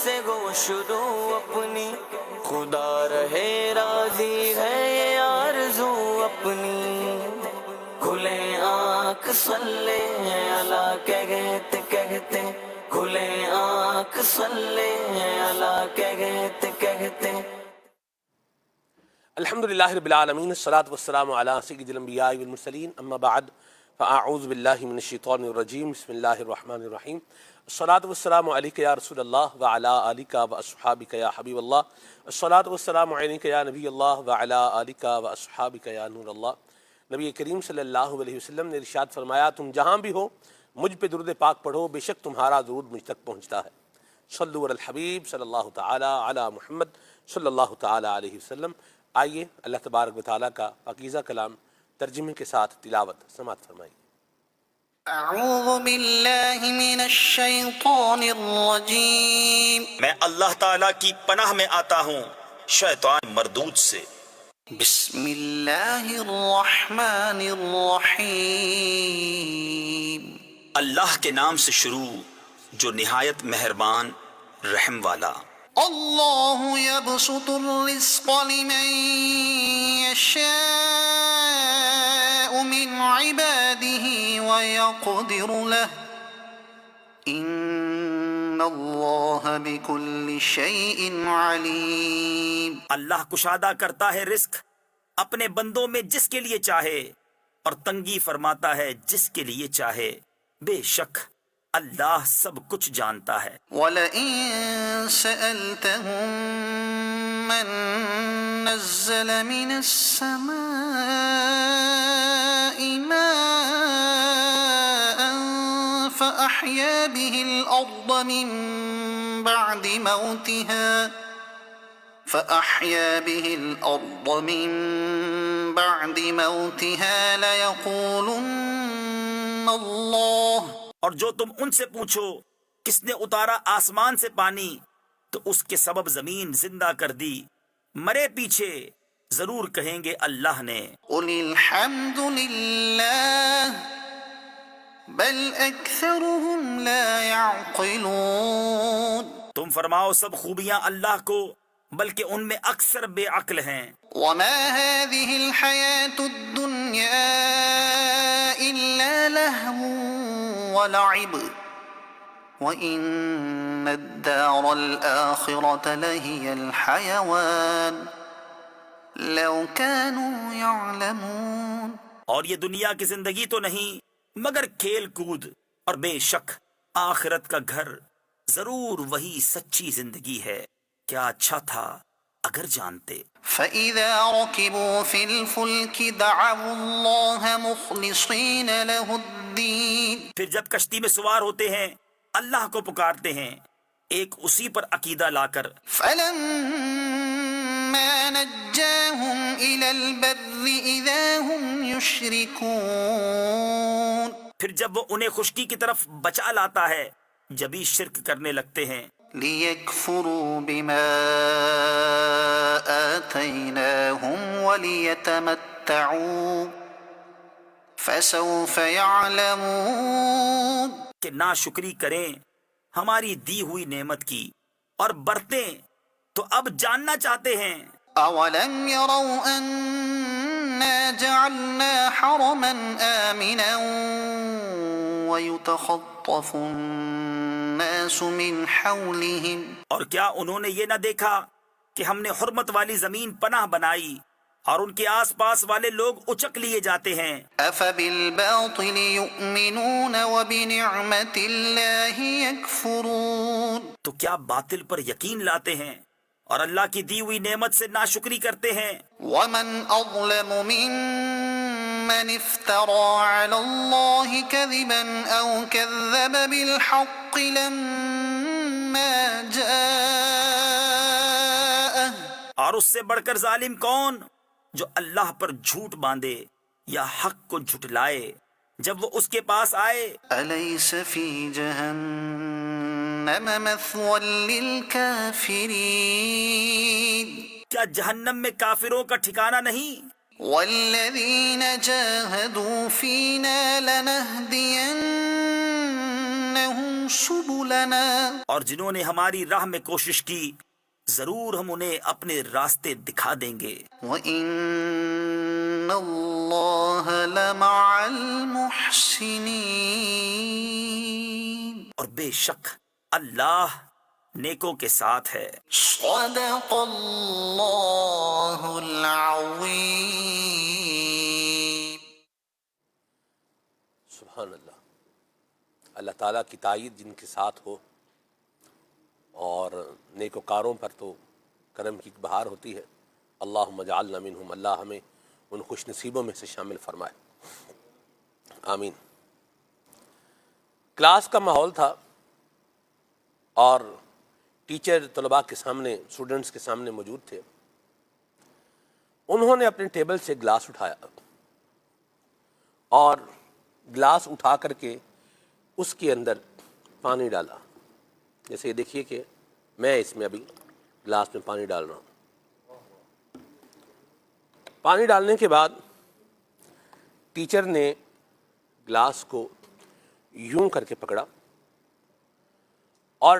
سے گو شروع اپنی، خدا رہے راضی ہے یہ آرزو اپنی، کھلے آنکھ صلی اللہ کہتے کہتے، کھلے آنکھ صلی اللہ کہتے کہتے۔ الحمدللہ رب العالمین، الصلاۃ والسلام علی سید الانبیاء والمرسلین، اما بعد فاعوذ باللہ من الشیطان الرجیم، بسم اللہ الرحمن الرحیم۔ الصلاۃ والسلام علیک یا رسول اللہ وعلی آلک واصحابک یا حبیب اللہ، الصلاۃ والسلام علیک یا نبی اللہ وعلی آلک واصحابک یا نور اللہ۔ نبی کریم صلی اللہ علیہ وسلم نے ارشاد فرمایا، تم جہاں بھی ہو مجھ پہ درود پاک پڑھو، بے شک تمہارا درود مجھ تک پہنچتا ہے۔ صلو علی الحبیب صلی اللہ تعالی علی محمد صلی اللہ تعالی علیہ وسلم۔ آئیے اللہ تبارک و تعالیٰ کا پاکیزہ کلام ترجمے کے ساتھ تلاوت سماعت فرمائیے۔ اعوذ باللہ من الشیطان الرجیم، میں اللہ تعالیٰ کی پناہ میں آتا ہوں شیطان مردود سے۔ بسم اللہ الرحمن الرحیم، اللہ کے نام سے شروع جو نہایت مہربان رحم والا۔ اللہ یبسط الرزق لمن یشاء من عباده ویقدر له ان اللہ بكل شیء علیم۔ اللہ کشادہ کرتا ہے رزق اپنے بندوں میں جس کے لیے چاہے، اور تنگی فرماتا ہے جس کے لیے چاہے، بے شک اللہ سب کچھ جانتا ہے۔ وَلَئِن سَأَلْتَهُم مَّن نَّزَّلَ مِنَ السَّمَاءِ مَاءً فَأَحْيَا بِهِ الْأَرْضَ مِن بَعْدِ مَوْتِهَا لَيَقُولُنَّ اللَّهُ۔ اور جو تم ان سے پوچھو کس نے اتارا آسمان سے پانی تو اس کے سبب زمین زندہ کر دی، مرے پیچھے ضرور کہیں گے اللہ نے۔ قُلِ الْحَمْدُ لِلَّهِ بَلْ أَكْثَرُهُمْ لَا يَعْقِلُونَ۔ تم فرماؤ سب خوبیاں اللہ کو، بلکہ ان میں اکثر بے عقل ہیں۔ وَمَا هَذِهِ الْحَيَاةُ الدُّنْيَا إِلَّا لَهْوٌ وَلَعِبٌ وَإِنَّ الدَّارَ الْآخِرَةَ لَهِيَ الْحَيَوَانُ لَوْ كَانُوا يَعْلَمُونَ۔ اور یہ دنیا کی زندگی تو نہیں مگر کھیل کود، اور بے شک آخرت کا گھر ضرور وہی سچی زندگی ہے، کیا اچھا تھا اگر جانتے۔ فَإِذَا رَكِبُوا فِي الْفُلْكِ دَعَوُا اللَّهَ مُخْلِصِينَ لَهُ الدِّينَ۔ پھر جب کشتی میں سوار ہوتے ہیں اللہ کو پکارتے ہیں ایک اسی پر عقیدہ لا کر۔ فَلَمَّا نَجَّاهُمْ إِلَى الْبَرِّ إِذَا هُمْ يُشْرِكُونَ۔ پھر جب وہ انہیں خشکی کی طرف بچا لاتا ہے جبھی شرک کرنے لگتے ہیں۔ لِيَكْفُرُوا بِمَا آتَيْنَاهُمْ وَلِيَتَمَتَّعُوا فَسَوْفَ يَعْلَمُونَ۔ کہ ناشکری کریں ہماری دی ہوئی نعمت کی اور برتیں تو اب جاننا چاہتے ہیں۔ أَوَلَمْ يَرَوْا أَنَّا جَعَلْنَا حَرَمًا آمِنًا وَيُتَخَطَّفُ النَّاسُ مِنْ حَوْلِهِمْ۔ اور کیا انہوں نے یہ نہ دیکھا کہ ہم نے حرمت والی زمین پناہ بنائی اور ان کے آس پاس والے لوگ اچک لیے جاتے ہیں۔ أَفَبِالْبَاطِلِ يُؤْمِنُونَ وَبِنِعْمَةِ اللَّهِ يَكْفُرُونَ۔ تو کیا باطل پر یقین لاتے ہیں اور اللہ کی دی ہوئی نعمت سے ناشکری کرتے ہیں؟ وَمَنْ أَظْلَمُ مِمَّنِ افْتَرَى عَلَى اللَّهِ كَذِبًا أَوْ كَذَّبَ بِالْحَقِّ لَمَّا جَاءَهُ۔ اور اس سے بڑھ کر ظالم کون جو اللہ پر جھوٹ باندھے یا حق کو جھٹلائے جب وہ اس کے پاس آئے۔ أَلَيْسَ فِي جَهَنَّمَ مَثْوًى لِلْكَافِرِينَ۔ کیا جہنم میں کافروں کا ٹھکانہ نہیں؟ وَالَّذِينَ جَاهَدُوا فِينَا لَنَهْدِيَنَّهُمْ سبلنا اور جنہوں نے ہماری راہ میں کوشش کی ضرور ہم انہیں اپنے راستے دکھا دیں گے. وَإِنَّ اللَّهَ لَمَعَ الْمُحْسِنِينَ اور بے شک اللہ نیکوں کے ساتھ ہے. صدق اللہ العظیم. سبحان اللہ. اللہ تعالیٰ کی تائید جن کے ساتھ ہو اور نیکوکاروں پر تو کرم کی بہار ہوتی ہے. اللہم اجعلنا منہم. اللہ ہمیں ان خوش نصیبوں میں سے شامل فرمائے. آمین. کلاس کا ماحول تھا اور ٹیچر طلباء کے سامنے، اسٹوڈنٹس کے سامنے موجود تھے. انہوں نے اپنے ٹیبل سے گلاس اٹھایا اور گلاس اٹھا کر کے اس کے اندر پانی ڈالا. جیسے یہ دیکھیے کہ میں اس میں ابھی گلاس میں پانی ڈال رہا ہوں. پانی ڈالنے کے بعد ٹیچر نے گلاس کو یوں کر کے پکڑا اور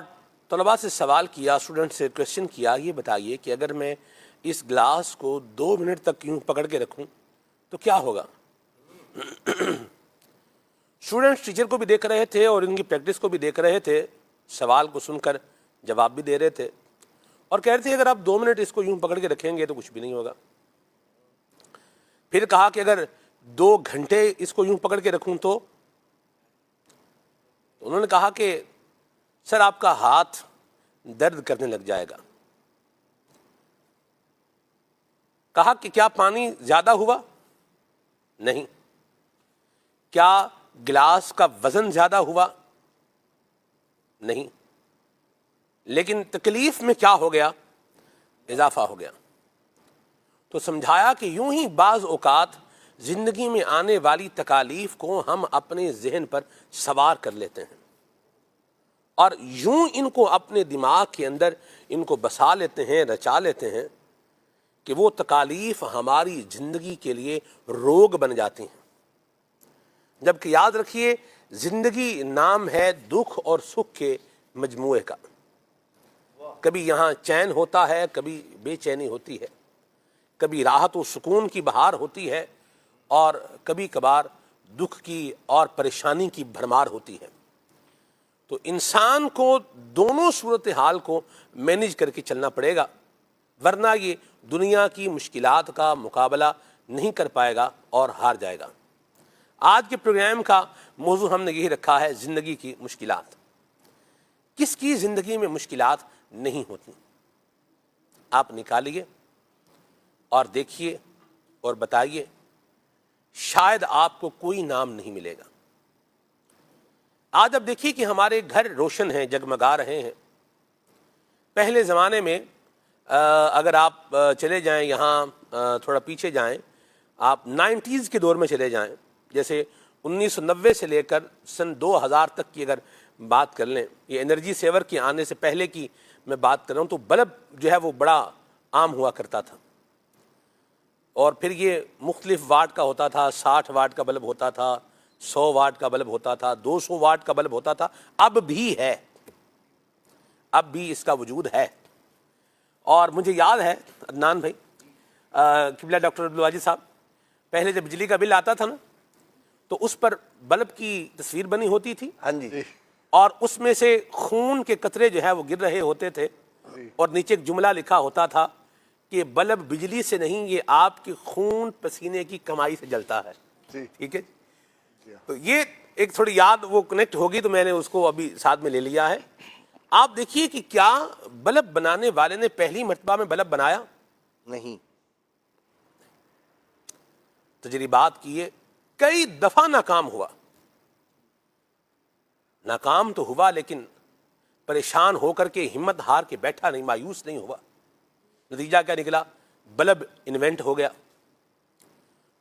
طلباء سے سوال کیا، اسٹوڈنٹ سے کویشچن کیا، یہ بتائیے کہ اگر میں اس گلاس کو 2 منٹ تک یوں پکڑ کے رکھوں تو کیا ہوگا؟ اسٹوڈنٹس ٹیچر کو بھی دیکھ رہے تھے اور ان کی پریکٹس کو بھی دیکھ رہے تھے، سوال کو سن کر جواب بھی دے رہے تھے اور کہہ رہے تھے اگر آپ 2 منٹ اس کو یوں پکڑ کے رکھیں گے تو کچھ بھی نہیں ہوگا. پھر کہا کہ اگر 2 گھنٹے اس کو یوں پکڑ کے رکھوں تو انہوں نے کہا کہ سر آپ کا ہاتھ درد کرنے لگ جائے گا. کہا کہ کیا پانی زیادہ ہوا؟ نہیں. کیا گلاس کا وزن زیادہ ہوا؟ نہیں. لیکن تکلیف میں کیا ہو گیا؟ اضافہ ہو گیا. تو سمجھایا کہ یوں ہی بعض اوقات زندگی میں آنے والی تکالیف کو ہم اپنے ذہن پر سوار کر لیتے ہیں اور یوں ان کو اپنے دماغ کے اندر ان کو بسا لیتے ہیں، رچا لیتے ہیں کہ وہ تکالیف ہماری زندگی کے لیے روگ بن جاتی ہیں. جبکہ یاد رکھیے زندگی نام ہے دکھ اور سکھ کے مجموعے کا. کبھی یہاں چین ہوتا ہے، کبھی بے چینی ہوتی ہے، کبھی راحت و سکون کی بہار ہوتی ہے اور کبھی کبھار دکھ کی اور پریشانی کی بھرمار ہوتی ہے. تو انسان کو دونوں صورتحال کو مینیج کر کے چلنا پڑے گا، ورنہ یہ دنیا کی مشکلات کا مقابلہ نہیں کر پائے گا اور ہار جائے گا. آج کے پروگرام کا موضوع ہم نے یہی رکھا ہے، زندگی کی مشکلات. کس کی زندگی میں مشکلات نہیں ہوتی؟ آپ نکالیے اور دیکھیے اور بتائیے، شاید آپ کو کوئی نام نہیں ملے گا. آج اب دیکھیے کہ ہمارے گھر روشن ہیں، جگمگا رہے ہیں. پہلے زمانے میں اگر آپ چلے جائیں، یہاں تھوڑا پیچھے جائیں، آپ 90s کے دور میں چلے جائیں، جیسے 1990 سے لے کر سن 2000 تک کی اگر بات کر لیں، یہ انرجی سیور کے آنے سے پہلے کی میں بات کر رہا ہوں، تو بلب جو ہے وہ بڑا عام ہوا کرتا تھا اور پھر یہ مختلف واٹ کا ہوتا تھا. 60 واٹ کا بلب ہوتا تھا، 100 واٹ کا بلب ہوتا تھا، 200 واٹ کا بلب ہوتا تھا. اب بھی ہے، اب بھی اس کا وجود ہے. اور مجھے یاد ہے عدنان بھائی، قبلہ ڈاکٹر عبدالواجد صاحب، پہلے جب بجلی کا بل آتا تھا نا تو اس پر بلب کی تصویر بنی ہوتی تھی. ہاں جی. اور اس میں سے خون کے قطرے جو ہے وہ گر رہے ہوتے تھے اور نیچے ایک جملہ لکھا ہوتا تھا کہ بلب بجلی سے نہیں، یہ آپ کے خون پسینے کی کمائی سے جلتا ہے. ٹھیک ہے. تو یہ ایک تھوڑی یاد وہ کنیکٹ ہوگی تو میں نے اس کو ابھی ساتھ میں لے لیا ہے. آپ دیکھیے کہ کیا بلب بنانے والے نے پہلی مرتبہ میں بلب بنایا؟ نہیں. تجربات کیے، کئی دفعہ ناکام ہوا. ناکام تو ہوا لیکن پریشان ہو کر کے ہمت ہار کے بیٹھا نہیں، مایوس نہیں ہوا. نتیجہ کیا نکلا؟ بلب انوینٹ ہو گیا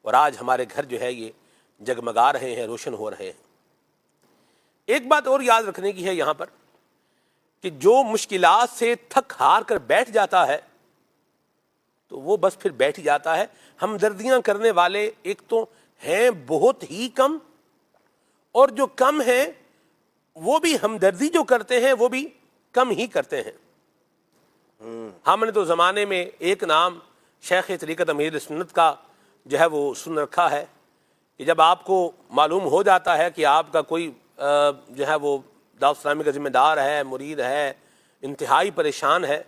اور آج ہمارے گھر جو ہے یہ جگمگا رہے ہیں، روشن ہو رہے ہیں. ایک بات اور یاد رکھنے کی ہے یہاں پر کہ جو مشکلات سے تھک ہار کر بیٹھ جاتا ہے تو وہ بس پھر بیٹھ ہی جاتا ہے. ہمدردیاں کرنے والے ایک تو ہیں بہت ہی کم، اور جو کم ہیں وہ بھی ہمدردی جو کرتے ہیں وہ بھی کم ہی کرتے ہیں. ہم نے تو زمانے میں ایک نام شیخ طریقت امیر سنت کا جو ہے وہ سن رکھا ہے کہ جب آپ کو معلوم ہو جاتا ہے کہ آپ کا کوئی جو ہے وہ دعوت اسلامی کا ذمہ دار ہے، مرید ہے، انتہائی پریشان ہے،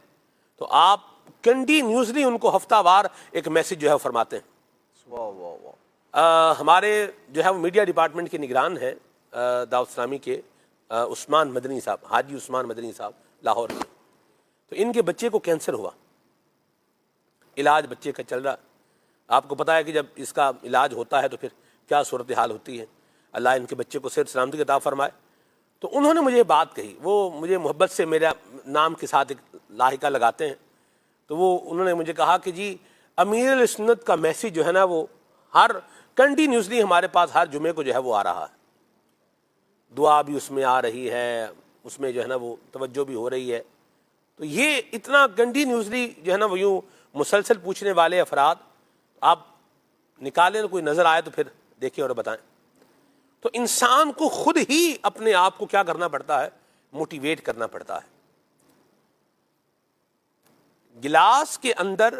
تو آپ کنٹینیوسلی ان کو ہفتہ وار ایک میسج جو ہے فرماتے ہیں. ہمارے جو ہے وہ میڈیا ڈپارٹمنٹ کے نگران ہیں دعوت اسلامی کے عثمان مدنی صاحب، حاجی عثمان مدنی صاحب لاہور میں. تو ان کے بچے کو کینسر ہوا، علاج بچے کا چل رہا. آپ کو پتہ ہے کہ جب اس کا علاج ہوتا ہے تو پھر کیا صورتحال ہوتی ہے. اللہ ان کے بچے کو صحت سلامتی عطا فرمائے. تو انہوں نے مجھے بات کہی، وہ مجھے محبت سے میرا نام کے ساتھ ایک لاحقہ لگاتے ہیں. تو وہ انہوں نے مجھے کہا کہ جی امیر سنت کا میسیج جو ہے نا وہ ہر کنٹینیوسلی ہمارے پاس ہر جمعے کو جو ہے وہ آ رہا ہے، دعا بھی اس میں آ رہی ہے، اس میں جو ہے نا وہ توجہ بھی ہو رہی ہے. تو یہ اتنا کنٹینیوسلی جو ہے نا وہ یوں مسلسل پوچھنے والے افراد آپ نکالیں، کوئی نظر آئے تو پھر دیکھیں اور بتائیں. تو انسان کو خود ہی اپنے آپ کو کیا کرنا پڑتا ہے، موٹیویٹ کرنا پڑتا ہے. گلاس کے اندر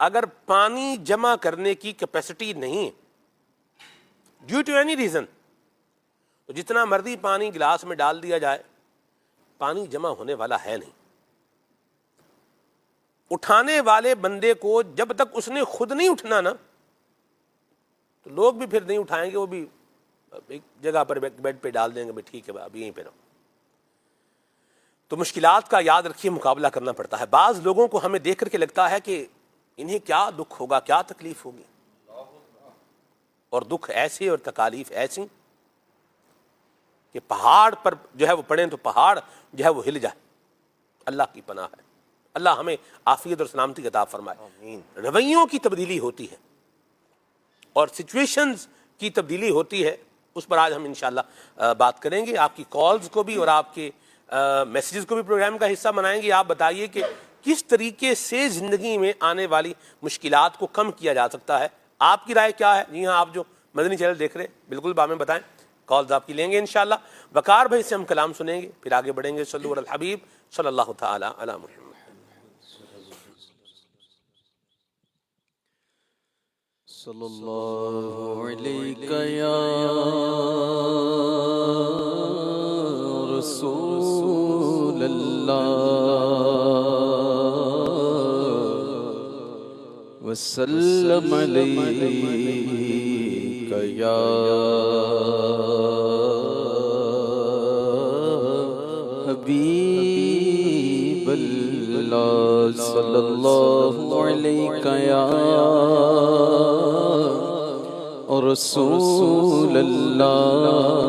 اگر پانی جمع کرنے کی کیپیسٹی نہیں ڈیو ٹو اینی ریزن، تو جتنا مرضی پانی گلاس میں ڈال دیا جائے پانی جمع ہونے والا ہے نہیں. اٹھانے والے بندے کو جب تک اس نے خود نہیں اٹھنا نا تو لوگ بھی پھر نہیں اٹھائیں گے، وہ بھی ایک جگہ پر بیڈ پہ ڈال دیں گے، بھائی ٹھیک ہے اب یہیں پہ رہو. تو مشکلات کا یاد رکھیے مقابلہ کرنا پڑتا ہے. بعض لوگوں کو ہمیں دیکھ کر کے لگتا ہے کہ انہیں کیا دکھ ہوگا، کیا تکلیف ہوگی، اور دکھ ایسے اور تکالیف ایسی کہ پہاڑ پر جو ہے وہ پڑیں تو پہاڑ جو ہے وہ ہل جائے. اللہ کی پناہ ہے. اللہ ہمیں عافیت اور سلامتی عطا فرمائے. رویوں کی تبدیلی ہوتی ہے اور سچویشنز کی تبدیلی ہوتی ہے، اس پر آج ہم انشاءاللہ بات کریں گے. آپ کی کالز کو بھی اور آپ کے میسیجز کو بھی پروگرام کا حصہ بنائیں گے. آپ بتائیے کہ کس طریقے سے زندگی میں آنے والی مشکلات کو کم کیا جا سکتا ہے. آپ کی رائے کیا ہے؟ جی ہاں، آپ جو مدنی چینل دیکھ رہے ہیں بالکل ہمیں بتائیں. کالز آپ کی لیں گے انشاءاللہ. وقار بھائی سے ہم کلام سنیں گے، پھر آگے بڑھیں گے. صلو علی الحبیب صلی اللہ تعالی علی محمد. صلی اللہ علیہ یا رسول اللہ وسلم علیہ یا حبیب اللہ. صلی اللہ علیہ یا رسول اللہ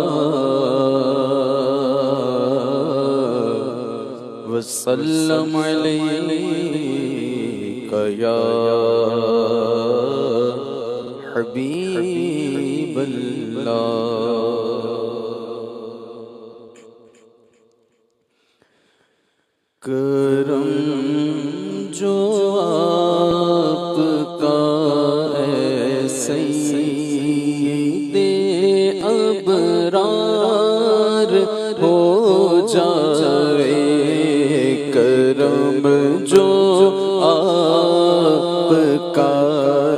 وسلم علیک یا حبیب اللہ. کرم جو آپ کا اے سید ابرار ہو جائے، کرم جو آپ کا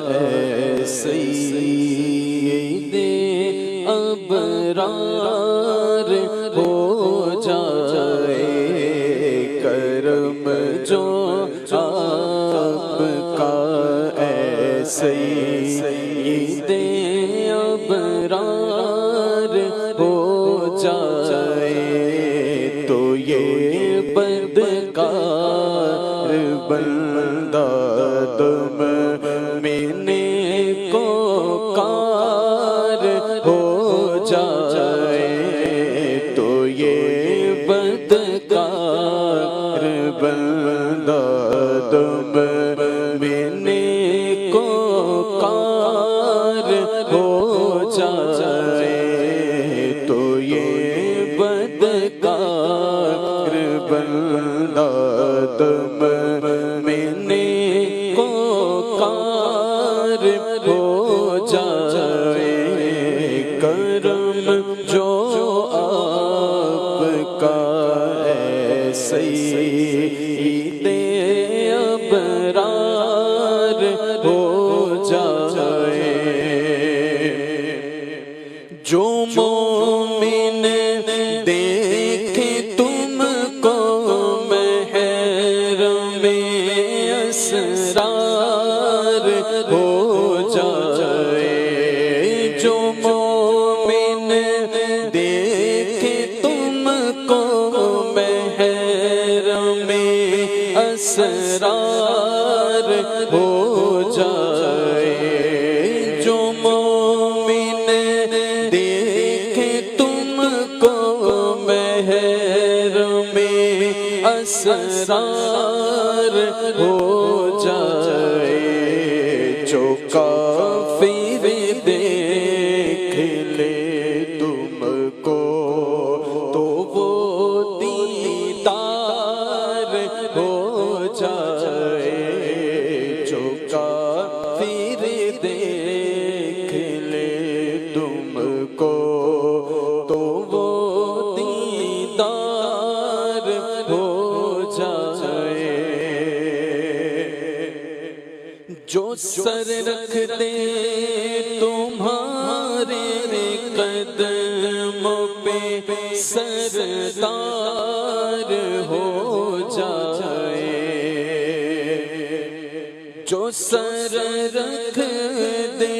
اے سید ابرار ہو جائے، کرم جو آپ کا اے سید ابرار ہو جائے، تو یہ بدکار بندہ دم میں نیکو کار ہو جائے، تو یہ بدکار بندہ دم میں نیکو کار ہو جائے، تو یہ بدکار بندہ دم میں نیکو کار ہو جائے، کرم جو آپ میں اسرار ہو جائے جو مومن دیکھے تم کو محرم اسرار ہو جائے جو مومن دیکھے تم کو محرم اسرار ہو جائے جو کافر دیکھ لے تم کو تو وہ دیدار ہو جائے جو کافر دیکھ لے تم کو تو وہ دیدار ہو جائے جو سر رکھ دے تمہارے قدموں پہ سردار ہو جائے جو سر رکھ دے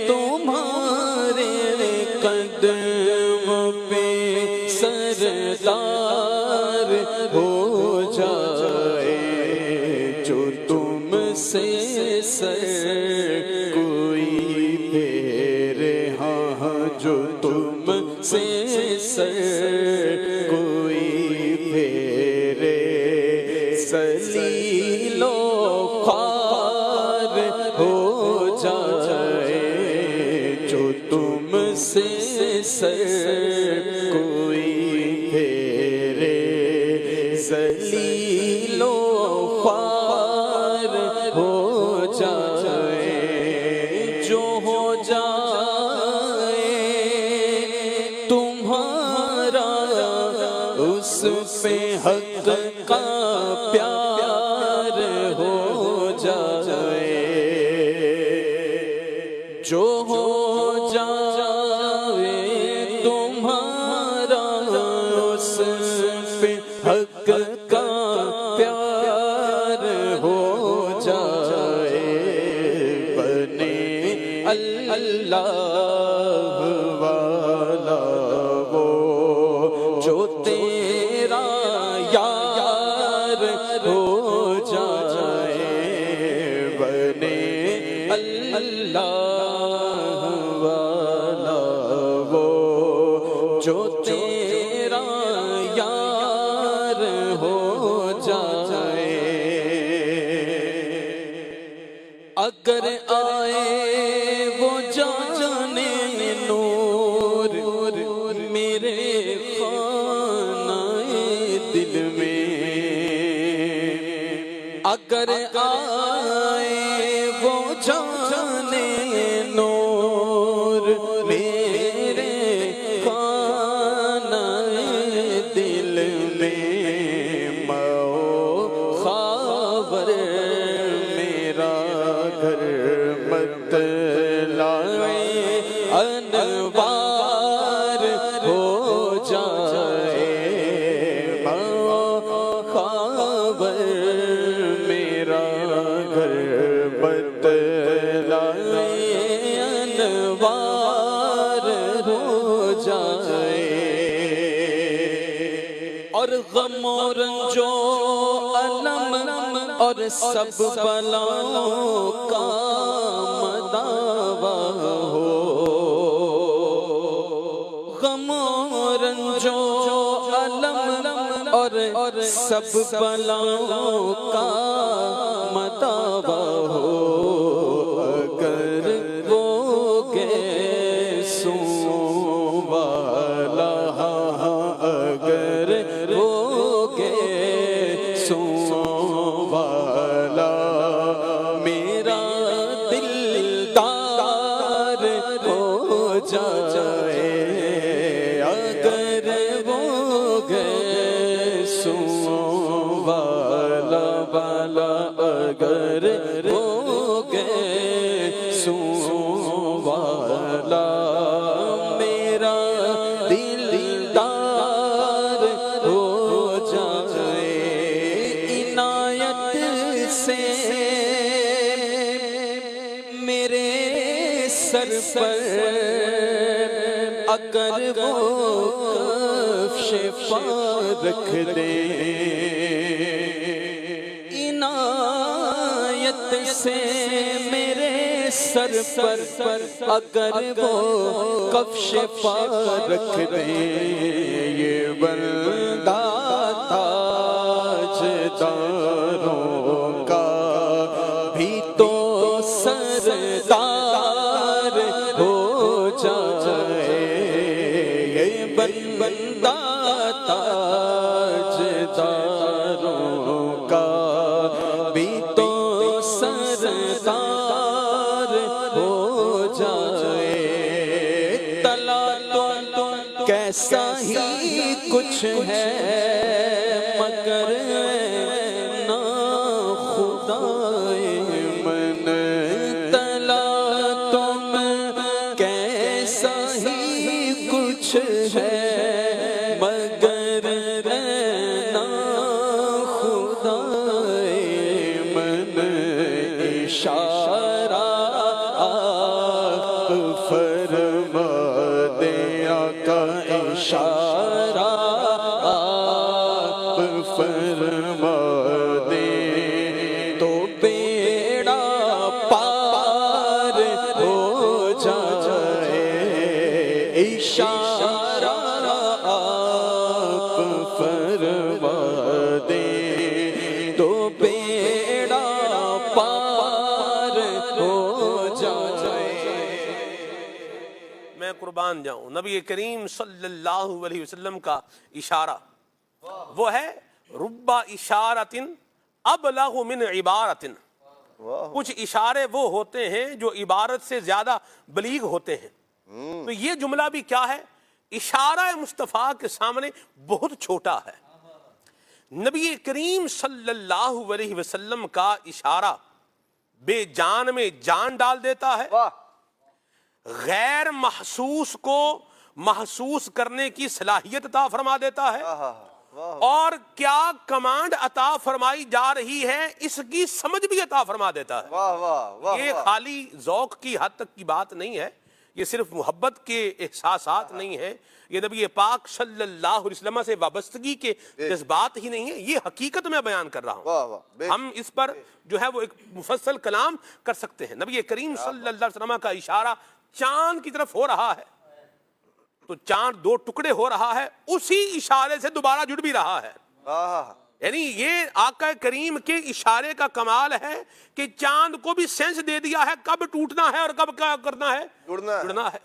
تمہارے قدموں پہ سردار ہو جائے جو تم سے سر کوئی پھیرے ہاں جو تم سے سر کوئی پھیرے سلیل و خوار ہو جائے جو تم سے سر کوئی پھیرے سلیل و خوار ہو جائے جو ہو جائے تمہارا اس پہ حق کا پیار ہو جائے جو ہو جائے تمہارا اس پہ حق کا پیار ہو جائے بنے اللہ والا وہ جو تیرا یار ہو جائے بنے اللہ والا وہ جو تیرا یار ہو جائے اگر آئے وہ جانے نور میرے خانہ دل میں اگر آئے وہ جانے نور میرے خانہ دل میں ماؤ خاور میرا گھر مت لائے انوار ہو جائے ماؤ خاور میرا گھر مت لائے انوار ہو جائے اور غم و رنج و الم اور سب بلاؤں کا مداوا ہو غم و رنج و الم اور سب بلاؤں کا مداوا ہو اگر وہ گیسوں والا اگر وہ گیسوں والا میرا دلدار ہو جائے اگر وہ گیسوں والا اگر وہ گیسوں والا میرا دلدار ہو جائے عنایت سے میرے سر پر اگر وہ کفش پا رکھ دے، عنایت سے میرے سر پر اگر وہ کفش پا رکھ دے، یہ بندہ تاجداروں کا بھی تو سردار ہو جائے، یہ بندہ تاجداروں کا بھی تو سردار ہو جائے۔ تلا تو کیسا ہی کچھ ہے مگر نا خدائے من، تلا تم کیسا ہی کچھ ہے مگر نا خدائے من، اشارہ فرما دے آقا، اشارہ فرما دے تو بیڑا پار ہو جائے، اشارہ فرما دے تو بیڑا پار ہو جائے۔ میں قربان جاؤں، نبی کریم صلی اللہ علیہ وسلم کا اشارہ وہ ہے رب اشارت ابلغ من عبارت۔ کچھ اشارے وہ ہوتے ہیں جو عبارت سے زیادہ بلیغ ہوتے ہیں۔ تو یہ جملہ بھی کیا ہے؟ اشارہ مصطفیٰ کے سامنے بہت چھوٹا ہے۔ نبی کریم صلی اللہ علیہ وسلم کا اشارہ بے جان میں جان ڈال دیتا ہے، غیر محسوس کو محسوس کرنے کی صلاحیت عطا فرما دیتا ہے، اور کیا کمانڈ عطا فرمائی جا رہی ہے اس کی سمجھ بھی عطا فرما دیتا ہے۔ یہ خالی ذوق کی حد تک کی بات نہیں ہے، یہ صرف محبت کے احساسات نہیں ہے، یہ نبی پاک صلی اللہ علیہ وسلم سے وابستگی کے جذبات ہی نہیں ہے، یہ حقیقت میں بیان کر رہا ہوں۔ ہم اس پر جو ہے وہ ایک مفصل کلام کر سکتے ہیں۔ نبی کریم صلی اللہ علیہ وسلم کا اشارہ چاند کی طرف ہو رہا ہے تو چاند دو ٹکڑے ہو رہا ہے، اسی اشارے سے دوبارہ جڑ بھی رہا ہے۔ یعنی یہ آقا کریم کے اشارے کا کمال ہے کہ چاند کو بھی سینس دے دیا ہے کب ٹوٹنا ہے اور کب کیا کرنا ہے، جڑنا ہے۔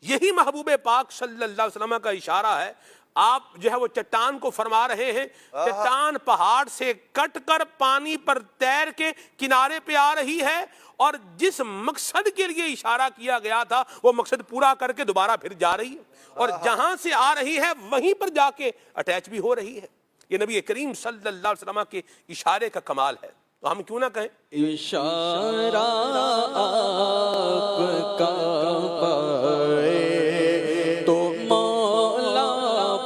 یہی محبوب پاک صلی اللہ علیہ وسلم کا اشارہ ہے۔ آپ جو ہے وہ چٹان کو فرما رہے ہیں، چٹان پہاڑ سے کٹ کر پانی پر تیر کے کنارے پہ آ رہی ہے، اور جس مقصد کے لیے اشارہ کیا گیا تھا وہ مقصد پورا کر کے دوبارہ پھر جا رہی ہے، اور جہاں سے آ رہی ہے وہیں پر جا کے اٹیچ بھی ہو رہی ہے۔ یہ نبی کریم صلی اللہ علیہ وسلم کے اشارے کا کمال ہے، تو ہم کیوں نہ کہیں اشارہ آپ کا پائے تو مولا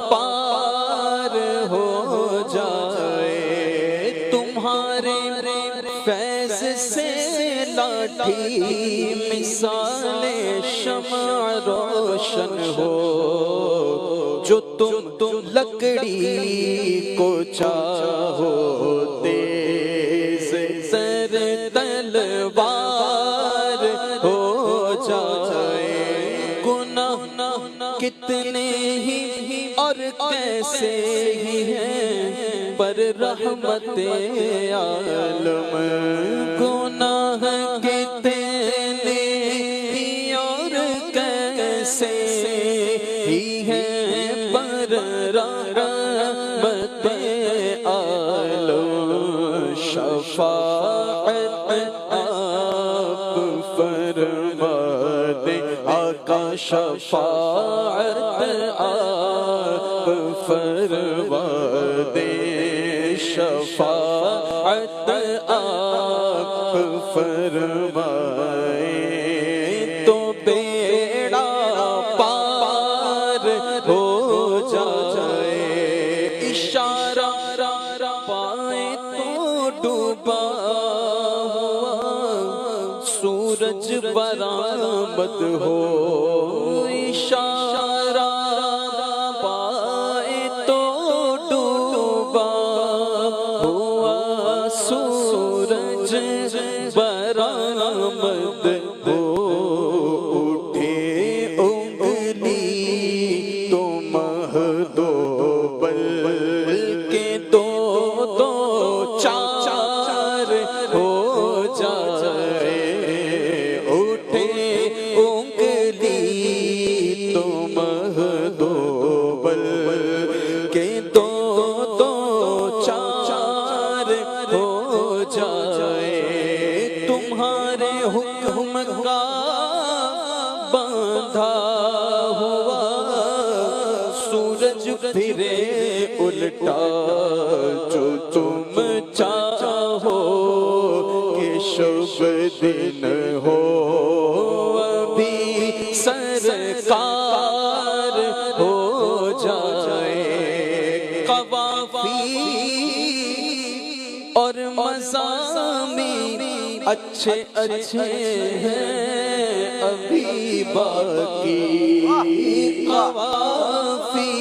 پار ہو جائے، تمہارے فیض سے لاٹھی مثال شمع روشن ہو، جو تم لکڑی کو چاہو تیز سر تلوار ہو جائے، گناہ کتنے ہی اور کیسے ہی ہیں پر رحمت عالم، گناہ کتنے ہی اور کیسے ہی ہیں پر رحمت عالم، شفاعت آپ فرما دے آقا، شفاعت آپ فرما دے، شفاعت آپ فرمائے تو بیڑا پار ہو جائے، اشارہ پائے تو ڈوبا سورج برآمد ہو اشارہ پائے تو ڈوبا ہوا سورج برآمد ہو اٹھے انگلی تو مہ دو بلکہ دو دو چار ہو جائے اٹھے انگلی تو مہ دو بلکہ دو دو چار ہو جائے تمہارے حکم کا باندھا ہوا سورج پھرے الٹا جو تم چاہو کہ شب دن ہو ابھی سرکار ہو جائے قوافی اور مضامین اچھے اچھے ہیں ابھی باقی قوافی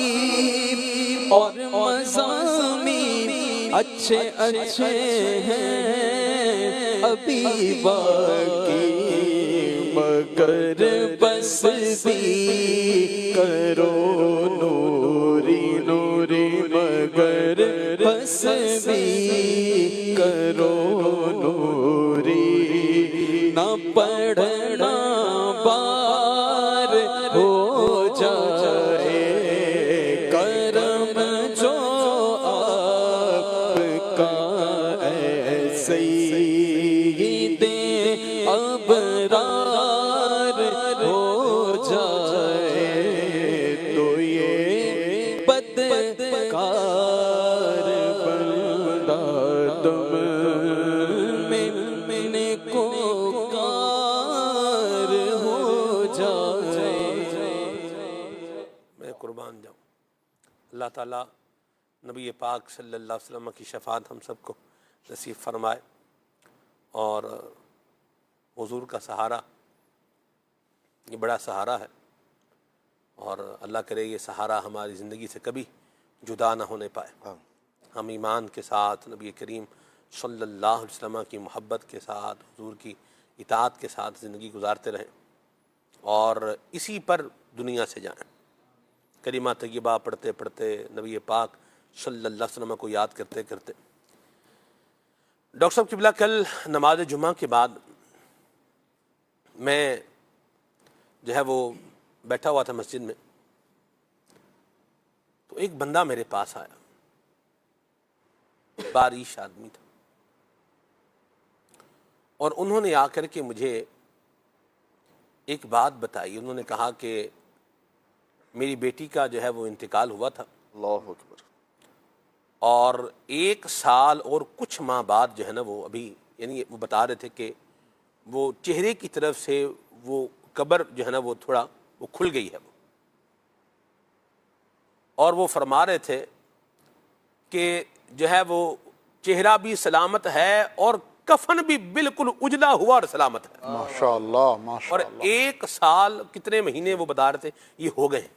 اور مضامین اچھے اچھے ہیں ابھی باقی مگر بس بھی کرو نوری نوری مگر بس بھی کرو نوری نہ پڑھنا بار ہو جائے کرم جو آپ کا ایسے ہی دے ابرار ہو جائے تو یہ بدکار بندہ تم میں کو کار ہو جائے. میں قربان جاؤں. اللہ تعالیٰ نبی پاک صلی اللہ علیہ وسلم کی شفاعت ہم سب کو نصیب فرمائے اور حضور کا سہارا یہ بڑا سہارا ہے اور اللہ کرے یہ سہارا ہماری زندگی سے کبھی جدا نہ ہونے پائے. ہم ایمان کے ساتھ نبی کریم صلی اللہ علیہ وسلم کی محبت کے ساتھ حضور کی اطاعت کے ساتھ زندگی گزارتے رہیں اور اسی پر دنیا سے جائیں. کلمہ طیبہ پڑھتے پڑھتے نبی پاک صلی اللہ علیہ وسلم کو یاد کرتے کرتے. ڈاکٹر صاحب قبلہ کل نماز جمعہ کے بعد میں جو ہے وہ بیٹھا ہوا تھا مسجد میں تو ایک بندہ میرے پاس آیا. باریش آدمی تھا اور انہوں نے آ کر کے مجھے ایک بات بتائی. انہوں نے کہا کہ میری بیٹی کا جو ہے وہ انتقال ہوا تھا. اللہ اکبر. اور 1 سال اور کچھ ماہ بعد جو ہے نا وہ ابھی یعنی وہ بتا رہے تھے کہ وہ چہرے کی طرف سے وہ قبر جو ہے نا وہ تھوڑا وہ کھل گئی ہے وہ. اور وہ فرما رہے تھے کہ جو ہے وہ چہرہ بھی سلامت ہے اور کفن بھی بالکل اجلا ہوا اور سلامت ہے. ماشاءاللہ ماشاءاللہ. اور 1 سال کتنے مہینے وہ بتا رہے تھے یہ ہو گئے ہیں.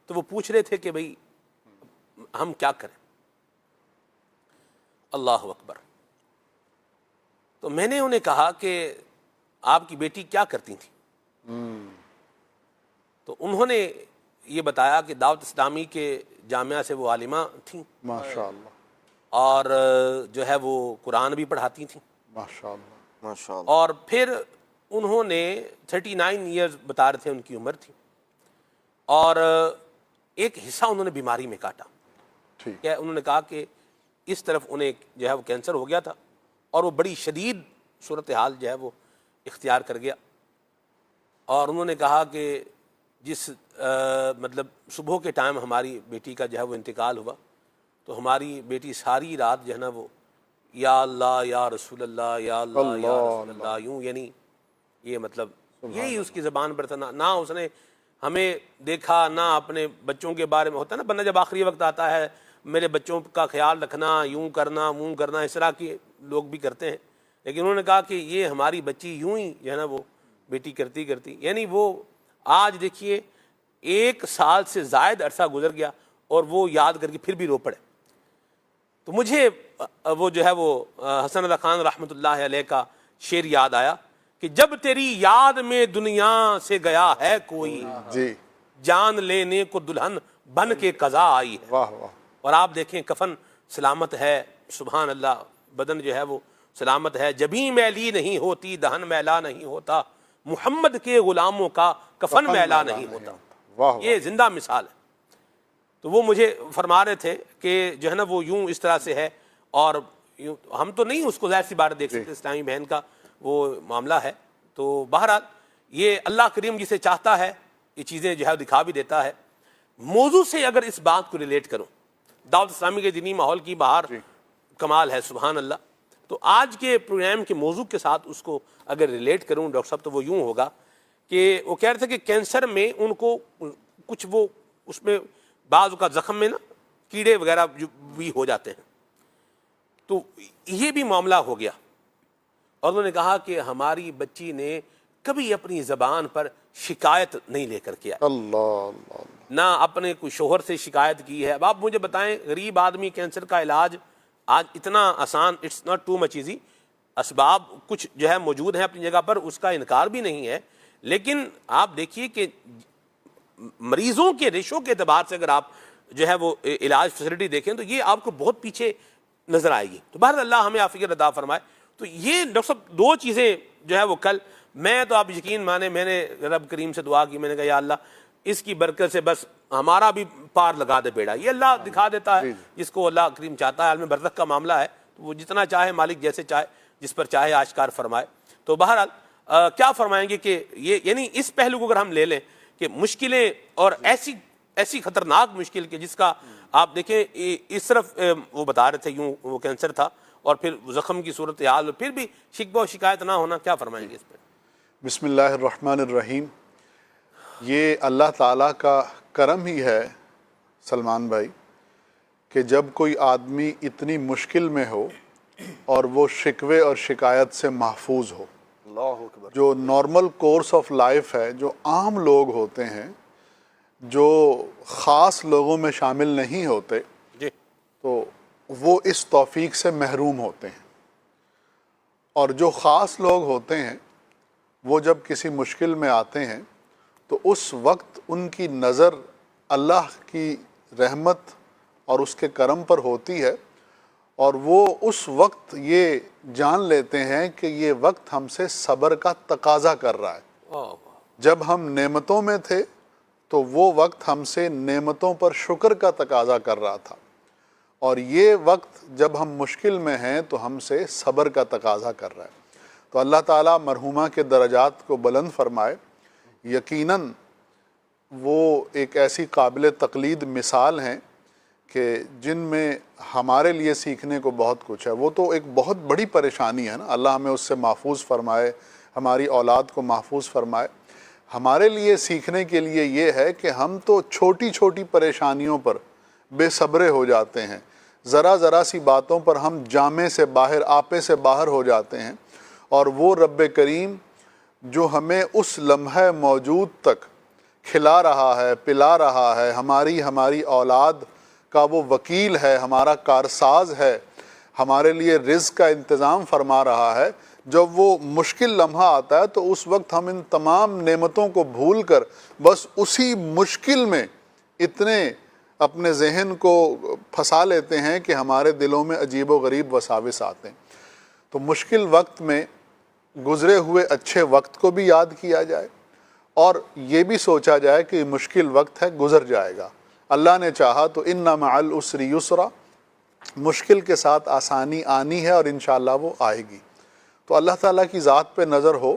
تو وہ پوچھ رہے تھے کہ بھئی ہم کیا کریں. اللہ اکبر. تو میں نے انہیں کہا کہ آپ کی بیٹی کیا کرتی تھی؟ تو انہوں نے یہ بتایا کہ دعوت اسلامی کے جامعہ سے وہ عالمہ تھیں ماشاءاللہ اور جو ہے وہ قرآن بھی پڑھاتی تھیں. ماشاءاللہ ماشاءاللہ. اور پھر انہوں نے 39 ایئرز بتا رہے تھے ان کی عمر تھی اور ایک حصہ انہوں نے بیماری میں کاٹا. ٹھیک. کہ انہوں نے کہا کہ اس طرف انہیں جو ہے وہ کینسر ہو گیا تھا اور وہ بڑی شدید صورتحال جو ہے وہ اختیار کر گیا. اور انہوں نے کہا کہ جس مطلب صبح کے ٹائم ہماری بیٹی کا جو ہے وہ انتقال ہوا تو ہماری بیٹی ساری رات جو ہے نا وہ یا اللہ یا رسول اللہ یا اللہ یا رسول اللہ یوں یعنی یہ مطلب یہی اس کی زبان پر تھا. نہ اس نے ہمیں دیکھا نہ اپنے بچوں کے بارے میں. ہوتا ہے نا بندہ جب آخری وقت آتا ہے میرے بچوں کا خیال رکھنا یوں کرنا منہ کرنا اس طرح کے لوگ بھی کرتے ہیں لیکن انہوں نے کہا کہ یہ ہماری بچی یوں ہی جو ہے نا وہ بیٹی کرتی کرتی، یعنی وہ آج دیکھیے 1 سال سے زائد عرصہ گزر گیا اور وہ یاد کر کے پھر بھی رو پڑے۔ تو مجھے وہ جو ہے وہ حسن رضا خان رحمۃ اللہ علیہ کا شعر یاد آیا کہ جب تیری یاد میں دنیا سے گیا ہے کوئی، جی جان لینے کو دلہن بن کے قضا آئی ہے۔ واہ واہ، اور آپ دیکھیں کفن سلامت ہے، سبحان اللہ، بدن جو ہے وہ سلامت ہے، جبیں میلی نہیں ہوتی دہن میلا نہیں ہوتا، محمد کے غلاموں کا کفن میلا نہیں ہوتا۔ واہ یہ زندہ مثال ہے۔ تو وہ مجھے فرما رہے تھے کہ جو ہے نا وہ یوں اس طرح سے ہے، اور ہم تو نہیں اس کو ظاہر سی بات دیکھ سکتے، اسلامی بہن کا وہ معاملہ ہے۔ تو بہرحال یہ اللہ کریم جسے چاہتا ہے یہ چیزیں جو ہے دکھا بھی دیتا ہے۔ موضوع سے اگر اس بات کو ریلیٹ کروں، دعوت اسلامی کے دینی ماحول کی بہار کمال ہے، سبحان اللہ۔ تو آج کے پروگرام کے موضوع کے ساتھ اس کو اگر ریلیٹ کروں ڈاکٹر صاحب، تو وہ یوں ہوگا کہ وہ کہہ رہے تھے کہ کینسر میں ان کو کچھ وہ اس میں بعض کا زخم میں نا کیڑے وغیرہ بھی ہو جاتے ہیں، تو یہ بھی معاملہ ہو گیا۔ اور انہوں نے کہا کہ ہماری بچی نے کبھی اپنی زبان پر شکایت نہیں لے کر کے آئی، اللہ اللہ، نہ اپنے کوئی شوہر سے شکایت کی ہے۔ اب آپ مجھے بتائیں، غریب آدمی کینسر کا علاج آج اتنا آسان، it's not too much easy, اسباب کچھ جو ہے موجود ہیں اپنی جگہ پر، اس کا انکار بھی نہیں ہے، لیکن آپ دیکھیے کہ مریضوں کے ریشو کے اعتبار سے اگر آپ جو ہے وہ علاج فیسلٹی دیکھیں تو یہ آپ کو بہت پیچھے نظر آئے گی۔ تو بہرحال اللہ ہمیں عافیت عطا فرمائے۔ تو یہ ڈاکٹر صاحب 2 چیزیں جو ہے وہ کل میں تو آپ یقین مانیں میں نے رب کریم سے دعا کی، میں نے کہا یا اللہ اس کی برکت سے بس ہمارا بھی پار لگا دے بیڑا۔ یہ اللہ دکھا دیتا ہے جس کو اللہ کریم چاہتا ہے، عالم برزخ کا معاملہ ہے، تو وہ جتنا چاہے مالک جیسے چاہے جس پر چاہے آشکار فرمائے۔ تو بہرحال کیا فرمائیں گے کہ یہ یعنی اس پہلو کو اگر ہم لے لیں کہ مشکلیں اور ایسی خطرناک مشکل کہ جس کا آپ دیکھیں اس طرف وہ بتا رہے تھے یوں وہ کینسر تھا، اور پھر زخم کی صورتحال، پھر بھی شکوہ و شکایت نہ ہونا، کیا فرمائیں گے اس پہ؟ بسم اللہ الرحمن الرحیم۔ یہ اللہ تعالیٰ کا کرم ہی ہے سلمان بھائی کہ جب کوئی آدمی اتنی مشکل میں ہو اور وہ شکوے اور شکایت سے محفوظ ہو۔ جو نارمل کورس آف لائف ہے، جو عام لوگ ہوتے ہیں، جو خاص لوگوں میں شامل نہیں ہوتے، تو وہ اس توفیق سے محروم ہوتے ہیں۔ اور جو خاص لوگ ہوتے ہیں وہ جب کسی مشکل میں آتے ہیں تو اس وقت ان کی نظر اللہ کی رحمت اور اس کے کرم پر ہوتی ہے، اور وہ اس وقت یہ جان لیتے ہیں کہ یہ وقت ہم سے صبر کا تقاضا کر رہا ہے۔ جب ہم نعمتوں میں تھے تو وہ وقت ہم سے نعمتوں پر شکر کا تقاضا کر رہا تھا، اور یہ وقت جب ہم مشکل میں ہیں تو ہم سے صبر کا تقاضا کر رہا ہے۔ تو اللہ تعالیٰ مرحومہ کے درجات کو بلند فرمائے۔ یقیناً وہ ایک ایسی قابل تقلید مثال ہیں کہ جن میں ہمارے لیے سیکھنے کو بہت کچھ ہے۔ وہ تو ایک بہت بڑی پریشانی ہے نا، اللہ ہمیں اس سے محفوظ فرمائے، ہماری اولاد کو محفوظ فرمائے۔ ہمارے لیے سیکھنے کے لیے یہ ہے کہ ہم تو چھوٹی چھوٹی پریشانیوں پر بے صبرے ہو جاتے ہیں، ذرا سی باتوں پر ہم جامے سے باہر، آپے سے باہر ہو جاتے ہیں، اور وہ رب کریم جو ہمیں اس لمحہ موجود تک کھلا رہا ہے، پلا رہا ہے، ہماری اولاد کا وہ وکیل ہے، ہمارا کارساز ہے، ہمارے لیے رزق کا انتظام فرما رہا ہے، جب وہ مشکل لمحہ آتا ہے تو اس وقت ہم ان تمام نعمتوں کو بھول کر بس اسی مشکل میں اتنے اپنے ذہن کو پھنسا لیتے ہیں کہ ہمارے دلوں میں عجیب و غریب وساوس آتے ہیں۔ تو مشکل وقت میں گزرے ہوئے اچھے وقت کو بھی یاد کیا جائے، اور یہ بھی سوچا جائے کہ یہ مشکل وقت ہے، گزر جائے گا۔ اللہ نے چاہا تو ان مع العسر یسرا، مشکل کے ساتھ آسانی آنی ہے اور انشاءاللہ وہ آئے گی۔ تو اللہ تعالیٰ کی ذات پہ نظر ہو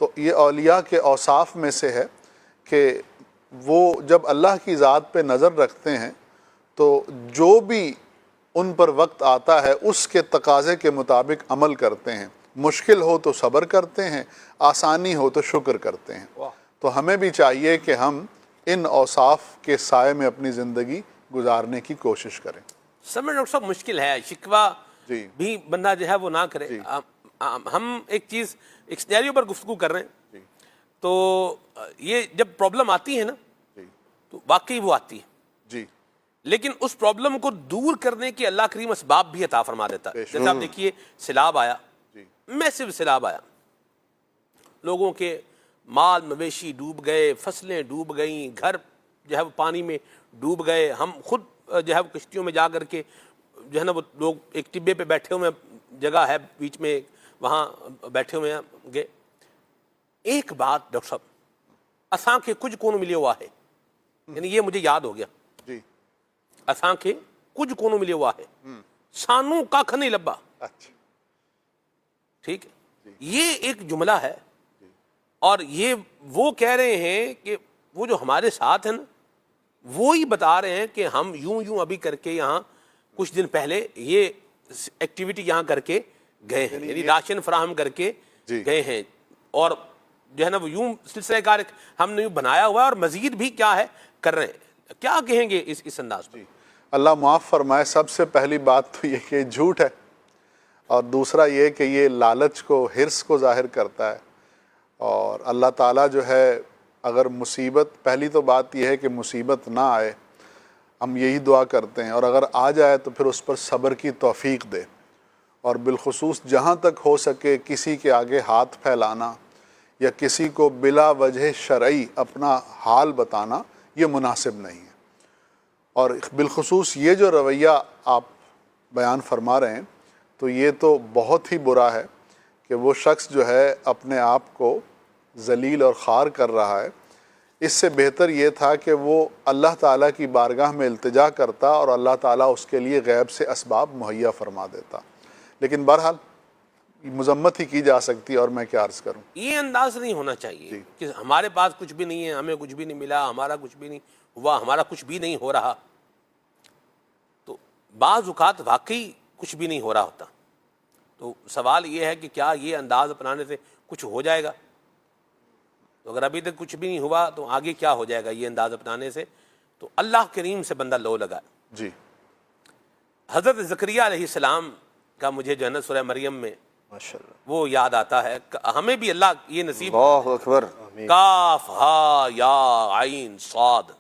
تو یہ اولیاء کے اوصاف میں سے ہے کہ وہ جب اللہ کی ذات پہ نظر رکھتے ہیں تو جو بھی ان پر وقت آتا ہے اس کے تقاضے کے مطابق عمل کرتے ہیں۔ مشکل ہو تو صبر کرتے ہیں، آسانی ہو تو شکر کرتے ہیں۔ تو ہمیں بھی چاہیے کہ ہم ان اوصاف کے سائے میں اپنی زندگی گزارنے کی کوشش کریں۔ سمجھ ڈاکٹر صاحب مشکل ہے، شکوہ بھی بندہ جو ہے وہ نہ کرے۔ ہم ایک چیز ایک سینیریو پر گفتگو کر رہے ہیں, تو یہ جب پرابلم آتی ہے نا تو واقعی وہ آتی ہے, جی لیکن اس پرابلم کو دور کرنے کے اللہ کریم اسباب بھی عطا فرما دیتا ہے. جیسے آپ دیکھیے سیلاب آیا, میسو سیلاب آیا, لوگوں کے مال مویشی ڈوب گئے, فصلیں ڈوب گئیں, گھر جو ہے وہ پانی میں ڈوب گئے. ہم خود جو ہے وہ کشتیوں میں جا کر کے جو ہے نا وہ لوگ ایک ٹبے پہ بیٹھے ہوئے, جگہ ہے بیچ میں, وہاں بیٹھے ہوئے گئے. ایک بات ڈاکٹر صاحب, اساں کے کچھ کونوں ملے ہوا ہے, یعنی یہ مجھے یاد ہو گیا, جی اساں کے کچھ کونوں ملے ہوا ہے, سانوں کھ نہیں لبا. اچھا ٹھیک ہے, یہ ایک جملہ ہے, اور یہ وہ کہہ رہے ہیں کہ وہ جو ہمارے ساتھ ہیں نا وہی بتا رہے ہیں کہ ہم یوں ابھی کر کے یہاں کچھ دن پہلے یہ ایکٹیویٹی یہاں کر کے گئے ہیں, یعنی راشن فراہم کر کے گئے ہیں, اور جو ہے نا وہ یوں سلسلہ کار ہم نے یوں بنایا ہوا ہے, اور مزید بھی کیا ہے کر رہے ہیں. کیا کہیں گے اس انداز پر؟ اللہ معاف فرمائے. سب سے پہلی بات تو یہ کہ جھوٹ ہے, اور دوسرا یہ کہ یہ لالچ کو, حرص کو ظاہر کرتا ہے. اور اللہ تعالیٰ جو ہے اگر مصیبت, پہلی تو بات یہ ہے کہ مصیبت نہ آئے, ہم یہی دعا کرتے ہیں, اور اگر آ جائے تو پھر اس پر صبر کی توفیق دے. اور بالخصوص جہاں تک ہو سکے کسی کے آگے ہاتھ پھیلانا یا کسی کو بلا وجہ شرعی اپنا حال بتانا یہ مناسب نہیں ہے. اور بالخصوص یہ جو رویہ آپ بیان فرما رہے ہیں تو یہ تو بہت ہی برا ہے کہ وہ شخص جو ہے اپنے آپ کو ذلیل اور خوار کر رہا ہے. اس سے بہتر یہ تھا کہ وہ اللہ تعالیٰ کی بارگاہ میں التجا کرتا اور اللہ تعالیٰ اس کے لیے غیب سے اسباب مہیا فرما دیتا. لیکن بہرحال مذمت ہی کی جا سکتی, اور میں کیا عرض کروں. یہ انداز نہیں ہونا چاہیے کہ ہمارے پاس کچھ بھی نہیں ہے, ہمیں کچھ بھی نہیں ملا, ہمارا کچھ بھی نہیں ہوا, ہمارا کچھ بھی نہیں ہو رہا. تو بعض اوقات واقعی کچھ بھی نہیں ہو رہا ہوتا. تو سوال یہ ہے کہ کیا یہ انداز اپنانے سے کچھ ہو جائے گا؟ تو اگر ابھی تک کچھ بھی نہیں ہوا تو آگے کیا ہو جائے گا یہ انداز اپنانے سے؟ تو اللہ کریم سے بندہ لو لگا. جی حضرت زکریہ علیہ السلام کا مجھے جو ہے نا سورہ مریم میں وہ یاد آتا ہے. ہمیں بھی اللہ یہ نصیب, اللہ اکبر, کاف ہا یا عین صاد,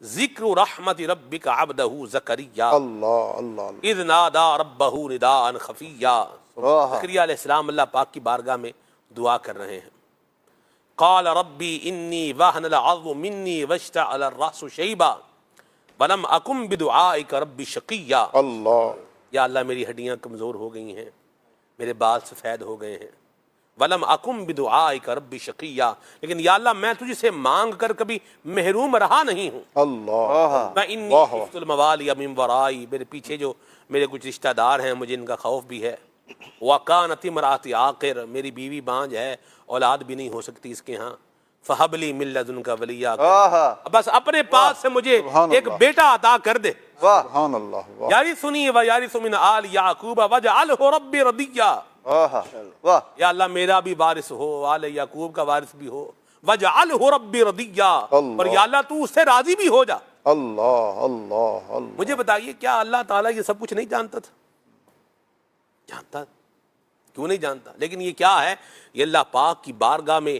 ذکر رحمت ربک عبدہ زکریا اللہ اللہ اذ نادا ربہ نداء خفیا. زکریہ علیہ السلام اللہ پاک کی بارگاہ میں دعا کر رہے ہیں. قال ربی انی وہن العظم منی واشتعل الرأس شیبا ولم اکن بدعائک ربی شقیا. اللہ, یا اللہ میری ہڈیاں کمزور ہو گئی ہیں, میرے بال سفید ہو گئے ہیں. ولم اکم بدعائک ربی شقیا, لیکن یا اللہ میں تجھ سے مانگ کر کبھی محروم رہا نہیں ہوں. اللہ میں انی خفت الموالی من ورائی, میرے پیچھے جو میرے کچھ رشتہ دار ہیں مجھے ان کا خوف بھی ہے. وکانت امراتی عاقر, میری بیوی بانج ہے, اولاد بھی نہیں ہو سکتی اس کے ہاں. فہب لی من لدنک ولیا, بس اپنے پاس سے مجھے ایک بیٹا عطا کر دے. سبحان اللہ. یارثنی و یارث من آل یعقوب واجعلہ ربی رضیا. یا اللہ میرا بھی وارث ہو, آل یعقوب کا وارث بھی ہو. واجعلہ ربی رضیا, اور یا اللہ تو اس سے راضی بھی ہو جا. اللہ اللہ اللہ. مجھے بتائیے کیا اللہ تعالیٰ یہ سب کچھ نہیں جانتا تھا؟ جانتا. کیوں نہیں جانتا؟ لیکن یہ کیا ہے, یہ اللہ پاک کی بارگاہ میں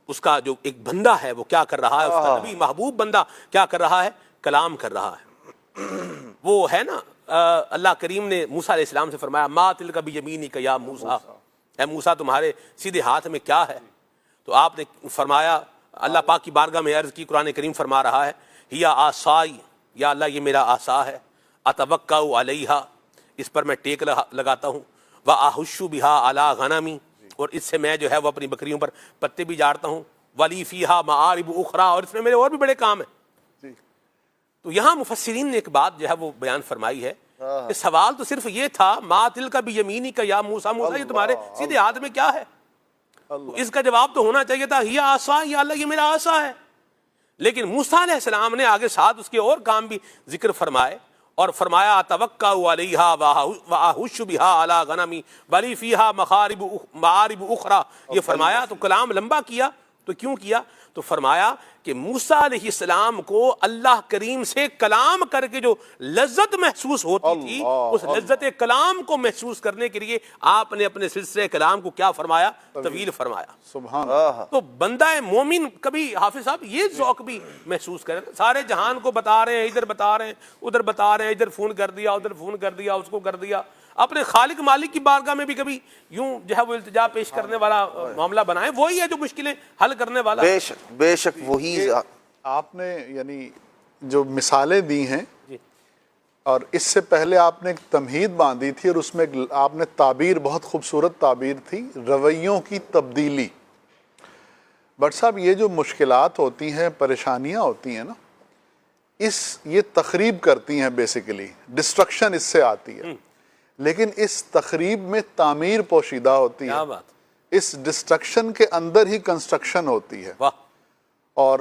اس کا جو ایک بندہ ہے وہ کیا کر رہا ہے, اس کا نبی محبوب بندہ کیا کر رہا ہے, کلام کر رہا ہے. وہ ہے نا اللہ کریم نے موسیٰ علیہ السلام سے فرمایا ما تلک بیمینک یا موسیٰ, اے موسیٰ تمہارے سیدھے ہاتھ میں کیا ہے؟ تو آپ نے فرمایا, اللہ پاک کی بارگاہ میں عرض کی, قرآن کریم فرما رہا ہے ہیا آسائی, یا اللہ یہ میرا آسا ہے, اتوکا علیہا, اس پر میں ٹیک لگاتا ہوں, وَأَحُشُّ بِهَا عَلَىٰ غَنَمِي, اور اس سے میں جو ہے وہ اپنی بکریوں پر پتے بھی جاڑتا ہوں. وَلِي فِيهَا مَعَارِبُ أُخْرَىٰ, اور اس میں میرے اور بھی بڑے کام ہیں. تو یہاں مفسرین نے ایک بات جو ہے وہ بیان فرمائی ہے کہ سوال تو صرف یہ تھا ما تلک بیمینک یا موسیٰ, موسیٰ یہ تمہارے سیدھے ہاتھ میں کیا ہے؟ تو اس کا جواب تو ہونا چاہیے تھا ہی آسا, یا اللہ یہ میرا آسا ہے. لیکن موسیٰ علیہ السلام نے آگے ساتھ اس کے اور کام بھی ذکر فرمائے, اور فرمایا توکا علیہا واحش بہا علی غنمی ولی فیہا معارب اخرى. یہ فرمایا تو کلام لمبا کیا, تو کیوں کیا؟ تو فرمایا کہ موسیٰ علیہ السلام کو اللہ کریم سے کلام کر کے جو لذت محسوس ہوتی تھی، اس لذت کلام کو محسوس کرنے کے لیے آپ نے اپنے سلسلے کلام کو کیا فرمایا؟ طویل فرمایا. سبحان. تو بندہ مومن کبھی حافظ صاحب یہ ذوق بھی محسوس کرے. سارے جہان کو بتا رہے ہیں، ادھر بتا رہے ہیں، ادھر بتا رہے ہیں، ادھر فون کر دیا، ادھر فون کر دیا، اس کو کر دیا. اپنے خالق مالک کی بارگاہ میں بھی کبھی یوں جو ہے وہ التجا پیش کرنے والا معاملہ بنائیں. وہی ہے جو مشکلیں حل کرنے والا. بے شک وہی. آپ نے یعنی جو مثالیں دی ہیں اور اس سے پہلے آپ نے ایک تمہید باندھی تھی اور اس میں آپ نے تعبیر، بہت خوبصورت تعبیر تھی، رویوں کی تبدیلی. بٹ صاحب یہ جو مشکلات ہوتی ہیں، پریشانیاں ہوتی ہیں نا، یہ تخریب کرتی ہیں، بیسیکلی ڈسٹرکشن اس سے آتی ہے. لیکن اس تخریب میں تعمیر پوشیدہ ہوتی ہے. اس ڈسٹرکشن کے اندر ہی کنسٹرکشن ہوتی ہے. اور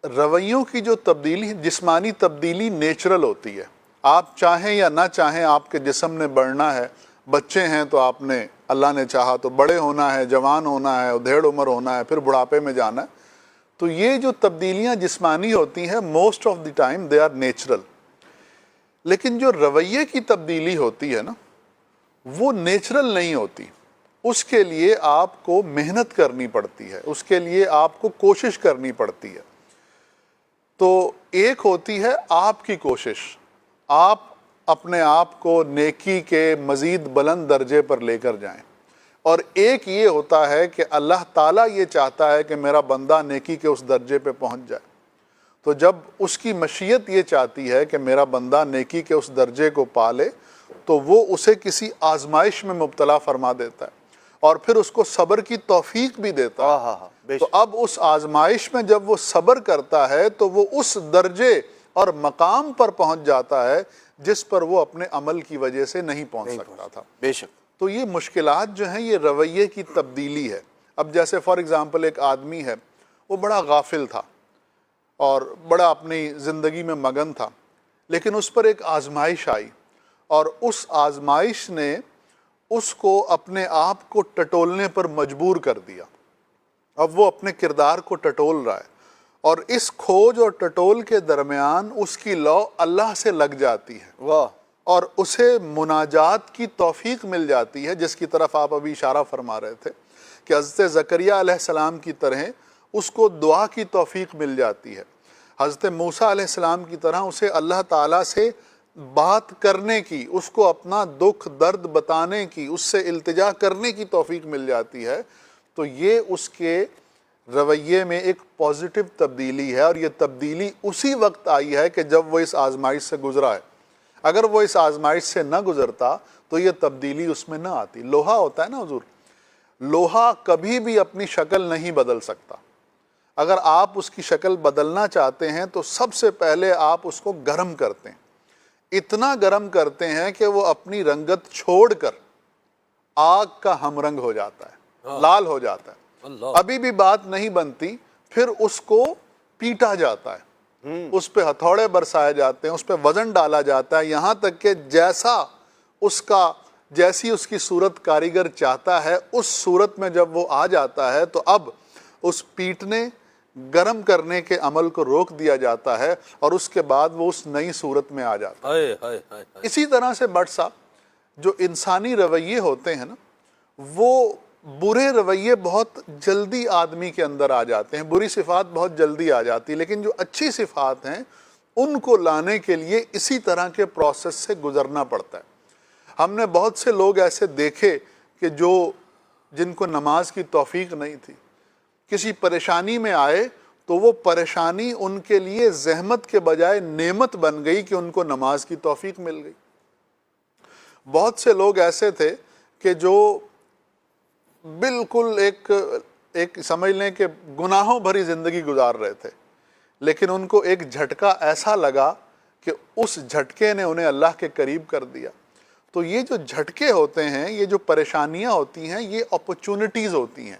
رویوں کی جو تبدیلی، جسمانی تبدیلی نیچرل ہوتی ہے. آپ چاہیں یا نہ چاہیں، آپ کے جسم نے بڑھنا ہے. بچے ہیں تو آپ نے، اللہ نے چاہا تو بڑے ہونا ہے، جوان ہونا ہے، ادھیڑ عمر ہونا ہے، پھر بڑھاپے میں جانا ہے. تو یہ جو تبدیلیاں جسمانی ہوتی ہیں، most of the time they are natural. لیکن جو رویے کی تبدیلی ہوتی ہے نا، وہ نیچرل نہیں ہوتی. اس کے لیے آپ کو محنت کرنی پڑتی ہے، اس کے لیے آپ کو کوشش کرنی پڑتی ہے. تو ایک ہوتی ہے آپ کی کوشش، آپ اپنے آپ کو نیکی کے مزید بلند درجے پر لے کر جائیں. اور ایک یہ ہوتا ہے کہ اللہ تعالیٰ یہ چاہتا ہے کہ میرا بندہ نیکی کے اس درجے پہ پہنچ جائے. تو جب اس کی مشیت یہ چاہتی ہے کہ میرا بندہ نیکی کے اس درجے کو پالے، تو وہ اسے کسی آزمائش میں مبتلا فرما دیتا ہے اور پھر اس کو صبر کی توفیق بھی دیتا ہے. تو اب اس آزمائش میں جب وہ صبر کرتا ہے تو وہ اس درجے اور مقام پر پہنچ جاتا ہے جس پر وہ اپنے عمل کی وجہ سے نہیں پہنچ سکتا تھا. بے شک. تو یہ مشکلات جو ہیں، یہ رویے کی تبدیلی ہے. اب جیسے فار ایگزامپل ایک آدمی ہے، وہ بڑا غافل تھا اور بڑا اپنی زندگی میں مگن تھا، لیکن اس پر ایک آزمائش آئی اور اس آزمائش نے اس کو اپنے آپ کو ٹٹولنے پر مجبور کر دیا. اب وہ اپنے کردار کو ٹٹول رہا ہے اور اس کھوج اور ٹٹول کے درمیان اس کی لو اللہ سے لگ جاتی ہے. واہ. اور اسے مناجات کی توفیق مل جاتی ہے، جس کی طرف آپ ابھی اشارہ فرما رہے تھے کہ حضرت زکریا علیہ السلام کی طرح اس کو دعا کی توفیق مل جاتی ہے. حضرت موسیٰ علیہ السلام کی طرح اسے اللہ تعالیٰ سے بات کرنے کی، اس کو اپنا دکھ درد بتانے کی، اس سے التجا کرنے کی توفیق مل جاتی ہے. تو یہ اس کے رویے میں ایک پازیٹیو تبدیلی ہے، اور یہ تبدیلی اسی وقت آئی ہے کہ جب وہ اس آزمائش سے گزرا ہے. اگر وہ اس آزمائش سے نہ گزرتا تو یہ تبدیلی اس میں نہ آتی. لوہا ہوتا ہے نا حضور، لوہا کبھی بھی اپنی شکل نہیں بدل سکتا. اگر آپ اس کی شکل بدلنا چاہتے ہیں تو سب سے پہلے آپ اس کو گرم کرتے ہیں. اتنا گرم کرتے ہیں کہ وہ اپنی رنگت چھوڑ کر آگ کا ہم رنگ ہو جاتا ہے، لال ہو جاتا ہے. ابھی بھی بات نہیں بنتی، پھر اس کو پیٹا جاتا ہے، اس پہ ہتھوڑے برسائے جاتے ہیں، اس پہ وزن ڈالا جاتا ہے، یہاں تک کہ جیسی اس کی صورت کاریگر چاہتا ہے اس صورت میں جب وہ آ جاتا ہے تو اب اس پیٹنے گرم کرنے کے عمل کو روک دیا جاتا ہے اور اس کے بعد وہ اس نئی صورت میں آ جاتا ہے. اسی طرح سے بٹ صاحب جو انسانی رویے ہوتے ہیں نا، وہ برے رویے بہت جلدی آدمی کے اندر آ جاتے ہیں، بری صفات بہت جلدی آ جاتی، لیکن جو اچھی صفات ہیں ان کو لانے کے لیے اسی طرح کے پروسیس سے گزرنا پڑتا ہے. ہم نے بہت سے لوگ ایسے دیکھے کہ جن کو نماز کی توفیق نہیں تھی، کسی پریشانی میں آئے تو وہ پریشانی ان کے لیے زحمت کے بجائے نعمت بن گئی کہ ان کو نماز کی توفیق مل گئی. بہت سے لوگ ایسے تھے کہ جو بالکل ایک سمجھ لیں کہ گناہوں بھری زندگی گزار رہے تھے، لیکن ان کو ایک جھٹکا ایسا لگا کہ اس جھٹکے نے انہیں اللہ کے قریب کر دیا. تو یہ جو جھٹکے ہوتے ہیں، یہ جو پریشانیاں ہوتی ہیں، یہ اپرچونٹیز ہوتی ہیں،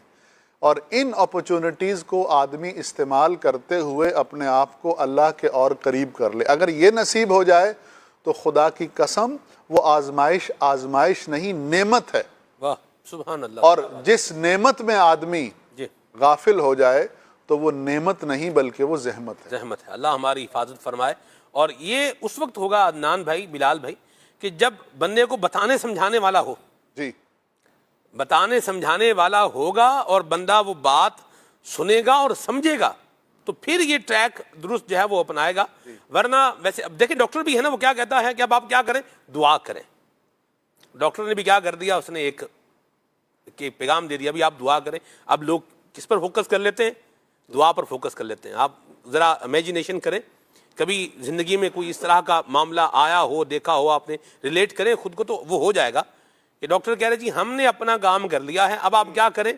اور ان اپرچونٹیز کو آدمی استعمال کرتے ہوئے اپنے آپ کو اللہ کے اور قریب کر لے. اگر یہ نصیب ہو جائے تو خدا کی قسم وہ آزمائش نہیں، نعمت ہے. واہ سبحان اللہ. اور جس نعمت میں آدمی غافل ہو جائے تو وہ نعمت نہیں بلکہ وہ زحمت ہے. زحمت ہے. اللہ ہماری حفاظت فرمائے. اور یہ اس وقت ہوگا عدنان بھائی، بلال بھائی، کہ جب بندے کو بتانے سمجھانے والا ہو، جی بتانے سمجھانے والا ہوگا اور بندہ وہ بات سنے گا اور سمجھے گا تو پھر یہ ٹریک درست جو ہے وہ اپنائے گا. ورنہ ویسے اب دیکھیں ڈاکٹر بھی ہے نا، وہ کیا کہتا ہے کہ اب آپ کیا کریں، دعا کریں. ڈاکٹر نے بھی کیا کر دیا، اس نے ایک پیغام دے دیا، ابھی آپ دعا کریں. اب لوگ کس پر فوکس کر لیتے ہیں؟ دعا پر فوکس کر لیتے ہیں. آپ ذرا امیجنیشن کریں، کبھی زندگی میں کوئی اس طرح کا معاملہ آیا ہو، دیکھا ہو آپ نے، ریلیٹ کریں خود کو تو وہ ہو جائے گا کہ ڈاکٹر کہہ رہے جی ہم نے اپنا کام کر لیا ہے، اب آپ کیا کریں،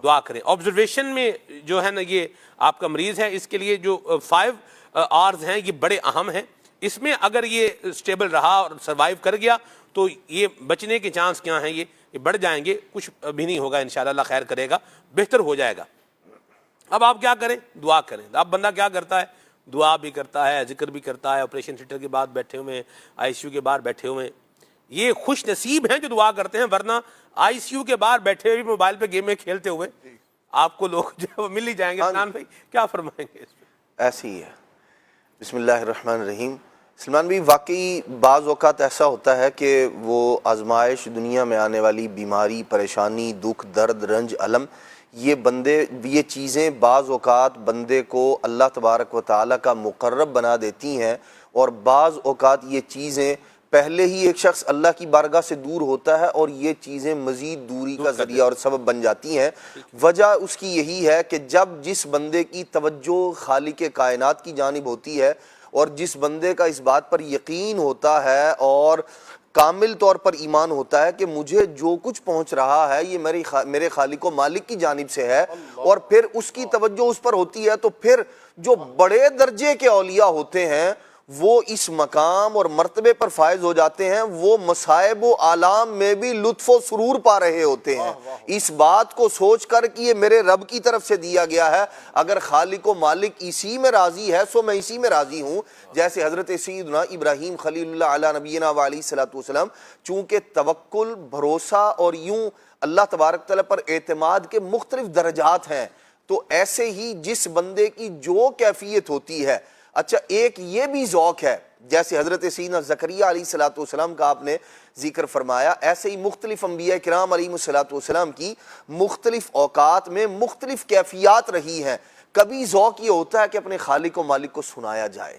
دعا کریں. آبزرویشن میں جو ہے نا یہ آپ کا مریض ہے، اس کے لیے جو 5 آرز ہیں یہ بڑے اہم ہیں. اس میں اگر یہ اسٹیبل رہا اور سروائیو کر گیا تو یہ بچنے کے چانس کیا ہیں، یہ بڑھ جائیں گے. کچھ بھی نہیں ہوگا انشاءاللہ، اللہ خیر کرے گا، بہتر ہو جائے گا. اب آپ کیا کریں، دعا کریں. اب بندہ کیا کرتا ہے، دعا بھی کرتا ہے، ذکر بھی کرتا ہے، آپریشن تھیٹر کے بعد بیٹھے ہوئے ہیں، آئی سی یو کے باہر بیٹھے ہوئے ہیں. یہ خوش نصیب ہیں جو دعا کرتے ہیں، ورنہ آئی سی یو کے باہر بیٹھے ہوئے موبائل پہ گیمیں کھیلتے ہوئے آپ کو لوگ جو ہے وہ مل ہی جائیں گے. عدنان بھائی کیا فرمائیں گے اس پہ؟ ایسی ہی ہے. بسم اللہ الرحمن الرحیم. سلمان بھی واقعی بعض اوقات ایسا ہوتا ہے کہ وہ آزمائش، دنیا میں آنے والی بیماری، پریشانی، دکھ، درد، رنج، علم، یہ چیزیں بعض اوقات بندے کو اللہ تبارک و تعالیٰ کا مقرب بنا دیتی ہیں، اور بعض اوقات یہ چیزیں پہلے ہی ایک شخص اللہ کی بارگاہ سے دور ہوتا ہے اور یہ چیزیں مزید دوری کا ذریعہ اور سبب بن جاتی ہیں. وجہ اس کی یہی ہے کہ جب جس بندے کی توجہ خالق کائنات کی جانب ہوتی ہے اور جس بندے کا اس بات پر یقین ہوتا ہے اور کامل طور پر ایمان ہوتا ہے کہ مجھے جو کچھ پہنچ رہا ہے یہ میرے خالق و مالک کی جانب سے ہے، اور پھر اس کی توجہ اس پر ہوتی ہے، تو پھر جو بڑے درجے کے اولیاء ہوتے ہیں وہ اس مقام اور مرتبے پر فائز ہو جاتے ہیں. وہ مصائب و آلام میں بھی لطف و سرور پا رہے ہوتے ہیں اس بات کو سوچ کر کہ یہ میرے رب کی طرف سے دیا گیا ہے. اگر خالق و مالک اسی میں راضی ہے سو میں اسی میں راضی ہوں. جیسے حضرت سیدنا ابراہیم خلیل اللہ علیہ نبینا وعلیہ الصلوۃ والسلام، چونکہ توکل، بھروسہ اور یوں اللہ تبارک تعالیٰ پر اعتماد کے مختلف درجات ہیں، تو ایسے ہی جس بندے کی جو کیفیت ہوتی ہے. اچھا ایک یہ بھی ذوق ہے، جیسے حضرت سیدنا زکریہ علیہ الصلوۃ والسلام کا آپ نے ذکر فرمایا، ایسے ہی مختلف انبیاء کرام علیہ الصلوۃ والسلام کی مختلف اوقات میں مختلف کیفیات رہی ہیں. کبھی ذوق یہ ہوتا ہے کہ اپنے خالق و مالک کو سنایا جائے،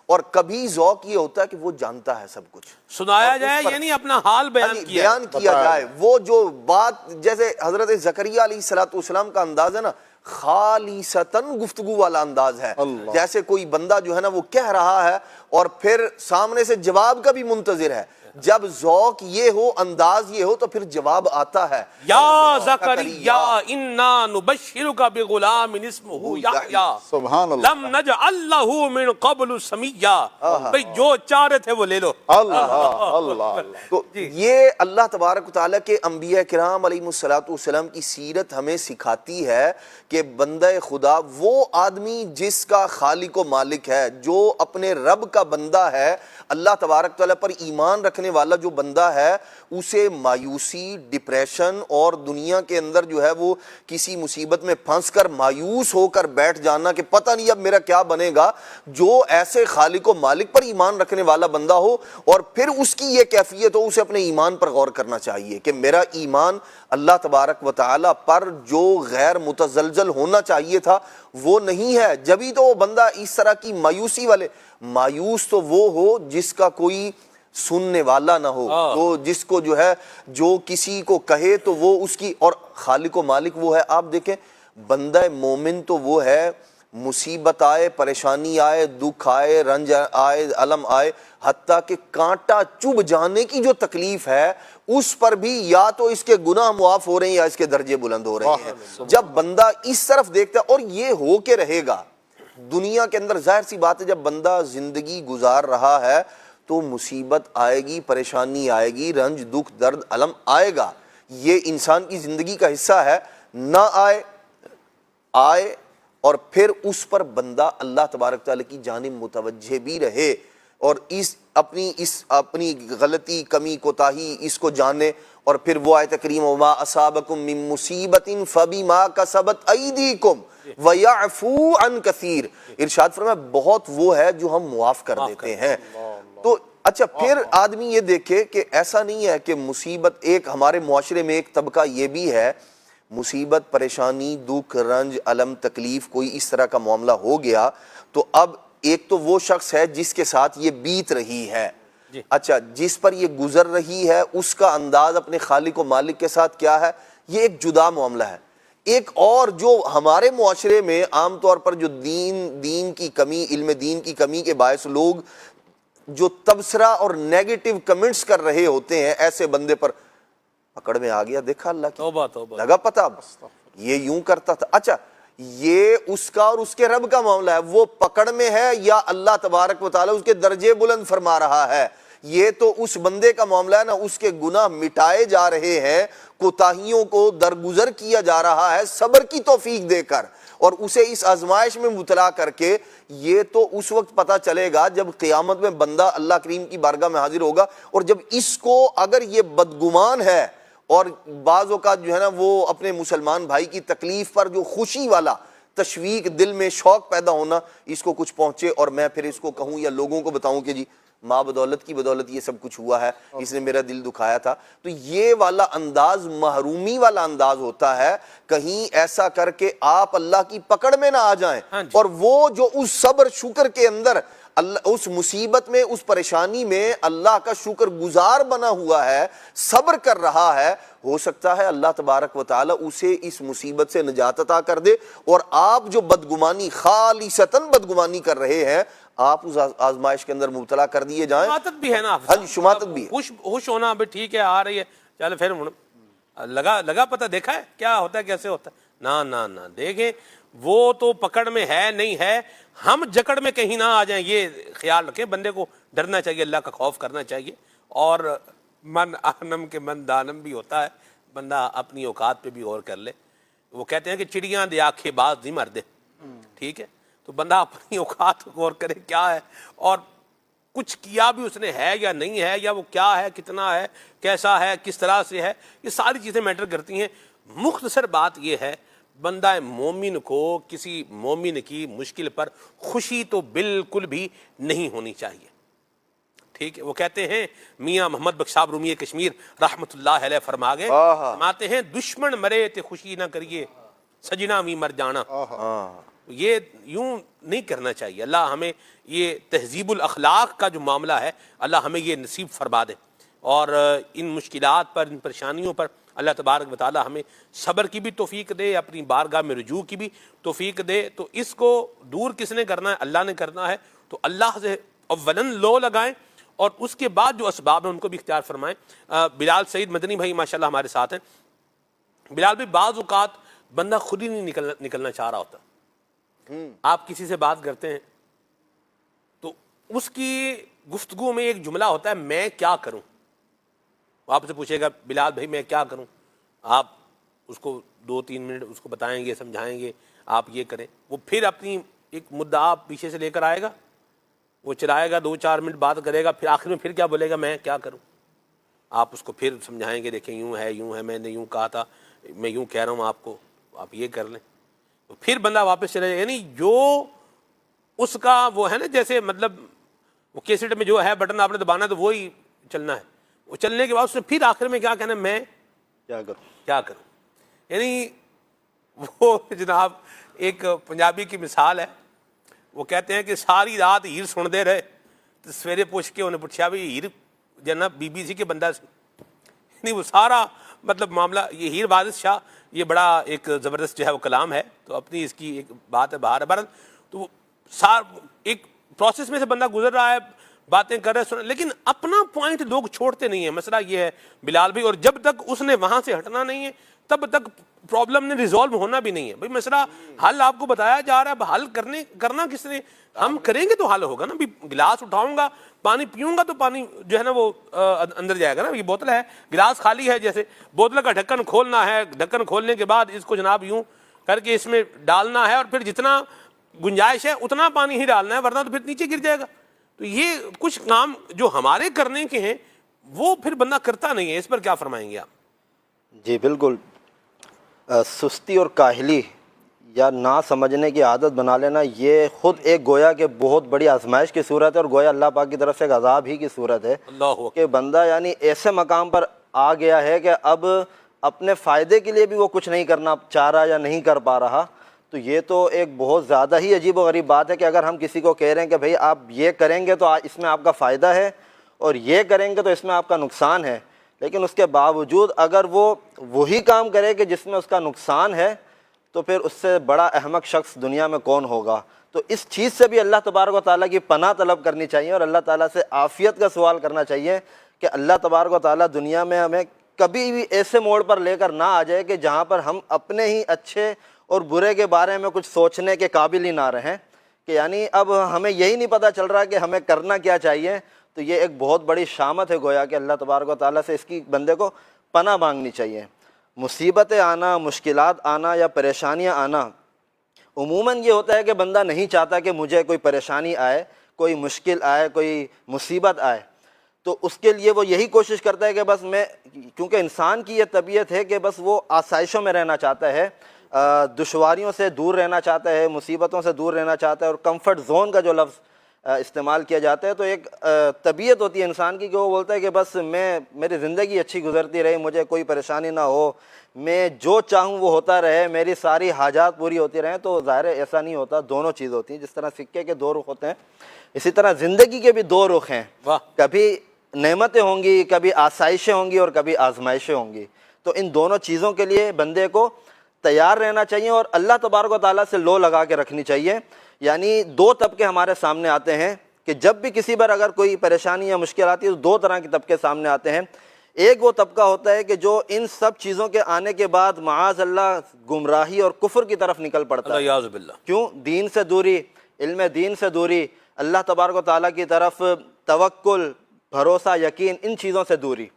اور کبھی ذوق یہ ہوتا ہے کہ وہ جانتا ہے سب کچھ، سنایا جائے یعنی اپنا حال بیان کیا جائے. وہ جو بات جیسے حضرت زکریہ علیہ الصلوۃ والسلام کا انداز ہے نا، خالصتاً گفتگو والا انداز ہے. جیسے کوئی بندہ جو ہے نا وہ کہہ رہا ہے اور پھر سامنے سے جواب کا بھی منتظر ہے. جب ذوق یہ ہو، انداز یہ ہو، تو پھر جواب آتا ہے. یا زکریا انا نبشرک بغلام اسمہ یحییٰ سبحان اللہ، لم نجعل لہ من قبل سمیہ. بھئی جو چاہ رہے تھے وہ لے لو. اللہ اللہ. تو یہ اللہ تبارک و تعالیٰ کے انبیاء کرام علیہ الصلوۃ والسلام کی سیرت ہمیں سکھاتی ہے کہ بندہ خدا وہ آدمی جس کا خالق و مالک ہے، جو اپنے رب کا بندہ ہے، اللہ تبارک تعالیٰ پر ایمان رکھنے والا جو بندہ ہے، اسے مایوسی، ڈپریشن اور دنیا کے اندر جو ہے وہ کسی مصیبت میں پھنس کر مایوس ہو کر بیٹھ جانا کہ پتہ نہیں اب میرا کیا بنے گا. جو ایسے خالق و مالک پر ایمان رکھنے والا بندہ ہو اور پھر اس کی یہ کیفیت ہو، اسے اپنے ایمان پر غور کرنا چاہیے کہ میرا ایمان اللہ تبارک و تعالیٰ پر جو غیر متزلزل ہونا چاہیے تھا وہ نہیں ہے. جبھی تو وہ بندہ اس طرح کی مایوسی والے، مایوس تو وہ ہو جس کا کوئی سننے والا نہ ہو، تو جس کو جو ہے جو کسی کو کہے تو وہ اس کی، اور خالق و مالک وہ ہے. آپ دیکھیں بندہ مومن تو وہ ہے، مصیبت آئے، پریشانی آئے، دکھ آئے، رنج آئے، علم آئے، حتیٰ کہ کانٹا چبھ جانے کی جو تکلیف ہے اس پر بھی یا تو اس کے گناہ معاف ہو رہے ہیں یا اس کے درجے بلند ہو رہے ہیں. جب بندہ اس طرف دیکھتا ہے، اور یہ ہو کے رہے گا دنیا کے اندر، ظاہر سی بات ہے جب بندہ زندگی گزار رہا ہے تو مصیبت آئے گی، پریشانی آئے گی، رنج، دکھ، درد، علم آئے گا. یہ انسان کی زندگی کا حصہ ہے. نہ آئے اور پھر اس پر بندہ اللہ تبارک تعالیٰ کی جانب متوجہ بھی رہے اور اپنی غلطی، کمی، کوتاہی اس کو جانے اور پھر وہ آیت کریم وما اصابکم من مصیبت فبما کسبت ایدیکم ویعفو عن کثیر، ارشاد فرمایا بہت وہ ہے جو ہم معاف کر دیتے ہیں۔ تو اچھا پھر آدمی یہ دیکھے کہ ایسا نہیں ہے کہ مصیبت، ایک ہمارے معاشرے میں ایک طبقہ یہ بھی ہے، مصیبت، پریشانی، دکھ، رنج، الم، تکلیف، کوئی اس طرح کا معاملہ ہو گیا تو اب ایک تو وہ شخص ہے جس کے ساتھ یہ بیت رہی ہے، اچھا جس پر یہ گزر رہی ہے اس کا انداز اپنے خالق و مالک کے ساتھ کیا ہے، یہ ایک جدا معاملہ ہے۔ ایک اور جو ہمارے معاشرے میں عام طور پر جو دین کی کمی، علم دین کی کمی کے باعث لوگ جو تبصرہ اور نیگیٹو کمنٹس کر رہے ہوتے ہیں، ایسے بندے پر پکڑ میں آ گیا، دیکھا اللہ کی توبہ توبہ، لگا پتہ اب یہ یوں کرتا تھا۔ اچھا یہ اس کا اور اس کے رب کا معاملہ ہے، وہ پکڑ میں ہے یا اللہ تبارک و تعالیٰ اس کے درجے بلند فرما رہا ہے، یہ تو اس بندے کا معاملہ ہے نا، اس کے گناہ مٹائے جا رہے ہیں، کوتاہیوں کو درگزر کیا جا رہا ہے صبر کی توفیق دے کر، اور اسے اس آزمائش میں مبتلا کر کے یہ تو اس وقت پتہ چلے گا جب قیامت میں بندہ اللہ کریم کی بارگاہ میں حاضر ہوگا، اور جب اس کو اگر یہ بدگمان ہے اور بعض اوقات جو ہے نا وہ اپنے مسلمان بھائی کی تکلیف پر جو خوشی والا تشویق، دل میں شوق پیدا ہونا، اس کو کچھ پہنچے اور میں پھر اس کو کہوں یا لوگوں کو بتاؤں کہ جی ماں بدولت کی بدولت یہ سب کچھ ہوا ہے، اس نے میرا دل دکھایا تھا، تو یہ والا انداز محرومی والا انداز ہوتا ہے، کہیں ایسا کر کے آپ اللہ کی پکڑ میں نہ آ جائیں، اور وہ جو اس صبر شکر کے اندر اللہ اس مصیبت میں، اس پریشانی میں اللہ کا شکر گزار بنا ہوا ہے، صبر کر رہا ہے، ہو سکتا ہے اللہ تبارک و تعالی اسے اس مصیبت سے نجات عطا کر دے، اور آپ جو بدگمانی، خالصتاً بدگمانی کر رہے ہیں، آپ اس آزمائش کے اندر مبتلا کر دیے جائیں۔ شماتت بھی ہے نا، ہاں شماتت بھی ہے، خوش ہونا بھی ٹھیک ہے، آ رہی ہے چل پھر لگا پتہ، دیکھا ہے کیا ہوتا ہے کیسے ہوتا ہے، نہ دیکھیں وہ تو پکڑ میں ہے نہیں ہے، ہم جکڑ میں کہیں نہ آ جائیں، یہ خیال رکھیں، بندے کو ڈرنا چاہیے، اللہ کا خوف کرنا چاہیے، اور من آنم کے من دانم بھی ہوتا ہے، بندہ اپنی اوقات پہ بھی غور کر لے، وہ کہتے ہیں کہ چڑیاں دے آنکھیں باز نہیں مردے، ٹھیک ہے، تو بندہ اپنی اوقات کو غور کرے کیا ہے، اور کچھ کیا بھی اس نے ہے یا نہیں ہے، یا وہ کیا ہے، کتنا ہے، کیسا ہے، کس طرح سے ہے، یہ ساری چیزیں میٹر کرتی ہیں۔ مختصر بات یہ ہے، بندہ مومن کو کسی مومن کی مشکل پر خوشی تو بالکل بھی نہیں ہونی چاہیے، ٹھیک ہے، وہ کہتے ہیں میاں محمد بخشاب رومی کشمیر رحمت اللہ علیہ فرماتے ہیں دشمن مرے تے خوشی نہ کریے، سجنا بھی مر جانا، یہ یوں نہیں کرنا چاہیے۔ اللہ ہمیں یہ تہذیب الاخلاق کا جو معاملہ ہے، اللہ ہمیں یہ نصیب فرما دے، اور ان مشکلات پر، ان پریشانیوں پر اللہ تبارک و تعالی ہمیں صبر کی بھی توفیق دے، اپنی بارگاہ میں رجوع کی بھی توفیق دے۔ تو اس کو دور کس نے کرنا ہے؟ اللہ نے کرنا ہے، تو اللہ سے اولاً لو لگائیں، اور اس کے بعد جو اسباب ہیں ان کو بھی اختیار فرمائیں۔ بلال سعید مدنی بھائی ماشاءاللہ ہمارے ساتھ ہیں۔ بلال بھائی، بعض اوقات بندہ خود ہی نہیں نکلنا چاہ رہا ہوتا، آپ کسی سے بات کرتے ہیں تو اس کی گفتگو میں ایک جملہ ہوتا ہے، میں کیا کروں، آپ سے پوچھے گا بلال بھائی میں کیا کروں، آپ اس کو 2-3 منٹ اس کو بتائیں گے، سمجھائیں گے، آپ یہ کریں، وہ پھر اپنی ایک مدعا پیچھے سے لے کر آئے گا، وہ چلائے گا، 2-4 منٹ بات کرے گا، پھر آخر میں پھر کیا بولے گا، میں کیا کروں، آپ اس کو پھر سمجھائیں گے، دیکھیں یوں ہے، میں نے یوں کہا تھا، میں یوں کہہ رہا ہوں آپ کو، آپ یہ کر لیں، تو پھر بندہ واپس چلے جائے، یعنی جو اس کا وہ ہے نا، جیسے مطلب وہ کیسٹ میں جو ہے بٹن آپ نے دبانا تو وہی چلنا ہے، وہ چلنے کے بعد اس نے پھر آخر میں کیا کہنا، میں کیا کروں، یعنی وہ جناب ایک پنجابی کی مثال ہے، وہ کہتے ہیں کہ ساری رات ہیر سن دے رہے تو سویرے پوچھ کے انہیں پوچھا بھی ہیر جناب بی بی سی کے بندہ سے، یعنی وہ سارا مطلب معاملہ، یہ ہیر بادشاہ شاہ، یہ بڑا ایک زبردست جو ہے وہ کلام ہے، تو اپنی اس کی ایک بات ہے بہار بھارت، تو وہ ایک پروسیس میں سے بندہ گزر رہا ہے، باتیں کر رہے ہیں، لیکن اپنا پوائنٹ لوگ چھوڑتے نہیں ہیں، مسئلہ یہ ہے بلال بھائی، اور جب تک اس نے وہاں سے ہٹنا نہیں ہے تب تک پرابلم نے ریزالو ہونا بھی نہیں ہے، بھائی مسئلہ حل آپ کو بتایا جا رہا ہے، اب حل کرنا کس نے، ہم کریں گے تو حل ہوگا نا، گلاس اٹھاؤں گا، پانی پیوں گا تو پانی جو ہے نا وہ اندر جائے گا نا، یہ بوتل ہے، گلاس خالی ہے، جیسے بوتل کا ڈھکن کھولنا ہے، ڈھکن کھولنے کے بعد اس کو جناب یوں کر کے اس میں ڈالنا ہے، اور پھر جتنا گنجائش ہے اتنا پانی ہی ڈالنا ہے، ورنہ تو پھر نیچے گر جائے گا۔ تو یہ کچھ کام جو ہمارے کرنے کے ہیں وہ پھر بندہ کرتا نہیں ہے، اس پر کیا فرمائیں گے آپ؟ جی بالکل، سستی اور کاہلی یا نہ سمجھنے کی عادت بنا لینا یہ خود ایک گویا کہ بہت بڑی آزمائش کی صورت ہے، اور گویا اللہ پاک کی طرف سے ایک عذاب ہی کی صورت ہے اللہ کہ بندہ یعنی ایسے مقام پر آ گیا ہے کہ اب اپنے فائدے کے لیے بھی وہ کچھ نہیں کرنا چاہ رہا یا نہیں کر پا رہا. تو یہ تو ایک بہت زیادہ ہی عجیب و غریب بات ہے کہ اگر ہم کسی کو کہہ رہے ہیں کہ بھئی آپ یہ کریں گے تو اس میں آپ کا فائدہ ہے اور یہ کریں گے تو اس میں آپ کا نقصان ہے، لیکن اس کے باوجود اگر وہ وہی کام کرے کہ جس میں اس کا نقصان ہے تو پھر اس سے بڑا احمق شخص دنیا میں کون ہوگا. تو اس چیز سے بھی اللہ تبارک و تعالیٰ کی پناہ طلب کرنی چاہیے اور اللہ تعالیٰ سے عافیت کا سوال کرنا چاہیے کہ اللہ تبارک و تعالیٰ دنیا میں ہمیں کبھی بھی ایسے موڑ پر لے کر نہ آ جائے کہ جہاں پر ہم اپنے ہی اچھے اور برے کے بارے میں کچھ سوچنے کے قابل ہی نہ رہیں، کہ یعنی اب ہمیں یہی نہیں پتہ چل رہا کہ ہمیں کرنا کیا چاہیے. تو یہ ایک بہت بڑی شامت ہے گویا کہ اللہ تبارک و تعالیٰ سے اس کی بندے کو پناہ مانگنی چاہیے. مصیبتیں آنا، مشکلات آنا یا پریشانیاں آنا عموماً یہ ہوتا ہے کہ بندہ نہیں چاہتا کہ مجھے کوئی پریشانی آئے، کوئی مشکل آئے، کوئی مصیبت آئے. تو اس کے لیے وہ یہی کوشش کرتا ہے کہ بس میں، کیونکہ انسان کی یہ طبیعت ہے کہ بس وہ آسائشوں میں رہنا چاہتا ہے، دشواریوں سے دور رہنا چاہتا ہے، مصیبتوں سے دور رہنا چاہتا ہے. اور کمفرٹ زون کا جو لفظ استعمال کیا جاتا ہے تو ایک طبیعت ہوتی ہے انسان کی کہ وہ بولتا ہے کہ بس میری زندگی اچھی گزرتی رہے، مجھے کوئی پریشانی نہ ہو، میں جو چاہوں وہ ہوتا رہے، میری ساری حاجات پوری ہوتی رہیں. تو ظاہر ہے ایسا نہیں ہوتا، دونوں چیز ہوتی ہیں. جس طرح سکے کے دو رخ ہوتے ہیں اسی طرح زندگی کے بھی دو رخ ہیں. کبھی نعمتیں ہوں گی، کبھی آسائشیں ہوں گی اور کبھی آزمائشیں ہوں گی. تو ان دونوں چیزوں کے لیے بندے کو تیار رہنا چاہیے اور اللہ تبارک و تعالیٰ سے لو لگا کے رکھنی چاہیے. یعنی دو طبقے ہمارے سامنے آتے ہیں کہ جب بھی کسی پر اگر کوئی پریشانی یا مشکل آتی ہے تو دو طرح کے طبقے سامنے آتے ہیں. ایک وہ طبقہ ہوتا ہے کہ جو ان سب چیزوں کے آنے کے بعد معاذ اللہ گمراہی اور کفر کی طرف نکل پڑتا ہے. الیاذ باللہ. کیوں؟ دین سے دوری، علم دین سے دوری، اللہ تبارک و تعالیٰ کی طرف توکل، بھروسہ، یقین، ان چیزوں سے دوری.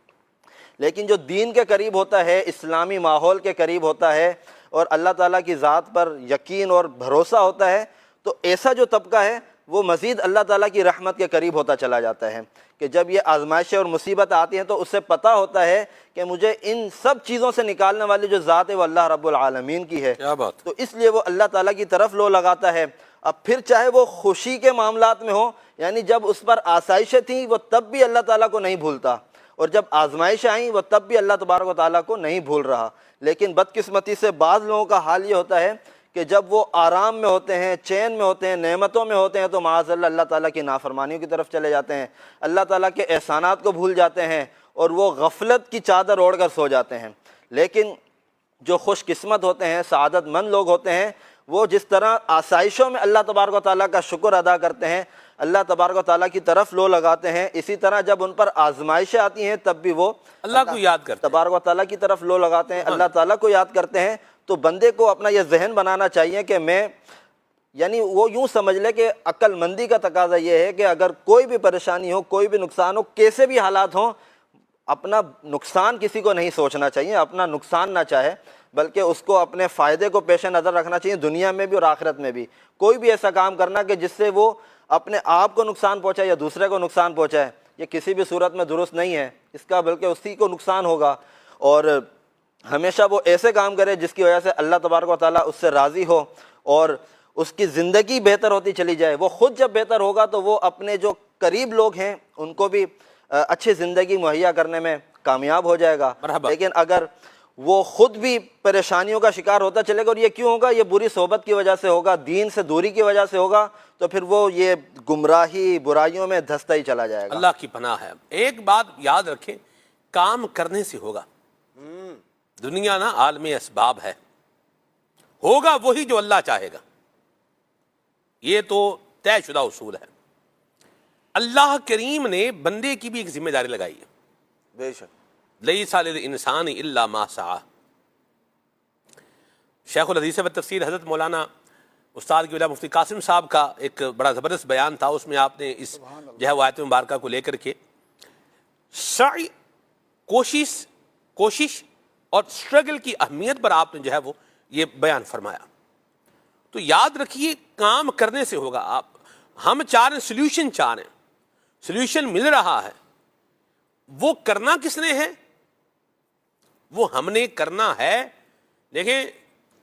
لیکن جو دین کے قریب ہوتا ہے، اسلامی ماحول کے قریب ہوتا ہے اور اللہ تعالیٰ کی ذات پر یقین اور بھروسہ ہوتا ہے تو ایسا جو طبقہ ہے وہ مزید اللہ تعالیٰ کی رحمت کے قریب ہوتا چلا جاتا ہے. کہ جب یہ آزمائشیں اور مصیبت آتی ہیں تو اسے پتہ ہوتا ہے کہ مجھے ان سب چیزوں سے نکالنے والی جو ذات ہے وہ اللہ رب العالمین کی ہے. کیا بات. تو اس لیے وہ اللہ تعالیٰ کی طرف لو لگاتا ہے. اب پھر چاہے وہ خوشی کے معاملات میں ہو، یعنی جب اس پر آسائشیں تھیں وہ تب بھی اللہ تعالیٰ کو نہیں بھولتا، اور جب آزمائشیں آئیں وہ تب بھی اللہ تبارک و تعالیٰ کو نہیں بھول رہا. لیکن بدقسمتی سے بعض لوگوں کا حال یہ ہوتا ہے کہ جب وہ آرام میں ہوتے ہیں، چین میں ہوتے ہیں، نعمتوں میں ہوتے ہیں تو معاذ اللہ تعالیٰ کی نافرمانیوں کی طرف چلے جاتے ہیں، اللہ تعالیٰ کے احسانات کو بھول جاتے ہیں اور وہ غفلت کی چادر اوڑھ کر سو جاتے ہیں. لیکن جو خوش قسمت ہوتے ہیں، سعادت مند لوگ ہوتے ہیں، وہ جس طرح آسائشوں میں اللہ تبارک و تعالیٰ کا شکر ادا کرتے ہیں، اللہ تبارک و تعالیٰ کی طرف لو لگاتے ہیں، اسی طرح جب ان پر آزمائشیں آتی ہیں تب بھی وہ اللہ کو یاد کرتے ہیں، تبارک و تعالیٰ کی طرف لو لگاتے ہیں، اللہ تعالیٰ کو یاد کرتے ہیں. تو بندے کو اپنا یہ ذہن بنانا چاہیے کہ میں، یعنی وہ یوں سمجھ لے کہ عقل مندی کا تقاضا یہ ہے کہ اگر کوئی بھی پریشانی ہو، کوئی بھی نقصان ہو، کیسے بھی حالات ہوں، اپنا نقصان کسی کو نہیں سوچنا چاہیے، اپنا نقصان نہ چاہے، بلکہ اس کو اپنے فائدے کو پیش نظر رکھنا چاہیے، دنیا میں بھی اور آخرت میں بھی. کوئی بھی ایسا کام کرنا کہ جس سے وہ اپنے آپ کو نقصان پہنچائے یا دوسرے کو نقصان پہنچائے، یہ کسی بھی صورت میں درست نہیں ہے اس کا، بلکہ اسی کو نقصان ہوگا. اور ہمیشہ وہ ایسے کام کرے جس کی وجہ سے اللہ تبارک و تعالیٰ اس سے راضی ہو اور اس کی زندگی بہتر ہوتی چلی جائے. وہ خود جب بہتر ہوگا تو وہ اپنے جو قریب لوگ ہیں ان کو بھی اچھی زندگی مہیا کرنے میں کامیاب ہو جائے گا. لیکن اگر وہ خود بھی پریشانیوں کا شکار ہوتا چلے گا، اور یہ کیوں ہوگا؟ یہ بری صحبت کی وجہ سے ہوگا، دین سے دوری کی وجہ سے ہوگا، تو پھر وہ یہ گمراہی، برائیوں میں دھستا ہی چلا جائے گا. اللہ کی پناہ ہے. ایک بات یاد رکھیں، کام کرنے سے ہوگا. دنیا نا عالم اسباب ہے، ہوگا وہی جو اللہ چاہے گا، یہ تو طے شدہ اصول ہے. اللہ کریم نے بندے کی بھی ایک ذمہ داری لگائی ہے. بے شک. لیس للانسان الا ما سعی. شیخ الحدیث و تفسیر حضرت مولانا استاد کی مفتی قاسم صاحب کا ایک بڑا زبردست بیان تھا، اس میں آپ نے اس جو ہے وہ آیت مبارکہ کو لے کر کے سعی، کوشش اور اسٹرگل کی اہمیت پر آپ نے جو ہے وہ یہ بیان فرمایا. تو یاد رکھیے کام کرنے سے ہوگا. ہم چاہ رہے ہیں سلیوشن، چاہ رہے ہیں سلیوشن مل رہا ہے، وہ کرنا کس نے ہے؟ وہ ہم نے کرنا ہے. دیکھیں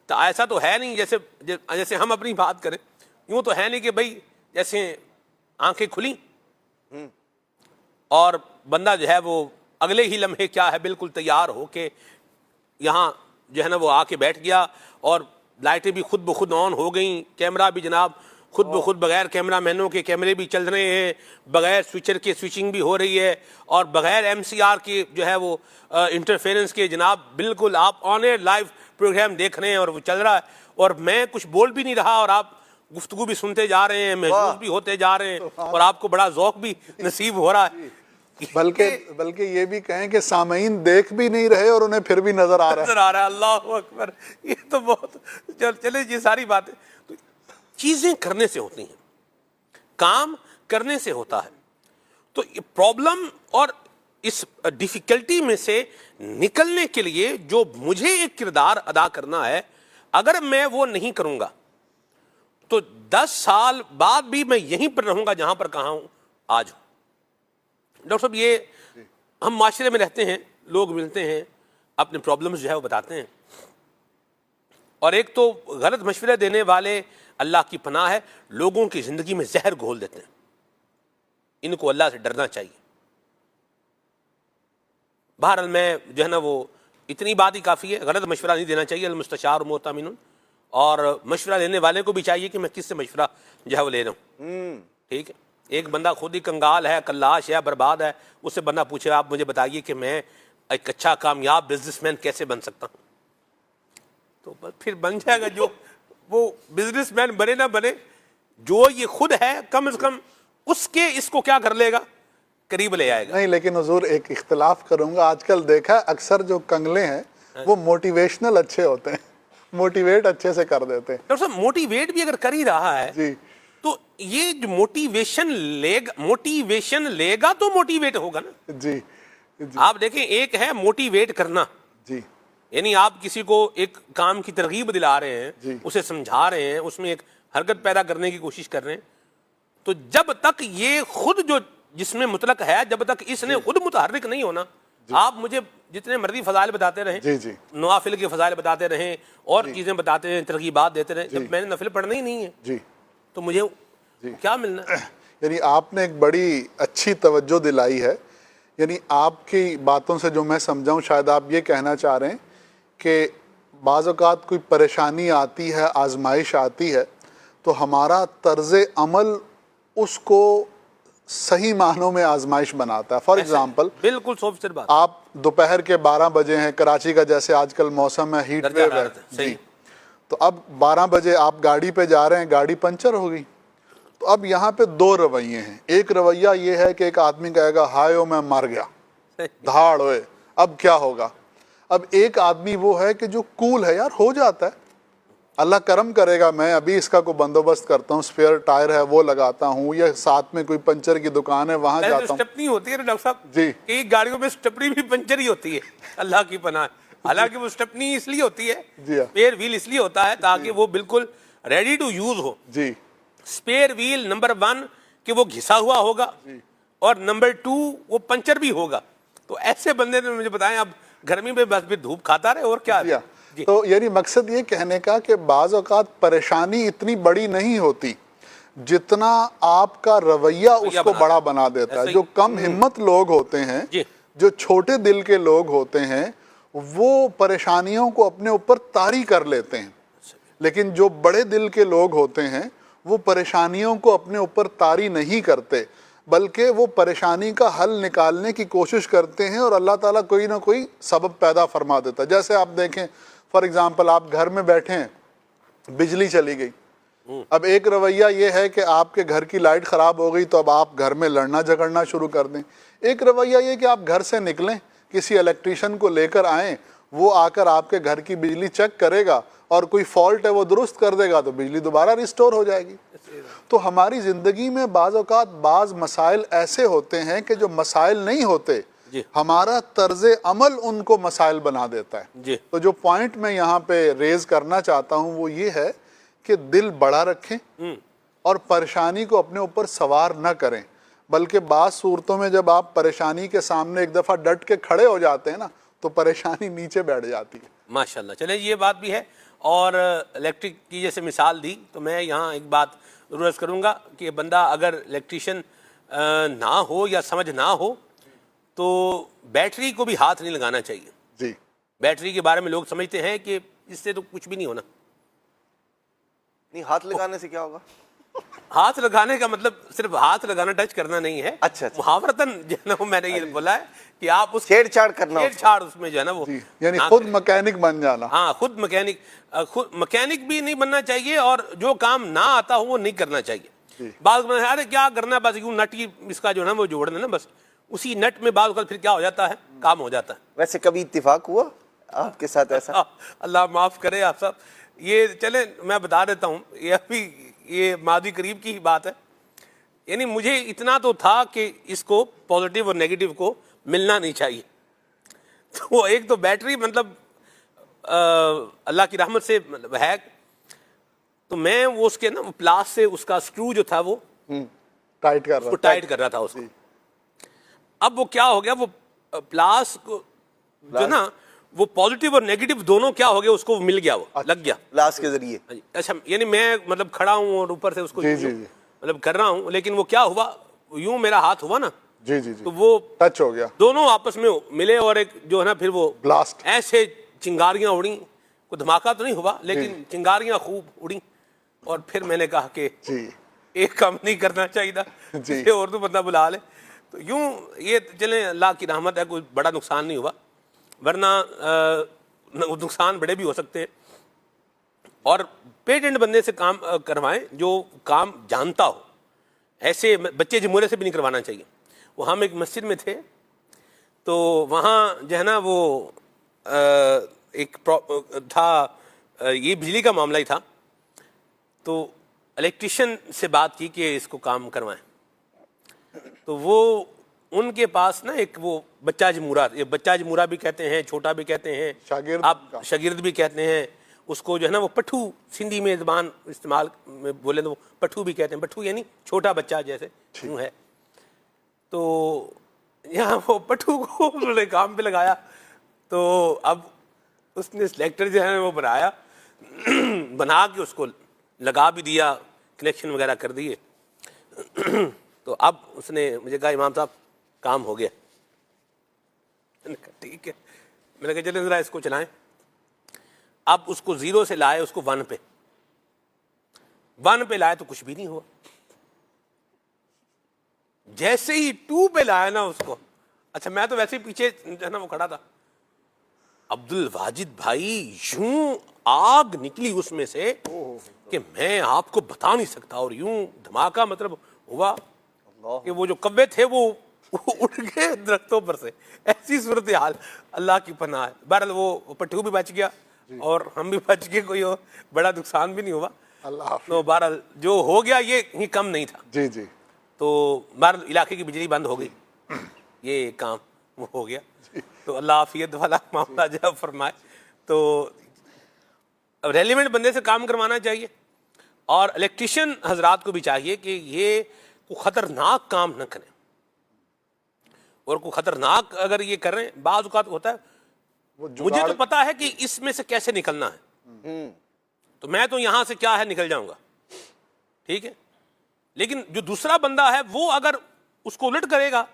تو ایسا تو ہے نہیں جیسے ہم اپنی بات کریں, یوں تو ہے نہیں کہ بھائی جیسے آنکھیں کھلیں اور بندہ جو ہے وہ اگلے ہی لمحے کیا ہے بالکل تیار ہو کے یہاں جو ہے نا وہ آ کے بیٹھ گیا, اور لائٹیں بھی خود بخود آن ہو گئیں, کیمرہ بھی جناب خود بخود بغیر کیمرہ مینوں کے کیمرے بھی چل رہے ہیں, بغیر سوئچر کے سوئچنگ بھی ہو رہی ہے, اور بغیر ایم سی آر کے جو ہے وہ انٹرفیرنس کے جناب بالکل آپ آن ایئر لائیو پروگرام دیکھ رہے ہیں اور وہ چل رہا ہے, اور میں کچھ بول بھی نہیں رہا اور آپ گفتگو بھی سنتے جا رہے ہیں, محسوس بھی ہوتے جا رہے ہیں, اور آپ کو بڑا ذوق بھی نصیب ہو رہا ہے. بلکہ یہ بھی کہیں کہ سامعین دیکھ بھی نہیں رہے اور انہیں پھر بھی نظر آ رہا ہے. اللہ اکبر, یہ تو بہت چلے یہ ساری باتیں چیزیں کرنے سے ہوتی ہیں, کام کرنے سے ہوتا ہے. تو پرابلم اور اس ڈیفیکلٹی میں سے نکلنے کے لیے جو مجھے ایک کردار ادا کرنا ہے, اگر میں وہ نہیں کروں گا تو 10 سال بعد بھی میں یہیں پر رہوں گا جہاں پر کہاں ہوں آج ہوں. ڈاکٹر صاحب یہ ہم معاشرے میں رہتے ہیں, لوگ ملتے ہیں, اپنے پرابلمز جو ہے وہ بتاتے ہیں, اور ایک تو غلط مشورے دینے والے اللہ کی پناہ ہے لوگوں کی زندگی میں زہر گھول دیتے ہیں. ان کو اللہ سے ڈرنا چاہیے. بہرحال میں جو ہے نا وہ اتنی بات ہی کافی ہے, غلط مشورہ نہیں دینا چاہیے, المستشار مؤتمن, اور مشورہ لینے والے کو بھی چاہیے کہ میں کس سے مشورہ جو ہے وہ لے رہا ہوں. ٹھیک ہے, ایک بندہ خود ہی کنگال ہے, کلاش ہے, برباد ہے, اس سے بندہ پوچھے آپ مجھے بتائیے کہ میں ایک اچھا کامیاب بزنس مین کیسے بن سکتا ہوں, تو پھر بن جائے گا. جو وہ بزنس مین بنے نہ بنے, جو یہ خود ہے کم از کم اس کے اس کو کیا کر لے گا, قریب لے آئے گا. نہیں لیکن حضور ایک اختلاف کروں گا, آج کل دیکھا اکثر جو کنگلے ہیں وہ موٹیویشنل اچھے ہوتے ہیں, موٹیویٹ اچھے سے کر دیتے ہیں. ڈاکٹر صاحب موٹیویٹ بھی اگر کر ہی رہا ہے جی تو یہ جو موٹیویشن لے گا تو موٹیویٹ ہوگا نا. جی آپ دیکھیں, ایک ہے موٹیویٹ کرنا, جی یعنی آپ کسی کو ایک کام کی ترغیب دلا رہے ہیں, اسے سمجھا رہے ہیں, اس میں ایک حرکت پیدا کرنے کی کوشش کر رہے ہیں, تو جب تک یہ خود جو جس میں مطلق ہے, جب تک اس نے خود متحرک نہیں ہونا, آپ مجھے جتنے مرضی فضائل بتاتے رہیں, نوافل کے فضائل بتاتے رہیں, اور چیزیں بتاتے رہیں, ترغیبات دیتے رہیں, جب میں نے نفل پڑھنا ہی نہیں ہے تو مجھے کیا ملنا ہے؟ یعنی آپ نے ایک بڑی اچھی توجہ دلائی ہے. یعنی آپ کی باتوں سے جو میں سمجھاؤں, شاید آپ یہ کہنا چاہ رہے ہیں کہ بعض اوقات کوئی پریشانی آتی ہے, آزمائش آتی ہے, تو ہمارا طرز عمل اس کو صحیح معنوں میں آزمائش بناتا ہے. فار ایگزامپل بالکل 100% بات, آپ دوپہر کے 12 بجے ہیں, کراچی کا جیسے آج کل موسم ہے, ہیٹ ویو ہے, جی, تو اب 12 بجے آپ گاڑی پہ جا رہے ہیں, گاڑی پنچر ہو گئی, تو اب یہاں پہ 2 رویے ہیں. ایک رویہ یہ ہے کہ ایک آدمی کہے گا ہائے میں مر گیا, دھاڑ ہوئے, اب کیا ہوگا. اب ایک آدمی وہ ہے کہ جو کول ہے, یار ہو جاتا ہے, اللہ کرم کرے گا, میں ابھی اس کا کوئی بندوبست کرتا ہوں, اسپیئر ٹائر ہے وہ لگاتا ہوں, یا ساتھ میں کوئی پنچر کی دکان ہے وہاں جاتا ہوں. سٹپنی ہوتی ہے نا ڈاکٹر صاحب, جی, کئی گاڑیوں میں سٹپنی بھی پنچر ہی ہوتی ہے, اللہ کی پناہ. حالانکہ وہ سٹپنی اس لیے ہوتی ہے, اسپیئر ویل اس لیے ہوتا ہے تاکہ وہ بالکل ریڈی ٹو یوز ہو. جی, اسپیئر ویل نمبر 1 کہ وہ گھسا ہوا ہوگا, اور نمبر 2 وہ پنچر بھی ہوگا. تو ایسے بندے نے مجھے بتائیں, اب گرمی میں بس بھی دھوپ کھاتا رہے اور کیا. تو یعنی مقصد یہ کہنے کا کہ بعض اوقات پریشانی اتنی بڑی نہیں ہوتی جتنا آپ کا رویہ اس کو بڑا بنا دیتا ہے. جو کم ہمت لوگ ہوتے ہیں, جو چھوٹے دل کے لوگ ہوتے ہیں, وہ پریشانیوں کو اپنے اوپر طاری کر لیتے ہیں, لیکن جو بڑے دل کے لوگ ہوتے ہیں وہ پریشانیوں کو اپنے اوپر طاری نہیں کرتے, بلکہ وہ پریشانی کا حل نکالنے کی کوشش کرتے ہیں, اور اللہ تعالیٰ کوئی نہ کوئی سبب پیدا فرما دیتا ہے. جیسے آپ دیکھیں, فار ایگزامپل آپ گھر میں بیٹھے ہیں, بجلی چلی گئی, اب ایک رویہ یہ ہے کہ آپ کے گھر کی لائٹ خراب ہو گئی تو اب آپ گھر میں لڑنا جھگڑنا شروع کر دیں. ایک رویہ یہ کہ آپ گھر سے نکلیں, کسی الیکٹریشین کو لے کر آئیں, وہ آ کر آپ کے گھر کی بجلی چیک کرے گا, اور کوئی فالٹ ہے وہ درست کر دے گا, تو بجلی دوبارہ ریسٹور ہو جائے گی. تو ہماری زندگی میں بعض اوقات بعض مسائل ایسے ہوتے ہیں کہ جو مسائل نہیں ہوتے, ہمارا طرز عمل ان کو مسائل بنا دیتا ہے. تو جو پوائنٹ میں یہاں پہ ریز کرنا چاہتا ہوں وہ یہ ہے کہ دل بڑا رکھیں, اور پریشانی کو اپنے اوپر سوار نہ کریں, بلکہ بعض صورتوں میں جب آپ پریشانی کے سامنے ایک دفعہ ڈٹ کے کھڑے ہو جاتے ہیں نا, تو پریشانی نیچے بیٹھ جاتی ہے. ماشاءاللہ. چلیں یہ بات بھی ہے. اور الیکٹرک کی جیسے مثال دی تو میں یہاں ایک بات ضرور عرض کروں گا کہ بندہ اگر الیکٹریشین نہ ہو یا سمجھ نہ ہو تو بیٹری کو بھی ہاتھ نہیں لگانا چاہیے. جی. بیٹری کے بارے میں لوگ سمجھتے ہیں کہ اس سے تو کچھ بھی نہیں ہونا. نہیں، ہاتھ لگانے سے کیا ہوگا؟ ہاتھ لگانے کا مطلب صرف ہاتھ لگانا، ٹچ کرنا نہیں ہے. اچھا. محاورتاً جو ہے نا وہ میں نے یہ بولا ہے کہ آپ اس چھیڑ چھاڑ کرنا، چھیڑ چھاڑ اس میں جو ہے نا وہ جی، یعنی خود مکینک بن جانا. ہاں، خود مکینک بھی نہیں بننا چاہیے اور جو کام نہ آتا ہو وہ نہیں کرنا چاہیے. بعض ارے کیا کرنا ہے، بس یوں نٹ کی اس کا جو ہے نا وہ جوڑنا نا، بس اسی نٹ میں بعض اوقات پھر کیا ہو جاتا ہے، کام ہو جاتا ہے. ویسے کبھی اتفاق ہوا آپ کے ساتھ ایسا؟ اللہ معاف کرے آپ سب. یہ چلیں میں بتا دیتا ہوں، یہ ابھی یہ ماضی قریب کی ہی بات ہے. یعنی مجھے اتنا تو تھا کہ اس کو پازیٹیو اور نیگیٹو کو ملنا نہیں چاہیے. تو ایک تو بیٹری مطلب اللہ کی رحمت سے ہے، تو میں وہ اس کے نا پلاس سے اس کا سکرو جو تھا وہ ٹائٹ کر رہا تھا اس کو. اب وہ کیا ہو گیا، وہ پلاس کو جو نا وہ پازیٹیو اور نیگیٹو دونوں کیا ہو گیا، اس کو مل گیا، وہ لگ گیا پلاس کے ذریعے. اچھا، یعنی میں مطلب کھڑا ہوں اور اوپر سے اس کو مطلب کر رہا ہوں، لیکن وہ کیا ہوا، یوں میرا ہاتھ ہوا نا، تو وہ ٹچ ہو گیا، دونوں آپس میں ملے اور ایک جو ہے نا پھر وہ بلاسٹ، ایسے چنگاریاں اڑیں. کوئی دھماکہ تو نہیں ہوا لیکن چنگاریاں خوب اڑیں. اور پھر میں نے کہا کہ ایک کام نہیں کرنا چاہیے تھا، یہ اور تو بندہ بلا لے. تو یوں یہ چلیں اللہ کی رحمت ہے، کوئی بڑا نقصان نہیں ہوا، ورنہ نقصان بڑے بھی ہو سکتے ہیں. اور پیٹنٹ بندے سے کام کروائیں جو کام جانتا ہو. ایسے بچے جمہوریت سے بھی نہیں کروانا چاہیے. وہ ہم ایک مسجد میں تھے تو وہاں جو ہے نا وہ ایک تھا، یہ بجلی کا معاملہ ہی تھا. تو الیکٹریشین سے بات کی کہ اس کو کام کروائیں. تو وہ ان کے پاس نا ایک وہ بچہ جمورہ بھی کہتے ہیں، چھوٹا بھی کہتے ہیں، آپ شاگرد بھی کہتے ہیں اس کو، جو ہے نا وہ پٹھو، سندھی میں زبان استعمال میں بولیں تو وہ پٹھو بھی کہتے ہیں. پٹھو یعنی چھوٹا بچہ جیسے یوں ہے. تو یہاں وہ پٹھو کو انہوں نے کام پہ لگایا. تو اب اس نے سلیکٹر جو ہے وہ بنایا، بنا کے اس کو لگا بھی دیا، کنیکشن وغیرہ کر دیے. تو اب اس نے مجھے کہا امام صاحب کام ہو گیا. میں نے کہا ٹھیک ہے. میں نے کہا چلیں ذرا اس کو چلائیں. اب اس کو 0 سے لائے اس کو 1 پہ لائے تو کچھ بھی نہیں ہوا. جیسے ہی 2 پہ لائے نا اس کو، اچھا میں تو ویسے ہی پیچھے جو ہے نا وہ کھڑا تھا، عبد الواجد بھائی یوں آگ نکلی اس میں سے کہ میں آپ کو بتا نہیں سکتا. اور یوں دھماکہ مطلب ہوا کہ وہ جو کوے تھے وہ اٹھ گئے درختوں پر سے. ایسی صورتحال، اللہ کی پناہ ہے. بہرحال وہ پٹھو بھی بچ گیا اور ہم بھی بچ گئے، کوئی بڑا نقصان بھی نہیں ہوا. تو بہرحال جو ہو گیا یہ کم نہیں تھا. جی. تو بہرحال علاقے کی بجلی بند ہو گئی، یہ کام وہ ہو گیا. تو اللہ عافیت والا معاملہ جو فرمائے. تو ریلیونٹ بندے سے کام کروانا چاہیے. اور الیکٹریشین حضرات کو بھی چاہیے کہ یہ کوئی خطرناک کام نہ کریں. اور کوئی خطرناک اگر یہ کر رہے ہیں، بعض اوقات ہوتا ہے مجھے تو پتا ہے کہ اس میں سے کیسے نکلنا ہے، تو میں تو یہاں سے کیا ہے نکل جاؤں گا، ٹھیک ہے. لیکن جو دوسرا بندہ ہے وہ اگر اس کو الٹ کرے گا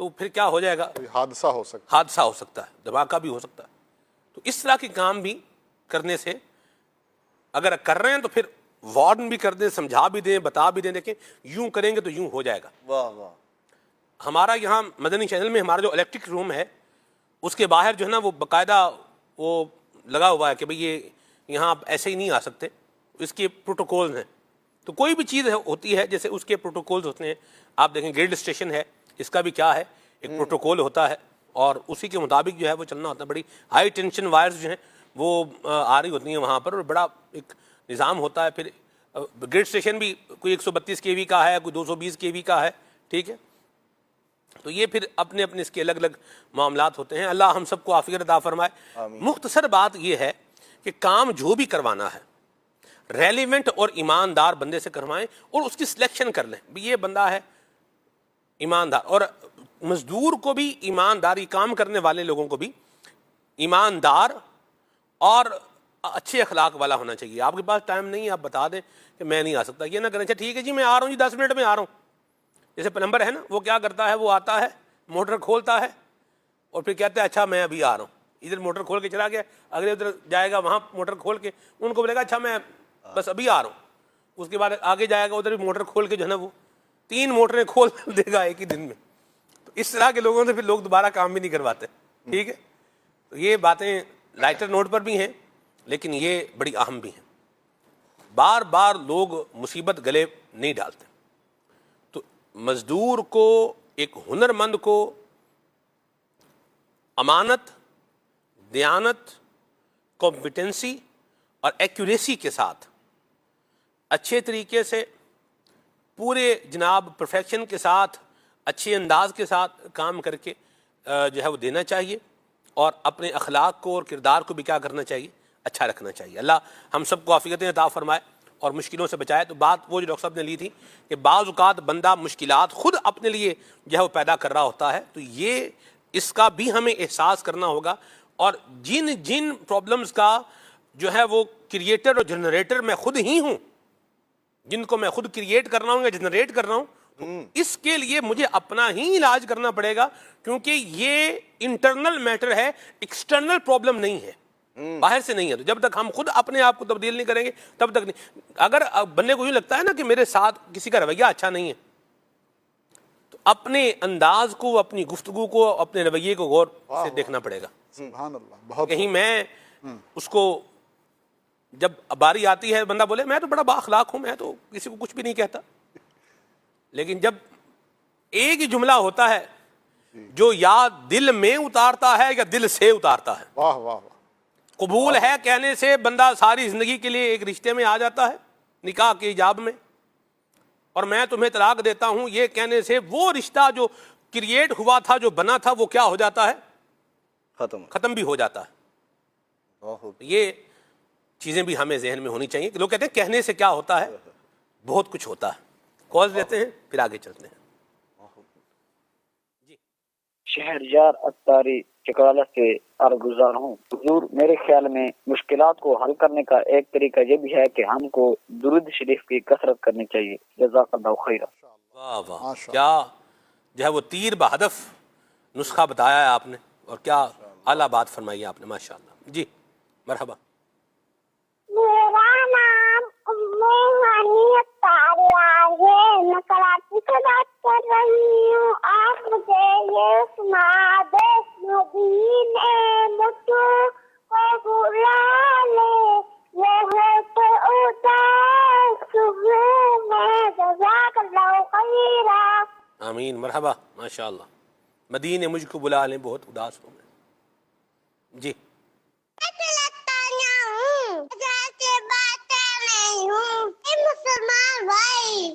تو پھر کیا ہو جائے گا، حادثہ ہو سکتا ہے، دھماکہ بھی ہو سکتا ہے. تو اس طرح کے کام بھی کرنے سے اگر کر رہے ہیں تو پھر وارن بھی کر دیں، سمجھا بھی دیں، بتا بھی دیں، دیکھیں یوں کریں گے تو یوں ہو جائے گا. واہ واہ. ہمارا یہاں مدنی چینل میں ہمارا جو الیکٹرک روم ہے اس کے باہر جو ہے نا وہ باقاعدہ وہ لگا ہوا ہے کہ بھئی یہ یہاں آپ ایسے ہی نہیں آ سکتے، اس کے پروٹوکولز ہیں. تو کوئی بھی چیز ہوتی ہے جیسے اس کے پروٹوکولز ہوتے ہیں. آپ دیکھیں گریڈ اسٹیشن ہے، اس کا بھی کیا ہے، ایک پروٹوکول ہوتا ہے اور اسی کے مطابق جو ہے وہ چلنا ہوتا ہے. بڑی ہائی ٹینشن وائرز جو ہیں وہ آ رہی ہوتی ہیں وہاں پر، اور بڑا ایک نظام ہوتا ہے. پھر گریڈ اسٹیشن بھی کوئی 132 kV کا ہے، کوئی 220 kV کا ہے، ٹھیک ہے. تو یہ پھر اپنے اپنے اس کے الگ الگ معاملات ہوتے ہیں. اللہ ہم سب کو عافیت عطا فرمائے. مختصر بات یہ ہے کہ کام جو بھی کروانا ہے ریلیونٹ اور ایماندار بندے سے کروائیں اور اس کی سلیکشن کر لیں. یہ بندہ ہے ایماندار، اور مزدور کو بھی ایمانداری، کام کرنے والے لوگوں کو بھی ایماندار اور اچھے اخلاق والا ہونا چاہیے. آپ کے پاس ٹائم نہیں ہے، آپ بتا دیں کہ میں نہیں آ سکتا، یہ نہ کریں اچھا ٹھیک ہے جی میں آ رہا ہوں جی 10 منٹ میں آ رہا ہوں. جیسے پلمبر ہے نا، وہ کیا کرتا ہے، وہ آتا ہے موٹر کھولتا ہے اور پھر کہتا ہے اچھا میں ابھی آ رہا ہوں، ادھر موٹر کھول کے چلا گیا، اگلے ادھر جائے گا وہاں موٹر کھول کے، ان کو بولے گا اچھا میں بس ابھی آ رہا ہوں. اس کے بعد آگے جائے گا ادھر بھی موٹر کھول کے جو ہے نا وہ 3 موٹریں کھول دے گا ایک ہی دن میں. تو اس طرح کے لوگوں سے پھر لوگ دوبارہ کام بھی نہیں کرواتے. ٹھیک ہے، تو یہ باتیں لائٹر نوٹ پر بھی ہیں لیکن یہ بڑی اہم بھی ہیں. بار بار لوگ مصیبت گلے نہیں ڈالتے. تو مزدور کو، ایک ہنر مند کو امانت، دیانت، کمپیٹنسی اور ایکوریسی کے ساتھ اچھے طریقے سے، پورے جناب پرفیکشن کے ساتھ، اچھے انداز کے ساتھ کام کر کے جو ہے وہ دینا چاہیے، اور اپنے اخلاق کو اور کردار کو بھی کیا کرنا چاہیے، اچھا رکھنا چاہیے. اللہ ہم سب کو عافیتیں عطا فرمائے اور مشکلوں سے بچائے. تو بات وہ جو ڈاکٹر صاحب نے لی تھی کہ بعض اوقات بندہ مشکلات خود اپنے لیے جو ہے وہ پیدا کر رہا ہوتا ہے، تو یہ اس کا بھی ہمیں احساس کرنا ہوگا. اور جن پرابلمز کا جو ہے وہ کریٹر اور جنریٹر میں خود ہی ہوں، جن کو میں خود کریٹ کر رہا ہوں یا جنریٹ کر رہا ہوں، اس کے لیے مجھے اپنا ہی علاج کرنا پڑے گا، کیونکہ یہ انٹرنل میٹر ہے، ایکسٹرنل پرابلم نہیں ہے، باہر سے نہیں ہے. تو جب تک ہم خود اپنے آپ کو تبدیل نہیں کریں گے تب تک نہیں. اگر بندے کو یوں لگتا ہے نا کہ میرے ساتھ کسی کا رویہ اچھا نہیں ہے، تو اپنے انداز کو، اپنی گفتگو کو، اپنے رویے کو غور سے دیکھنا پڑے گا. سبحان اللہ. بہت کہیں میں اس کو جب باری آتی ہے بندہ بولے میں تو بڑا با اخلاق ہوں، میں تو کسی کو کچھ بھی نہیں کہتا، لیکن جب ایک ہی جملہ ہوتا ہے جو یا دل میں اتارتا ہے یا دل سے اتارتا ہے. واہ واہ واہ. قبول ہے کہنے سے بندہ ساری زندگی کے لیے ایک رشتے میں آ جاتا ہے، نکاح کے ایجاب میں، اور میں تمہیں طلاق دیتا ہوں یہ کہنے سے وہ رشتہ جو کریٹ ہوا تھا، جو بنا تھا، وہ کیا ہو جاتا ہے، ختم بھی ہو جاتا ہے. یہ چیزیں بھی ہمیں ذہن میں ہونی چاہیے کہ لوگ کہتے ہیں کہنے سے کیا ہوتا ہے، بہت کچھ ہوتا ہے. کال لیتے ہیں پھر آگے چلتے ہیں. شہریار اتاری چکرالا سے عرضگزار ہوں. حضور میرے خیال میں مشکلات کو حل کرنے کا ایک طریقہ یہ بھی ہے کہ ہم کو درود شریف کی کثرت کرنی چاہیے. جزاک اللہ خیرہ. واہ واہ، کیا جو ہے وہ تیر بہدف نسخہ بتایا ہے آپ نے، اور کیا اعلیٰ بات فرمائی ہے آپ نے، ماشاء اللہ. جی مرحبا. میرا نام ہانی اتاریار ہے، میں کراچی سے بات کر رہی ہوں. آپ مجھے یہ سنا دے، ندی نے مجھ کو بلا لے، یہ ہے تو اداس صبح میں. جزاک اللہ خیرہ. آمین، مرحبا، ماشاء اللہ. مدینے مجھ کو بلا لیں، بہت اداس ہوں میں. جی مسلمان بھائی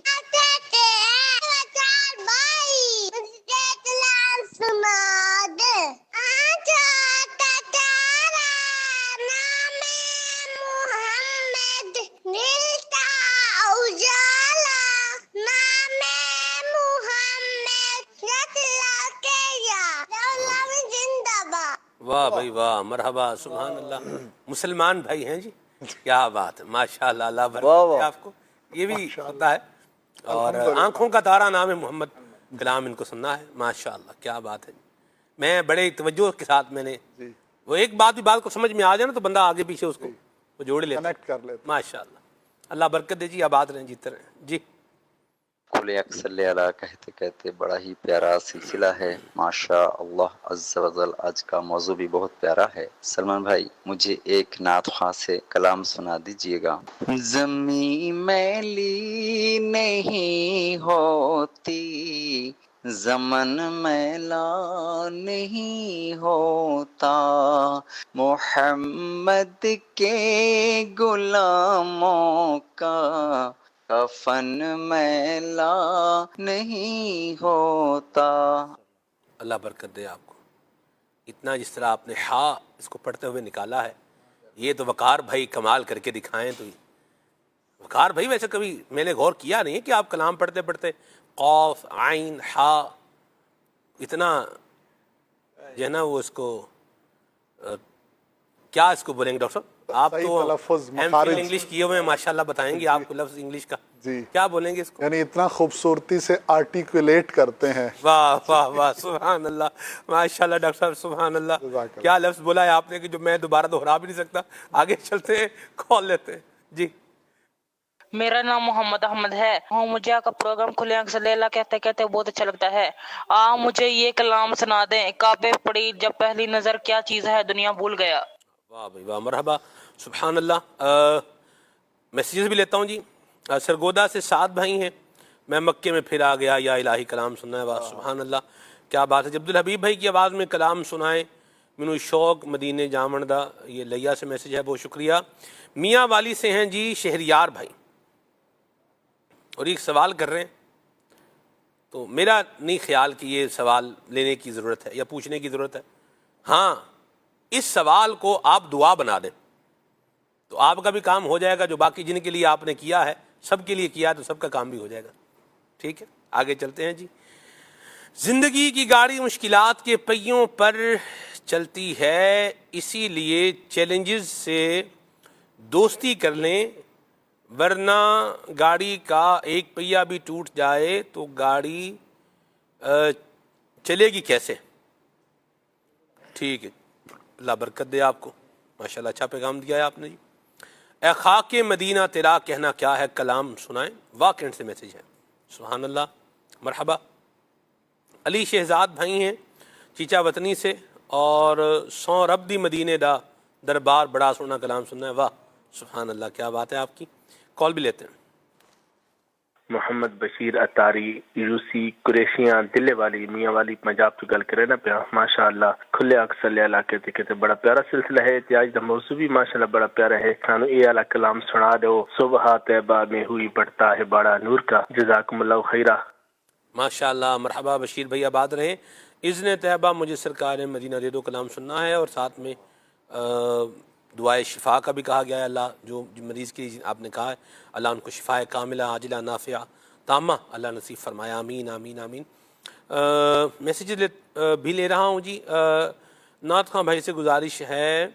واہ بھائی واہ، مرحبا، سبحان اللہ. مسلمان بھائی ہیں جی، کیا بات ہے، ماشاء اللہ. اللہ برکت آپ کو. یہ بھی ہوتا ہے. اور آنکھوں کا تارا نام ہے محمد کلام، ان کو سننا ہے. ماشاء اللہ، کیا بات ہے. میں بڑے توجہ کے ساتھ میں نے وہ ایک بات بھی بات کو سمجھ میں آ جائے نا تو بندہ آگے پیچھے اس کو وہ جوڑ لیتا، کنیکٹ کر لیتا. ماشاء اللہ. اللہ برکت دے جی، آباد رہیں، جیتے رہیں. جی کھلے اکثر علیہ کہتے کہتے بڑا ہی پیارا سلسلہ ہے، ماشاء اللہ عز و جل. آج کا موضوع بھی بہت پیارا ہے. سلمان بھائی مجھے ایک نعت خواں سے کلام سنا دیجئے گا. زمین میلی نہیں ہوتی، زمن میلا نہیں ہوتا، محمد کے غلاموں کا کفن میلا نہیں ہوتا. اللہ برکت دے آپ کو. اتنا جس طرح آپ نے ہا اس کو پڑھتے ہوئے نکالا ہے، یہ تو وقار بھائی کمال کر کے دکھائیں. تو وقار بھائی ویسے کبھی میں نے غور کیا نہیں ہے کہ آپ کلام پڑھتے پڑھتے قاف عین ہا اتنا جو ہے نا وہ اس کو کیا اس کو بولیں گے ڈاکٹر صاحب؟ آپ صحیح تو تلفظ ایم فل انگلش کیے ہوئے ہیں ماشاءاللہ، بتائیں گے آپ کو لفظ انگلش کا جی کیا بولیں گے اس کو؟ یعنی اتنا خوبصورتی سے آرٹیکولیٹ کرتے ہیں. واہ واہ واہ، سبحان اللہ، ماشاءاللہ ڈاکٹر صاحب، سبحان اللہ. جزاک اللہ. کیا لفظ بولا ہے آپ نے کہ جو میں دوبارہ دہرا بھی نہیں سکتا. آگے چلتے ہیں، کال لیتے ہیں. جی میرا نام محمد احمد ہے. مجھے آپ کا پروگرام کھلے آنکھ سے لیلا کہتے کہتے بہت اچھا لگتا ہے. آپ مجھے یہ کلام سنا دیں، کعبے پڑی جب پہلی نظر کیا چیز ہے دنیا بھول گیا. واہ بھائی واہ، مرحبا، سبحان اللہ. میسیجز بھی لیتا ہوں جی. سرگودا سے 7 بھائی ہیں. میں مکے میں پھر آ گیا، یا الہی کلام سننا ہے. واہ سبحان اللہ، کیا بات ہے. جی عبدالحبیب بھائی کی آواز میں کلام سنائیں، مینو شوق مدینے جامندہ. یہ لیا سے میسیج ہے، بہت شکریہ. میاں والی سے ہیں جی شہریار بھائی، اور ایک سوال کر رہے ہیں. تو میرا نہیں خیال کہ یہ سوال لینے کی ضرورت ہے یا پوچھنے کی ضرورت ہے. ہاں، اس سوال کو آپ دعا بنا دیں تو آپ کا بھی کام ہو جائے گا. جو باقی جن کے لیے آپ نے کیا ہے، سب کے لیے کیا ہے، تو سب کا کام بھی ہو جائے گا. ٹھیک ہے، آگے چلتے ہیں جی. زندگی کی گاڑی مشکلات کے پہیوں پر چلتی ہے، اسی لیے چیلنجز سے دوستی کر لیں، ورنہ گاڑی کا ایک پہیہ بھی ٹوٹ جائے تو گاڑی چلے گی کیسے. ٹھیک ہے، اللہ برکت دے آپ کو، ماشاءاللہ اچھا پیغام دیا ہے آپ نے جی. اے خاک مدینہ تیرا کہنا کیا ہے، کلام سنائیں. واقعی سے میسیج ہے، سبحان اللہ، مرحبا. علی شہزاد بھائی ہیں چیچا وطنی سے، اور سو رب دی مدینے دا دربار بڑا سونا کلام سننا ہے. واہ سبحان اللہ، کیا بات ہے آپ کی. کال بھی لیتے ہیں. محمد بشیر اتاری روسی قریشیاں دلے والی میاں والی پنجاب تو گل کرے نا پیا. ماشاء اللہ کھلے آنکھ صلی اللہ کہتے کہتے بڑا پیارا سلسلہ ہے. آج دا موضوع بھی ماشاء اللہ بڑا پیارا ہے. سانو یہ والا کلام سنا دو، صبح طیبہ میں ہوئی پڑتا ہے بڑا نور کا. جزاکم اللہ خیرہ. ماشاء اللہ، مرحبا بشیر بھائی، آباد رہیں. اذن طیبہ مجھے سرکار مدینہ دے دو کلام سننا ہے، اور ساتھ میں دعائے شفا کا بھی کہا گیا ہے. اللہ جو مریض کی آپ نے کہا ہے، اللہ ان کو شفا کاملہ عاجلہ نافعہ تامہ اللہ نصیب فرمائے. آمین آمین آمین. میسیج بھی لے رہا ہوں جی. نعت خاں بھائی سے گزارش ہے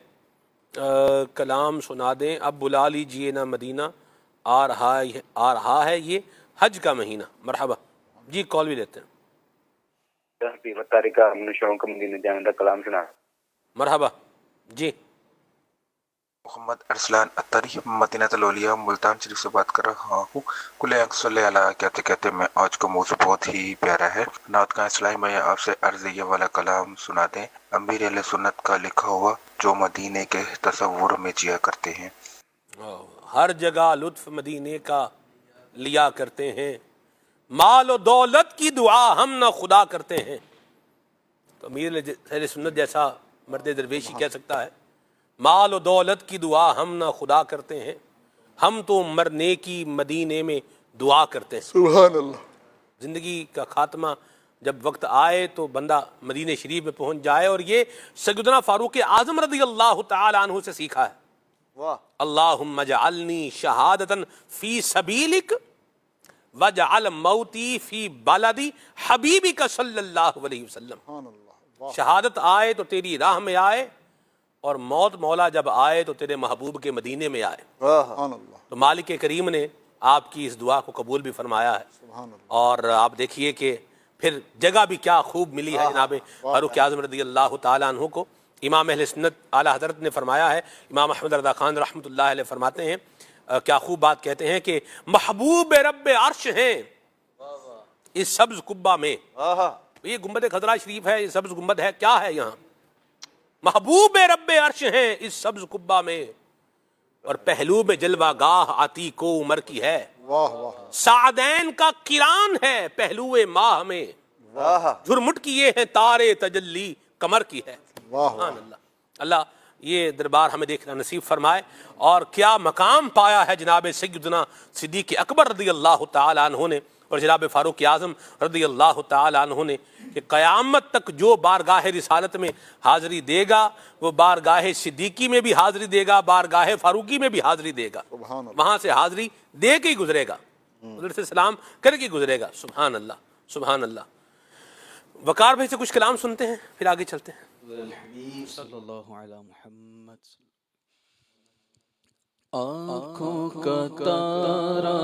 کلام سنا دیں. اب بلا لیجئے نا مدینہ، آ رہا ہے یہ حج کا مہینہ. مرحبا جی، کال بھی لیتے ہیں. شوق مدینے جانے کا کلام سنا. مرحبا جی. محمد ارسلان اتاری مدینہ الاولیاء ملتان شریف سے بات کر رہا ہوں. کلے آنکھ صلی اللہ کہتے کہتے میں آج کا موضوع بہت ہی پیارا ہے. نعت کا اسلائی میں آپ سے عرض یہ والا کلام سنا دیں. امیر اہل سنت کا لکھا ہوا جو مدینے کے تصور میں جیا کرتے ہیں. ہر جگہ لطف مدینے کا لیا کرتے ہیں، مال و دولت کی دعا ہم نہ خدا کرتے ہیں. تو امیر اہل سنت جیسا مرد درویشی کہہ سکتا ہے مال و دولت کی دعا ہم نہ خدا کرتے ہیں، ہم تو مرنے کی مدینے میں دعا کرتے ہیں. سبحان اللہ. زندگی کا خاتمہ جب وقت آئے تو بندہ مدینہ شریف میں پہنچ جائے، اور یہ سیدنا فاروق اعظم رضی اللہ تعالی عنہ سے سیکھا ہے. واہ. اللہم اجعلنی شہادتا فی سبیلک وجعل موتی فی بلدی حبیبک صلی اللہ علیہ وسلم. شہادت آئے تو تیری راہ میں آئے، اور موت مولا جب آئے تو تیرے محبوب کے مدینے میں آئے. تو مالک کریم نے آپ کی اس دعا کو قبول بھی فرمایا ہے. اور آپ دیکھیے کہ پھر جگہ بھی کیا خوب ملی ہے جناب فاروق اعظم رضی اللہ تعالیٰ عنہ کو. امام اہل سنت اعلیٰ حضرت نے فرمایا ہے، امام احمد رضا خان رحمۃ اللہ علیہ فرماتے ہیں، کیا خوب بات کہتے ہیں کہ محبوب رب عرش ہیں اس سبز قبہ میں. یہ گنبد خضرا شریف ہے، یہ سبز گنبد ہے، کیا ہے یہاں؟ محبوب رب عرش ہیں اس سبز قبہ میں، اور پہلو میں جلوہ گاہ آتی کو عمر کی ہے. سعدین کا کران ہے پہلو ماہ میں، جھرمٹ کیے ہیں تارے تجلی کمر کی ہے. سبحان اللہ. اللہ یہ دربار ہمیں دیکھنا نصیب فرمائے. اور کیا مقام پایا ہے جناب سیدنا صدیق اکبر رضی اللہ تعالی عنہ نے اور جناب فاروق اعظم رضی اللہ تعالی عنہ نے، کہ قیامت تک جو بارگاہ رسالت میں حاضری دے گا وہ بارگاہ صدیقی میں بھی حاضری دے گا، بارگاہ فاروقی میں بھی حاضری دے گا. وہاں سے حاضری دے کے ہی گزرے گا، حضرت سے سلام کر کے گزرے گا. سبحان اللہ سبحان اللہ. وقار بھائی سے کچھ کلام سنتے ہیں پھر آگے چلتے ہیں. صلی اللہ علی محمد. آنکھوں کا تارا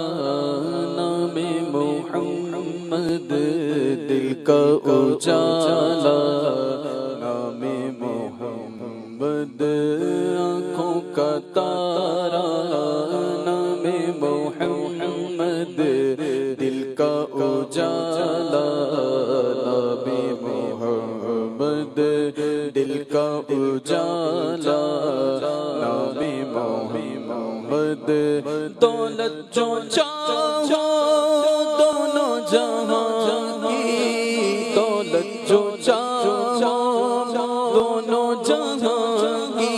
نام محمد، دل کا اجالا نام محمد. آنکھوں کا تارا نام محمد، دل کا اجالا نام محمد، دل کا اجالا نام محمد. دولت جو چاہو دونوں جہاں کی، دولت جو چاہو دونوں جہاں کی،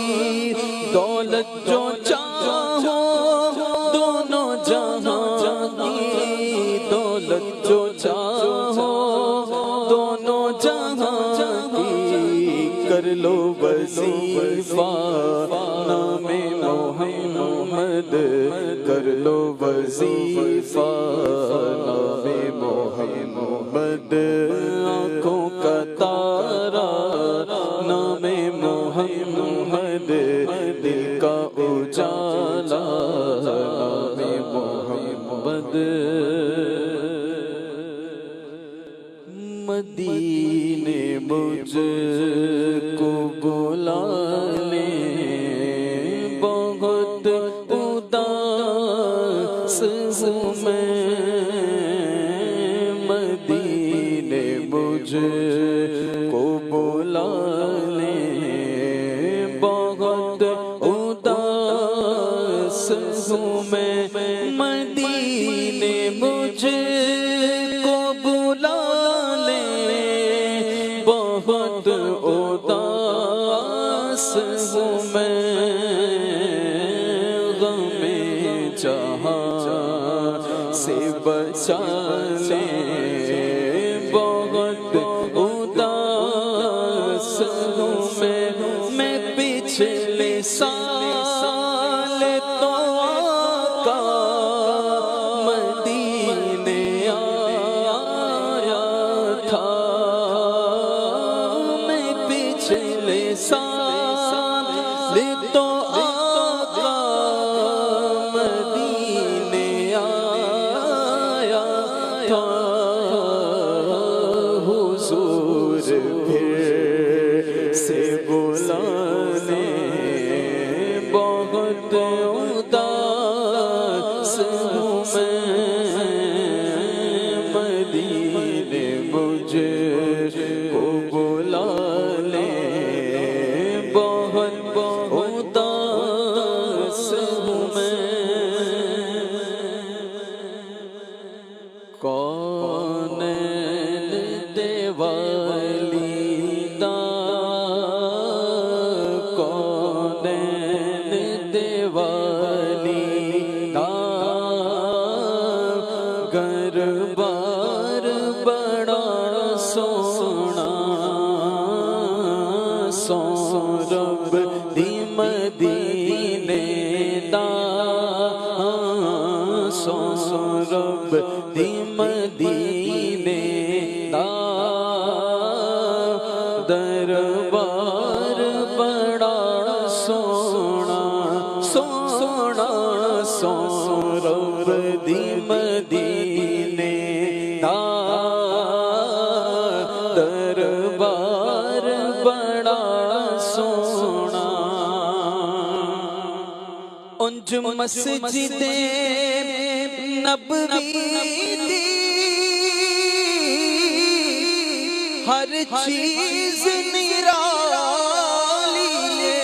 دولت جو چاہو دونوں جہاں کی، دولت جو چاہو دونوں جہاں کی. کر لو وظیفہ نام محمد، کر لو وظیفہ نام محمد. آنکھوں کا تارا نام محمد، دل کا اجالا نام محمد. مدینے مجھ کو بلا لے بہت اداس ہوں میں، مدینے مجھ کو بلا لے بہت اداس ہوں میں، مدینے مجھ کو بلا لے بہت اداس ہوں میں. غم جہاں سے بچا لے بہت اداس ہوں میں پچھلے سال تو آقا مدینے آیا تھا، میں پچھلے سال تو آقا مدینے آیا تھا. حضور پھر سے بلا لے بہت اداس ہوں میں، مدینے مجھ کو بلا لے بہت اداس ہوں میں. کون دیوالی دا کون دیوالی دا گھر بار بڑا سونا سورب دی مدینے دا سورب دی مدینے دا دربار بڑا سونا سونا سورب دی مدینے دا دربار بڑا سونا. انج مسجد نبوی دی ہر چیز نرالی ہے،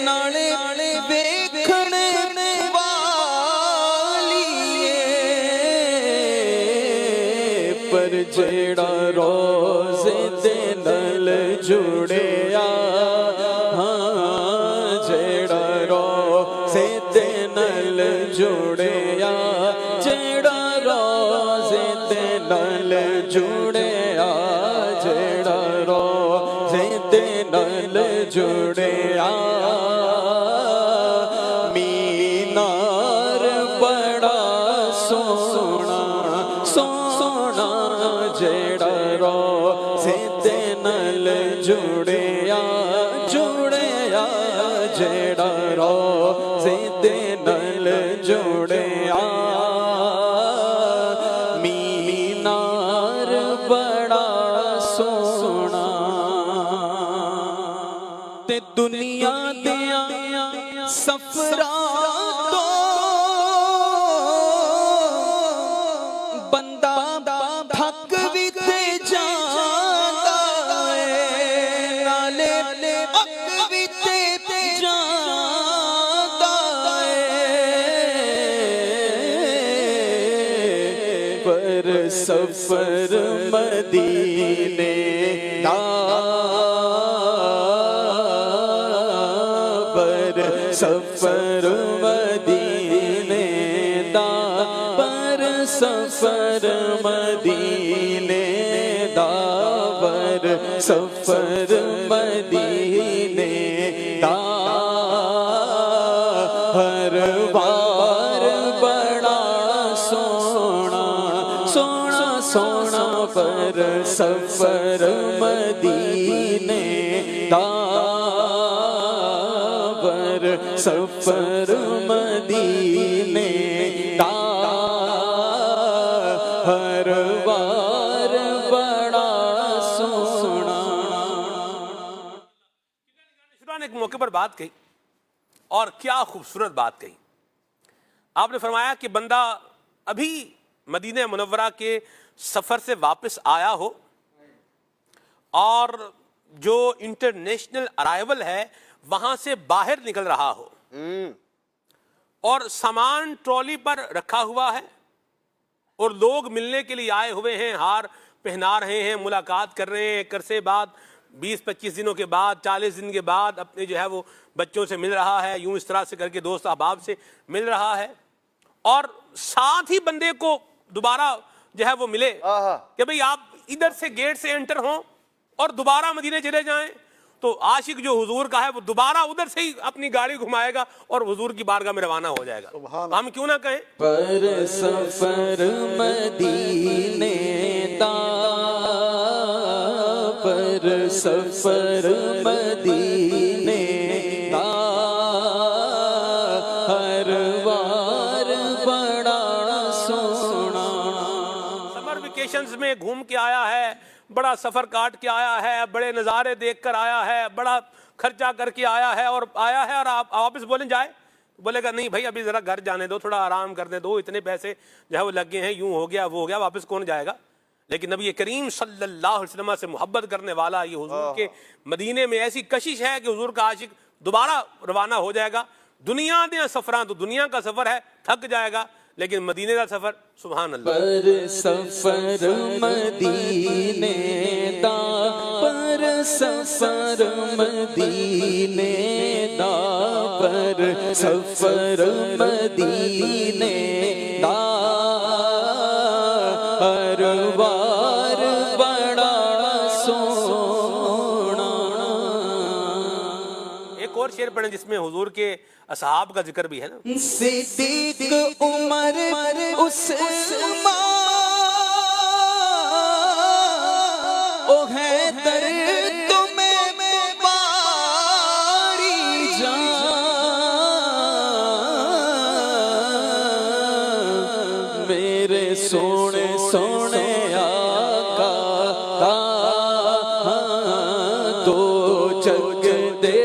نالے ویکھن والی ہے، پر جیڑا روزے دے نال جڑیا، جیڑا روزے دے نال جڑیا، جیڑا روزے دے نال جڑیا، جیڑا روزے دے نال جڑیا، مینار بڑا سونا سونا جیڑا رو جیڑا روزے دے نال جڑیا مینار بڑا سونا تے دنیا دیاں سفراں تو بندہ تھک بھی تے جاندا اے نالے اک بھی تے جاندا اے پر سفر مدینے دا پر سفر مدینے دا پر سفر مدینے دا پر سفر مدینے دا ہر بار بڑا سونا سونا سونا پر سفر مدینے دا پر سفر مدینے دا ہر بار بڑا سونا. نے ایک موقع پر بات کہی اور کیا خوبصورت بات کہی. آپ نے فرمایا کہ بندہ ابھی مدینہ منورہ کے سفر سے واپس آیا ہو اور جو انٹرنیشنل ارائیول ہے وہاں سے باہر نکل رہا ہو اور سامان ٹرالی پر رکھا ہوا ہے اور لوگ ملنے کے لیے آئے ہوئے ہیں, ہار پہنا رہے ہیں, ملاقات کر رہے ہیں, ایک عرصے بعد 20-25 دنوں کے بعد 40 دن کے بعد اپنے جو ہے وہ بچوں سے مل رہا ہے, یوں اس طرح سے کر کے دوست احباب سے مل رہا ہے, اور ساتھ ہی بندے کو دوبارہ جو ہے وہ ملے کہ بھئی آپ ادھر سے گیٹ سے انٹر ہوں اور دوبارہ مدینے چلے جائیں, تو عاشق جو حضور کا ہے وہ دوبارہ ادھر سے ہی اپنی گاڑی گھمائے گا اور حضور کی بارگاہ میں روانہ ہو جائے گا. ہم کیوں نہ کہیں پر سفر مدینے دا پر سفر مدینے دا ہر بار بڑا سونا. سمر ویکیشنز میں گھوم کے آیا ہے, بڑا سفر کاٹ کے آیا ہے, بڑے نظارے دیکھ کر آیا ہے, بڑا خرچہ کر کے آیا ہے اور آپ واپس بولیں جائے, بولے گا نہیں بھائی ابھی ذرا گھر جانے دو, تھوڑا آرام کرنے دو, اتنے پیسے جو ہے وہ لگ گئے ہیں, یوں ہو گیا وہ ہو گیا, واپس کون جائے گا. لیکن نبی کریم صلی اللہ علیہ وسلم سے محبت کرنے والا یہ حضور کے مدینے میں ایسی کشش ہے کہ حضور کا عاشق دوبارہ روانہ ہو جائے گا. دنیا دیا سفراں تو دنیا کا سفر ہے, تھک جائے گا, لیکن مدینے کا سفر سبحان اللہ. پر سفر مدینے دا پر سفر مدینے دا پر سفر مدینے دا ہر بار بڑا سونا. ایک اور شعر پڑھیں جس میں حضور کے اصحاب کا ذکر بھی ہے نا. صدیق عمر عثمان او حیدر تمہیں باری جان میرے سونے سونے آقا دو جگ دے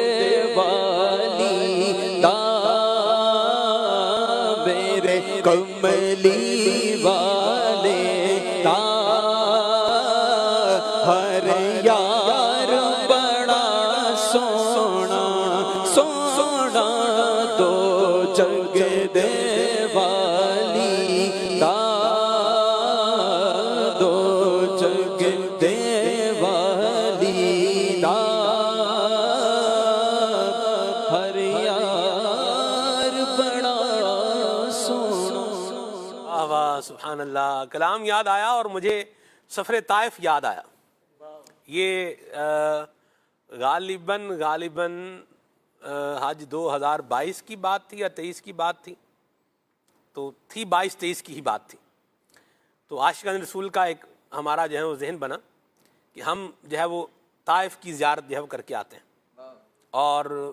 کملی والے تا ہر یار بڑا سونا سونا دو جگ دے والی تا دو جگ دے والی تا ہر یار بڑا سبحان اللہ. کلام یاد آیا اور مجھے سفر طائف یاد آیا. یہ غالباً حج 2022 کی بات تھی یا 23 کی بات تھی, تو تھی 22-23 کی ہی بات تھی. تو عاشقان رسول کا ایک ہمارا جو ہے وہ ذہن بنا کہ ہم جو ہے وہ طائف کی زیارت جو ہے وہ کر کے آتے ہیں, اور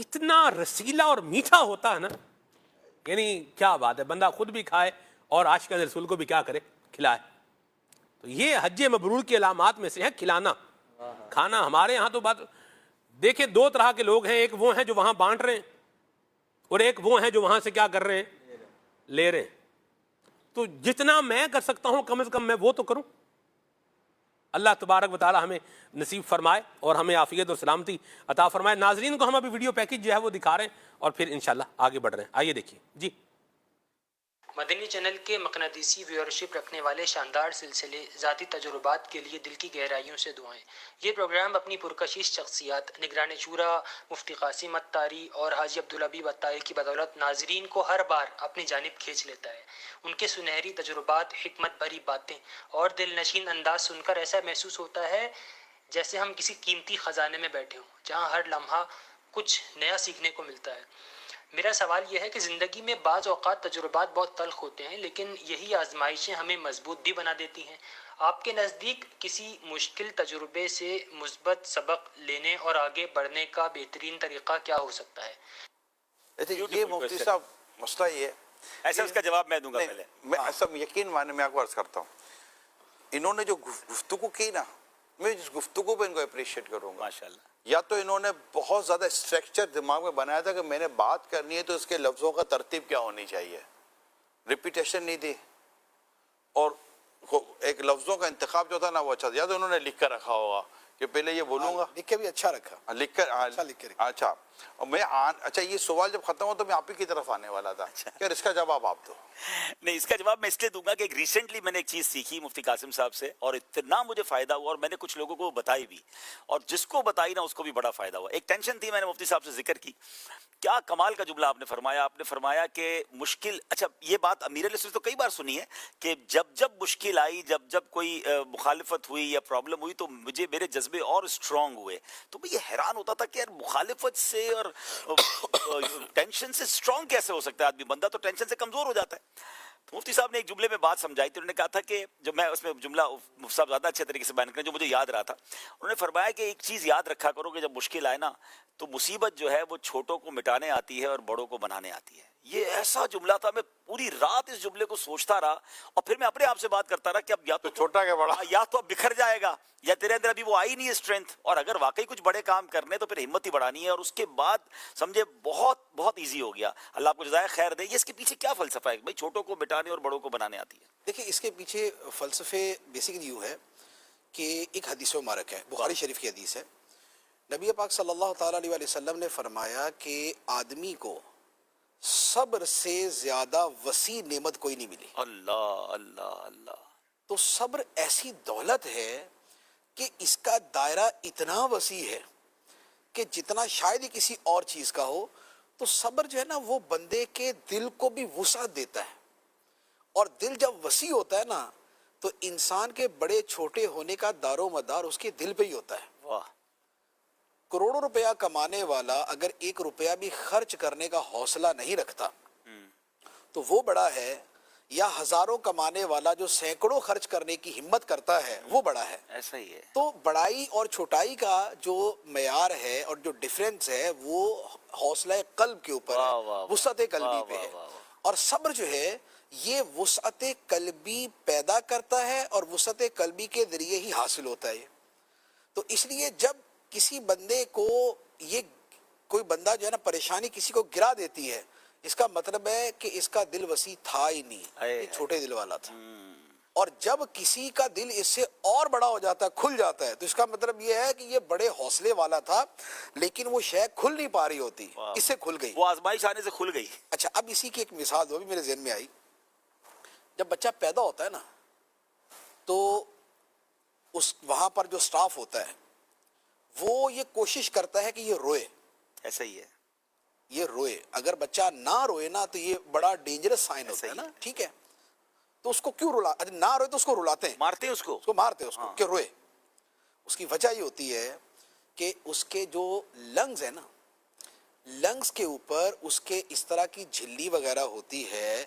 اتنا رسیلا اور میٹھا ہوتا ہے نا، یعنی کیا بات ہے، بندہ خود بھی کھائے اور عاشق رسول کو بھی کیا کرے، کھلائے. تو یہ حج مبرور کی علامات میں سے ہے کھلانا، کھانا. ہمارے ہاں تو بات دیکھیں، دو طرح کے لوگ ہیں، ایک وہ ہیں جو وہاں بانٹ رہے ہیں، اور ایک وہ ہیں جو وہاں سے کیا کر رہے ہیں، لے رہے ہیں. تو جتنا میں کر سکتا ہوں کم از کم میں وہ تو کروں. اللہ تبارک و تعالی ہمیں نصیب فرمائے اور ہمیں عافیت اور سلامتی عطا فرمائے. ناظرین کو ہم ابھی ویڈیو پیکج جو ہے وہ دکھا رہے ہیں اور پھر انشاءاللہ آگے بڑھ رہے ہیں. آئیے دیکھیے. جی، مدنی چینل کے مقناطیسی ویورشپ رکھنے والے شاندار سلسلے ذاتی تجربات کے لیے دل کی گہرائیوں سے دعائیں. یہ پروگرام اپنی پرکشش شخصیات نگران شورا مفتی قاسم اتاری اور حاجی عبدالحبیب اتاری کی بدولت ناظرین کو ہر بار اپنی جانب کھینچ لیتا ہے. ان کے سنہری تجربات، حکمت بھری باتیں اور دل نشین انداز سن کر ایسا محسوس ہوتا ہے جیسے ہم کسی قیمتی خزانے میں بیٹھے ہوں جہاں ہر لمحہ کچھ نیا سیکھنے کو ملتا ہے. میرا سوال یہ ہے کہ زندگی میں بعض اوقات تجربات بہت تلخ ہوتے ہیں، لیکن یہی آزمائشیں ہمیں مضبوط بھی بنا دیتی ہیں. آپ کے نزدیک کسی مشکل تجربے سے مثبت سبق لینے اور آگے بڑھنے کا بہترین طریقہ کیا ہو سکتا ہے؟ یہ مفتی صاحب مسئلہ یہ ہے، ایسا اس کا جواب میں دوں گا. پہلے میں ایسا یقین مانے میں آپ کو عرض کرتا ہوں، انہوں نے جو گفتگو کی نا، میں اس گفتگو پہ ان کو اپریشیٹ کروں گا. ماشاءاللہ. یا تو انہوں نے بہت زیادہ اسٹرکچر دماغ میں بنایا تھا کہ میں نے بات کرنی ہے تو اس کے لفظوں کا ترتیب کیا ہونی چاہیے، ریپیٹیشن نہیں دی، اور ایک لفظوں کا انتخاب جو تھا نا وہ اچھا تھا. یا تو انہوں نے لکھ کر رکھا ہوگا کہ پہلے یہ بولوں گا، لکھ کے بھی اچھا رکھا، لکھ کر اچھا. اور میں اچھا یہ سوال جب ختم ہو تو میں آپ ہی کی طرف آنے والا تھا کہ اس کا جواب آپ دو. نہیں، اس کا جواب میں اس لیے دوں گا کہ ریسنٹلی میں نے ایک چیز سیکھی مفتی قاسم صاحب سے اور اتنا مجھے فائدہ ہوا، اور میں نے کچھ لوگوں کو بتائی بھی، اور جس کو بتائی نا اس کو بھی بڑا فائدہ ہوا. ایک ٹینشن تھی، میں نے مفتی صاحب سے ذکر کی. کیا کمال کا جملہ آپ نے فرمایا. آپ نے فرمایا کہ مشکل، اچھا یہ بات امیر علیہ السلام تو کئی بار سنی ہے کہ جب مشکل آئی، جب کوئی مخالفت ہوئی یا پرابلم ہوئی تو میرے جذبے اور اسٹرانگ ہوئے. تو میں یہ حیران ہوتا تھا کہ یار مخالفت سے اور ٹینشن سے اسٹرانگ کیسے ہو سکتا ہے آدمی، بندہ تو ٹینشن سے کمزور ہو جاتا ہے. تو مفتی صاحب نے ایک جملے میں بات سمجھائی تھی. انہوں نے کہا تھا کہ جب میں اس میں جملہ مفتی صاحب زیادہ اچھے طریقے سے بیان کریں جو مجھے یاد رہا تھا، انہوں نے فرمایا کہ ایک چیز یاد رکھا کرو کہ جب مشکل آئے نا تو مصیبت جو ہے وہ چھوٹوں کو مٹانے آتی ہے اور بڑوں کو بنانے آتی ہے. یہ ایسا جملہ تھا، میں پوری رات اس جملے کو سوچتا رہا اور پھر میں اپنے آپ سے بات کرتا رہا کہ اب یا تو چھوٹا کہ بڑا، یا تو اب بکھر جائے گا یا تیرے اندر ابھی وہ آئی نہیں ہے اسٹرینتھ، اور اگر واقعی کچھ بڑے کام کرنے تو پھر ہمت ہی بڑھانی ہے. اور اس کے بعد سمجھے بہت ایزی ہو گیا. اللہ آپ کو جزائے خیر دے. یہ اس کے پیچھے کیا فلسفہ ہے بھائی، چھوٹوں کو مٹانے اور بڑوں کو بنانے آتی ہے؟ دیکھیں اس کے پیچھے فلسفے بیسکلی یوں ہے کہ ایک حدیث مبارک ہے، بخاری شریف کی حدیث ہے. نبی پاک صلی اللہ تعالیٰ علیہ وسلم نے فرمایا کہ آدمی کو صبر سے زیادہ وسیع نعمت کوئی نہیں ملی. اللہ اللہ اللہ. تو صبر ایسی دولت ہے کہ اس کا دائرہ اتنا وسیع ہے کہ جتنا شاید ہی کسی اور چیز کا ہو. تو صبر جو ہے نا وہ بندے کے دل کو بھی وسعت دیتا ہے، اور دل جب وسیع ہوتا ہے نا تو انسان کے بڑے چھوٹے ہونے کا دار و مدار اس کے دل پہ ہی ہوتا ہے. واہ. کروڑوں روپیہ کمانے والا اگر 1 روپیہ بھی خرچ کرنے کا حوصلہ نہیں رکھتا تو وہ بڑا ہے، یا ہزاروں کمانے والا جو سینکڑوں خرچ کرنے کی ہمت کرتا ہے وہ بڑا ہے. ایسا ہی ہے. تو بڑائی اور چھوٹائی کا جو معیار ہے اور جو ڈیفرنس ہے وہ حوصلہ قلب کے اوپر ہے، وسعت قلبی پہ ہے. اور صبر جو ہے یہ وسعت قلبی پیدا کرتا ہے اور وسعت قلبی کے ذریعے ہی حاصل ہوتا ہے. تو اس لیے جب کسی بندے کو یہ کوئی بندہ جو ہے نا پریشانی کسی کو گرا دیتی ہے، اس کا مطلب ہے کہ اس کا دل وسیع تھا ہی نہیں، یہ چھوٹے دل والا تھا. اور جب کسی کا دل اس سے اور بڑا ہو جاتا ہے، کھل جاتا ہے، تو اس کا مطلب یہ ہے کہ یہ بڑے حوصلے والا تھا لیکن وہ شے کھل نہیں پا رہی ہوتی، اس سے کھل گئی، وہ آزمائش آنے سے کھل گئی. اچھا اب اسی کی ایک مثال وہ بھی میرے ذہن میں آئی. جب بچہ پیدا ہوتا ہے نا تو اس وہاں پر جو سٹاف ہوتا ہے وہ یہ کوشش کرتا ہے کہ یہ روئے. ایسا ہی ہے، یہ روئے. اگر بچہ نہ روئے نا تو یہ بڑا ڈینجرس سائن ہوتا ہے نا، ٹھیک ہے. تو اس کو کیوں نہ روئے تو اس کو رلاتے ہیں، مارتے ہیں اس کو مارتے ہیں اس کو کہ روئے. اس کی وجہ یہ ہوتی ہے کہ اس کے جو لنگز ہیں نا، لنگز کے اوپر اس کے اس طرح کی جھلی وغیرہ ہوتی ہے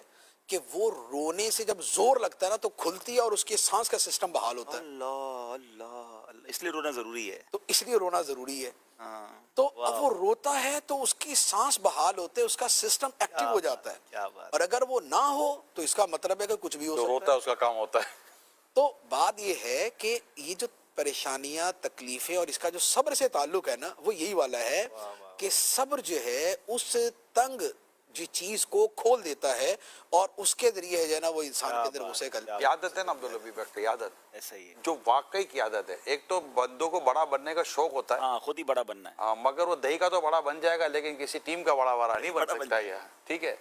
کہ وہ رونے سے جب زور لگتا ہے نا تو کھلتی ہے اور اس کے سانس کا سسٹم بحال ہوتا ہے. اللہ اللہ اللہ. اس لیے رونا ضروری ہے. تو اس لیے رونا ضروری ہے. تو اب وہ روتا ہے تو اس کی سانس بحال ہوتے ہے، اس کا سسٹم ایکٹیو ہو جاتا ہے، اور اگر وہ نہ ہو تو اس کا مطلب ہے کہ کچھ بھی ہو سکتا ہے، روتا ہے اس کا کام ہوتا ہے۔ تو بات یہ ہے کہ یہ جو پریشانیاں، تکلیفیں اور اس کا جو صبر سے تعلق ہے نا، وہ یہی والا ہے کہ صبر جو ہے اس تنگ جی چیز کو کھول دیتا ہے اور اس کے ذریعے جو ہے نا وہ انسان کے اندر غصے کا قیادت ہے نا عبداللبی بھائی، قیادت ایسا ہی ہے جو واقعی قیادت ہے۔ ایک تو بندوں کو بڑا بننے کا شوق ہوتا ہے، خود ہی بڑا بننا ہے، ہاں، مگر وہ دہی کا تو بڑا بن جائے گا لیکن کسی ٹیم کا بڑا نہیں بن سکتا ہے، ٹھیک ہے۔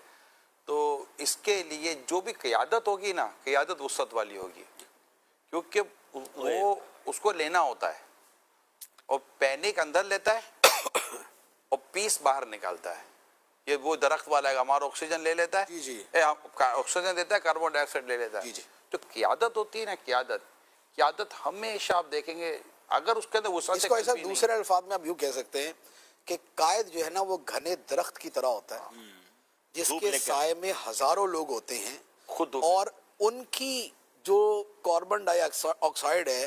تو اس کے لیے جو بھی قیادت ہوگی نا، قیادت وسعت والی ہوگی، کیونکہ وہ اس کو لینا ہوتا ہے، اور پینک اندر لیتا ہے اور پیس باہر نکالتا ہے۔ یہ وہ درخت والا ہے، ہمارا آکسیجن لے لیتا ہے، آکسیجن دیتا ہے، کاربن ڈائی آکسائڈ لے لیتا ہے۔ جو قیادت ہوتی ہے نا، قیادت ہمیشہ آپ دیکھیں گے اگر اس کے اندر وسعت، اس کو ایسا دوسرے الفاظ میں آپ یوں کہہ سکتے ہیں کہ قائد جو ہے نا وہ گھنے درخت کی طرح ہوتا ہے جس کے سائے میں ہزاروں لوگ ہوتے ہیں، اور ان کی جو کاربن ڈائی آکسائڈ ہے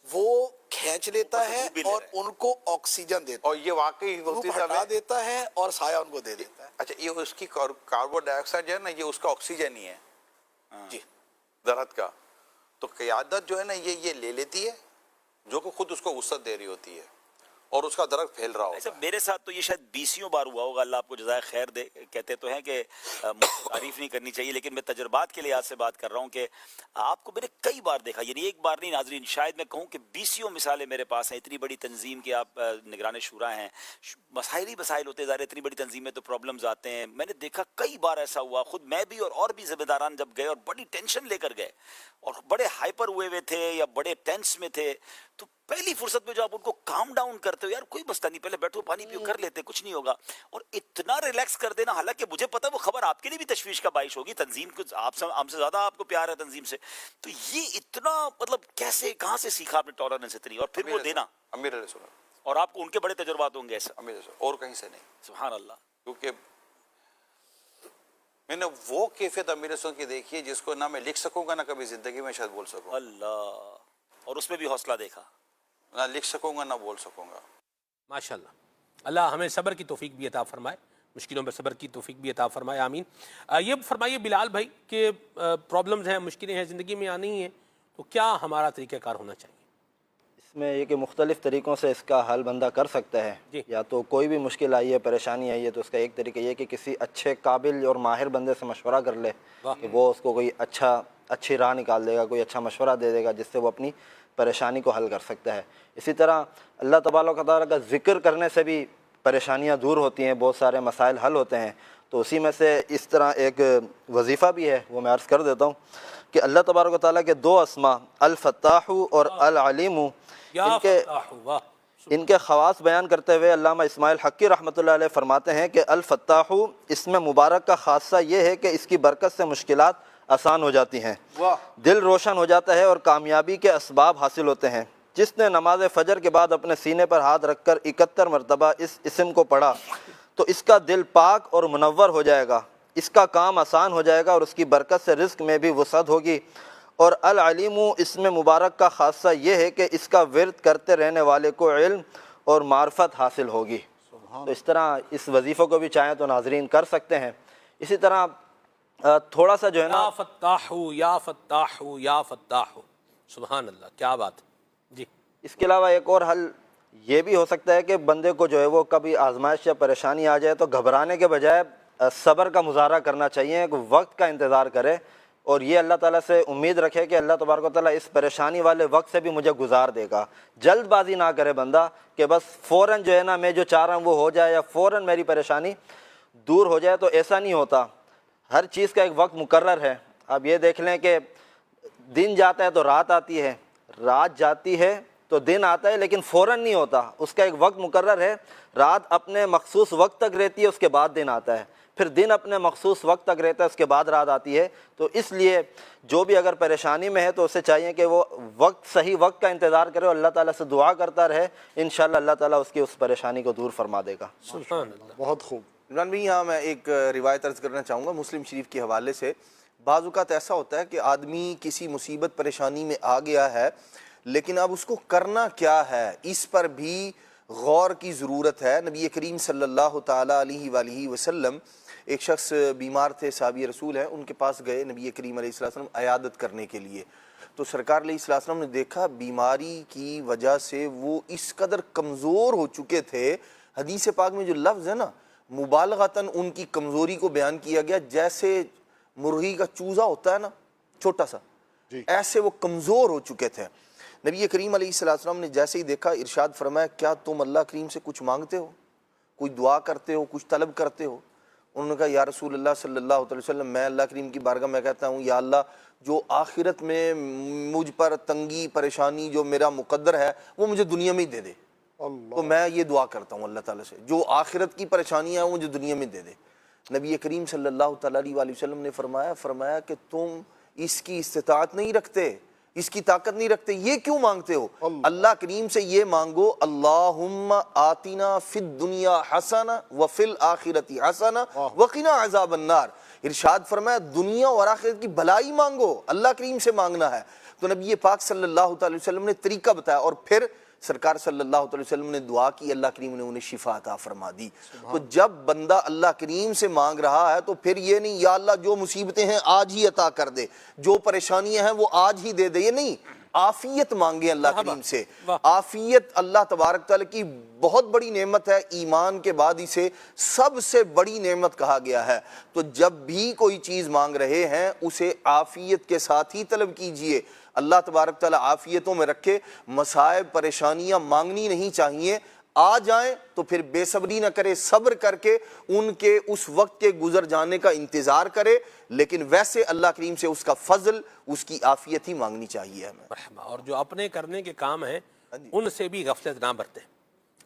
وہ کھینچ لیتا ہے اور ان کو آکسیجن دیتا ہے، اور یہ واقعی ہٹا دیتا ہے اور سایہ ان کو دے دیتا ہے۔ اچھا، یہ اس کی کاربن ڈائی آکسائڈ جو ہے نا، یہ اس کا آکسیجن ہی ہے جی درخت کا۔ تو قیادت جو ہے نا یہ لے لیتی ہے جو کہ خود اس کو وسعت دے رہی ہوتی ہے اور اس کا درخت پھیل رہا ہوتا ہے۔ میرے ساتھ تو یہ شاید 20 بار ہوا ہوگا، اللہ آپ کو جزائے خیر دے۔ کہتے تو ہیں کہ تعریف نہیں کرنی چاہیے، لیکن میں تجربات کے لحاظ سے بات کر رہا ہوں کہ آپ کو میں نے کئی بار دیکھا، یعنی ایک بار نہیں ناظرین، شاید میں کہوں کہ 20 مثالیں میرے پاس ہیں۔ اتنی بڑی تنظیم کے آپ نگران شورا ہیں، مسائل ہی مسائل ہوتے ظاہر، اتنی بڑی تنظیم میں تو پرابلمز آتے ہیں۔ میں نے دیکھا کئی بار ایسا ہوا، خود میں بھی اور بھی ذمہ داران جب گئے اور بڑی ٹینشن لے کر گئے اور بڑے ہائپر ہوئے تھے یا بڑے ٹینس میں تھے، تو پہلی فرصت میں جو آپ ان کو کام ڈاؤن کرتے ہو، یار کوئی مسئلہ نہیں، پہلے بیٹھو پانی پیو، کر لیتے، کچھ نہیں ہوگا، اور اتنا ریلیکس کر دینا، حالانکہ مجھے پتا وہ خبر آپ کے لیے بھی تشویش کا باعث ہوگی، تنظیم کو ہم سے زیادہ آپ کو پیار ہے تنظیم سے، تو یہ اتنا مطلب کیسے، کہاں سے سیکھا آپ نے ٹالرنس اتنی، اور پھر وہ دینا؟ امیر علیہ السلام، اور آپ کو ان کے بڑے تجربات ہوں گے ایسا؟ امیر علیہ السلام، اور کہیں سے نہیں، سبحان اللہ۔ کیونکہ میں نے وہ کیفیت امیر علیہ السلام کی دیکھی ہے جس کو نہ میں لکھ سکوں گا، نہ کبھی زندگی میں شاید بول سکوں، اللہ، اور اس میں بھی حوصلہ دیکھا، نہ لکھ سکوں گا نہ بول سکوں گا۔ ماشاءاللہ، اللہ ہمیں صبر کی توفیق بھی عطا فرمائے، مشکلوں میں صبر کی توفیق بھی عطا فرمائے، آمین۔ یہ فرمائیے بلال بھائی کہ پرابلمز ہیں، مشکلیں ہیں، زندگی میں آنی ہیں، تو کیا ہمارا طریقہ کار ہونا چاہیے؟ اس میں یہ کہ مختلف طریقوں سے اس کا حل بندہ کر سکتا ہے، یا تو کوئی بھی مشکل آئی ہے، پریشانی آئی ہے، تو اس کا ایک طریقہ یہ کہ کسی اچھے قابل اور ماہر بندے سے مشورہ کر لے کہ وہ اس کو کوئی اچھی راہ نکال دے گا، کوئی اچھا مشورہ دے دے گا جس سے وہ اپنی پریشانی کو حل کر سکتا ہے۔ اسی طرح اللہ تبارک و تعالیٰ کا ذکر کرنے سے بھی پریشانیاں دور ہوتی ہیں، بہت سارے مسائل حل ہوتے ہیں۔ تو اسی میں سے اس طرح ایک وظیفہ بھی ہے، وہ میں عرض کر دیتا ہوں کہ اللہ تبارک و تعالیٰ کے 2 اسماء الفتاح اور العلیم، ان کے خواص بیان کرتے ہوئے علامہ اسماعیل حقی رحمۃ اللہ علیہ فرماتے ہیں کہ الفتاح، اس میں مبارک کا خاصہ یہ ہے کہ اس کی برکت سے مشکلات آسان ہو جاتی ہیں، دل روشن ہو جاتا ہے اور کامیابی کے اسباب حاصل ہوتے ہیں۔ جس نے نماز فجر کے بعد اپنے سینے پر ہاتھ رکھ کر 71 مرتبہ اس اسم کو پڑھا تو اس کا دل پاک اور منور ہو جائے گا، اس کا کام آسان ہو جائے گا اور اس کی برکت سے رزق میں بھی وسعت ہوگی۔ اور العلیم، اس میں مبارک کا خاصہ یہ ہے کہ اس کا ورد کرتے رہنے والے کو علم اور معرفت حاصل ہوگی۔ تو اس طرح اس وظیفے کو بھی چاہیں تو ناظرین کر سکتے ہیں۔ اسی طرح تھوڑا سا جو ہے نا، یا فتاح یا فتاح یا فتاح، سبحان اللہ، کیا بات جی۔ اس کے علاوہ ایک اور حل یہ بھی ہو سکتا ہے کہ بندے کو جو ہے وہ کبھی آزمائش یا پریشانی آ جائے تو گھبرانے کے بجائے صبر کا مظاہرہ کرنا چاہیے، وقت کا انتظار کرے اور یہ اللہ تعالیٰ سے امید رکھے کہ اللہ تبارک و تعالیٰ اس پریشانی والے وقت سے بھی مجھے گزار دے گا۔ جلد بازی نہ کرے بندہ کہ بس فوراً جو ہے نا میں جو چاہ رہا ہوں وہ ہو جائے یا فوراً میری پریشانی دور ہو جائے، تو ایسا نہیں ہوتا۔ ہر چیز کا ایک وقت مقرر ہے۔ آپ یہ دیکھ لیں کہ دن جاتا ہے تو رات آتی ہے، رات جاتی ہے تو دن آتا ہے، لیکن فوراً نہیں ہوتا، اس کا ایک وقت مقرر ہے۔ رات اپنے مخصوص وقت تک رہتی ہے، اس کے بعد دن آتا ہے، پھر دن اپنے مخصوص وقت تک رہتا ہے، اس کے بعد رات آتی ہے۔ تو اس لیے جو بھی اگر پریشانی میں ہے تو اسے چاہیے کہ وہ صحیح وقت کا انتظار کرے اور اللہ تعالیٰ سے دعا کرتا رہے، انشاءاللہ اللہ تعالیٰ اس کی اس پریشانی کو دور فرما دے گا۔ سبحان اللہ، بہت خوب۔ عمران بھائی، یہاں میں ایک روایت عرض کرنا چاہوں گا مسلم شریف کے حوالے سے۔ بعض اوقات ایسا ہوتا ہے کہ آدمی کسی مصیبت پریشانی میں آ گیا ہے، لیکن اب اس کو کرنا کیا ہے اس پر بھی غور کی ضرورت ہے۔ نبی کریم صلی اللہ تعالیٰ علیہ وآلہ وسلم، ایک شخص بیمار تھے، صحابی رسول ہیں، ان کے پاس گئے نبی کریم علیہ السلام عیادت کرنے کے لیے۔ تو سرکار علیہ السلام نے دیکھا بیماری کی وجہ سے وہ اس قدر کمزور ہو چکے تھے، حدیث پاک میں جو لفظ ہے نا مبالغتاً ان کی کمزوری کو بیان کیا گیا، جیسے مرغی کا چوزا ہوتا ہے نا چھوٹا سا، ایسے وہ کمزور ہو چکے تھے۔ نبی کریم علیہ السلام نے جیسے ہی دیکھا ارشاد فرمایا کیا تم اللہ کریم سے کچھ مانگتے ہو، کوئی دعا کرتے ہو، کچھ طلب کرتے ہو؟ انہوں نے کہا یا رسول اللہ صلی اللہ علیہ وسلم میں اللہ کریم کی بارگاہ میں کہتا ہوں یا اللہ جو آخرت میں مجھ پر تنگی پریشانی جو میرا مقدر ہے وہ مجھے دنیا میں ہی دے دے، تو میں یہ دعا کرتا ہوں اللہ تعالیٰ سے جو آخرت کی پریشانیاں ہیں وہ مجھے دنیا میں دے دے۔ نبی کریم صلی اللہ تعالیٰ علیہ وسلم نے فرمایا کہ تم اس کی استطاعت نہیں رکھتے، اس کی طاقت نہیں رکھتے، یہ کیوں مانگتے ہو؟ اللہ کریم سے یہ مانگو اللہم آتنا فی الدنیا حسنہ وفی الآخرت حسنہ وقنا عذاب النار۔ ارشاد فرمایا دنیا اور آخرت کی بھلائی مانگو، اللہ کریم سے مانگنا ہے۔ تو نبی پاک صلی اللہ تعالی وسلم نے طریقہ بتایا اور پھر سرکار صلی اللہ علیہ وسلم نے دعا کی، اللہ کریم نے انہیں شفا عطا فرما دی۔ تو جب بندہ اللہ کریم سے مانگ رہا ہے تو پھر یہ نہیں یا اللہ جو مصیبتیں ہیں آج ہی عطا کر دے، جو پریشانیاں ہیں وہ آج ہی دے دے، یہ نہیں، عافیت مانگے اللہ کریم سے۔ عافیت اللہ تبارک تعالیٰ کی بہت بڑی نعمت ہے، ایمان کے بعد اسے سب سے بڑی نعمت کہا گیا ہے۔ تو جب بھی کوئی چیز مانگ رہے ہیں اسے عافیت کے ساتھ ہی طلب کیجئے، اللہ تبارک تعالیٰ عافیتوں میں رکھے۔ مصائب پریشانیاں مانگنی نہیں چاہیے، آ جائیں تو پھر بے صبری نہ کرے، صبر کر کے ان کے اس وقت کے گزر جانے کا انتظار کرے، لیکن ویسے اللہ کریم سے اس کا فضل، اس کی عافیت ہی مانگنی چاہیے ہمیں۔ اور جو اپنے کرنے کے کام ہیں ان سے بھی غفلت نہ برتے۔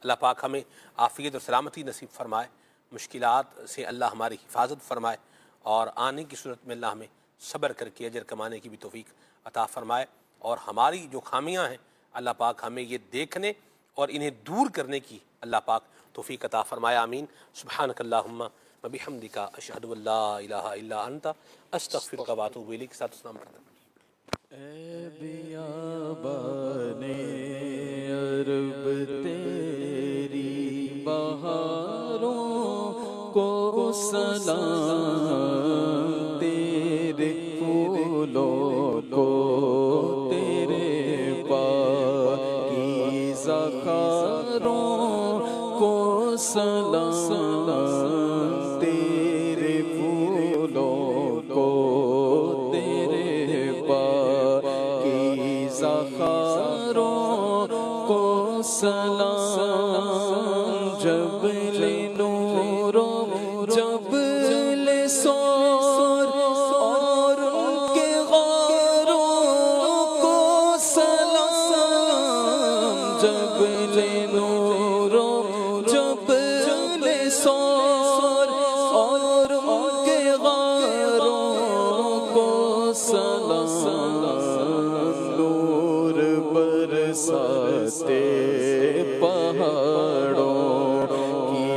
اللہ پاک ہمیں عافیت اور سلامتی نصیب فرمائے، مشکلات سے اللہ ہماری حفاظت فرمائے، اور آنے کی صورت میں اللہ ہمیں صبر کر کے اجر کمانے کی بھی توفیق عطا فرمائے، اور ہماری جو خامیاں ہیں اللہ پاک ہمیں یہ دیکھنے اور انہیں دور کرنے کی اللہ پاک توفیق عطا فرمائے، آمین۔ سبحانک اللہم وبحمدک اشہد ان لا الہ الا انت استغفرک واتوب الیک۔ ساتھ اسلام پڑھتے ہیں۔ اے بیابان عرب تیری بہاروں کو سلام، تیرے پھولوں کو تیرے پاکیزہ خاروں کو سلام، تیرے پھولوں کو تیرے پاکیزہ خاروں کو سلام۔ جبل نور و جبل سور اور ان کے غاروں کو سلام، جبل نور و جبل سور اور ان کے غاروں کو سلام۔ نور برساتے پہاڑوں کی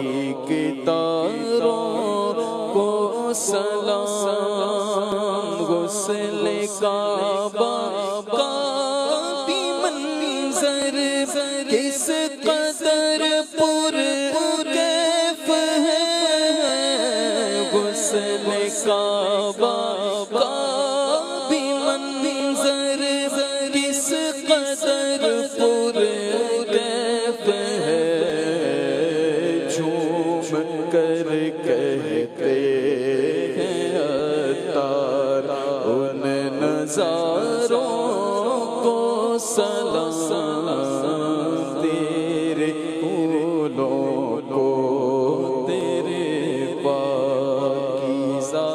کتاروں کو سلام، غسل کعبہ کا بھی منظر کس قدر پرکیف ہے، غسل کعبہ کا بھی منظر کس قدر پرکیف ہے، جھوم کر کہتے ہیں عطار ان نظاروں کو سلام، تیرے پھولوں کو تیرے پاکیزہ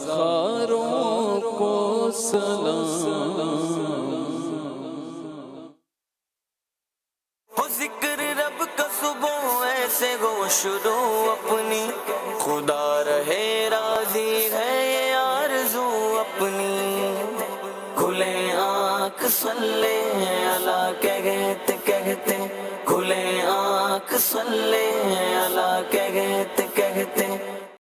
خاروں کو سلام۔ ہو ذکر رب کا صبح ایسے ہو شروع اپنی، خدا رہے راضی ہے یہ آرزو اپنی، کھلے آنکھ صلی اللہ کہتے کہتے، کھلے آنکھ صلی اللہ کہتے کہتے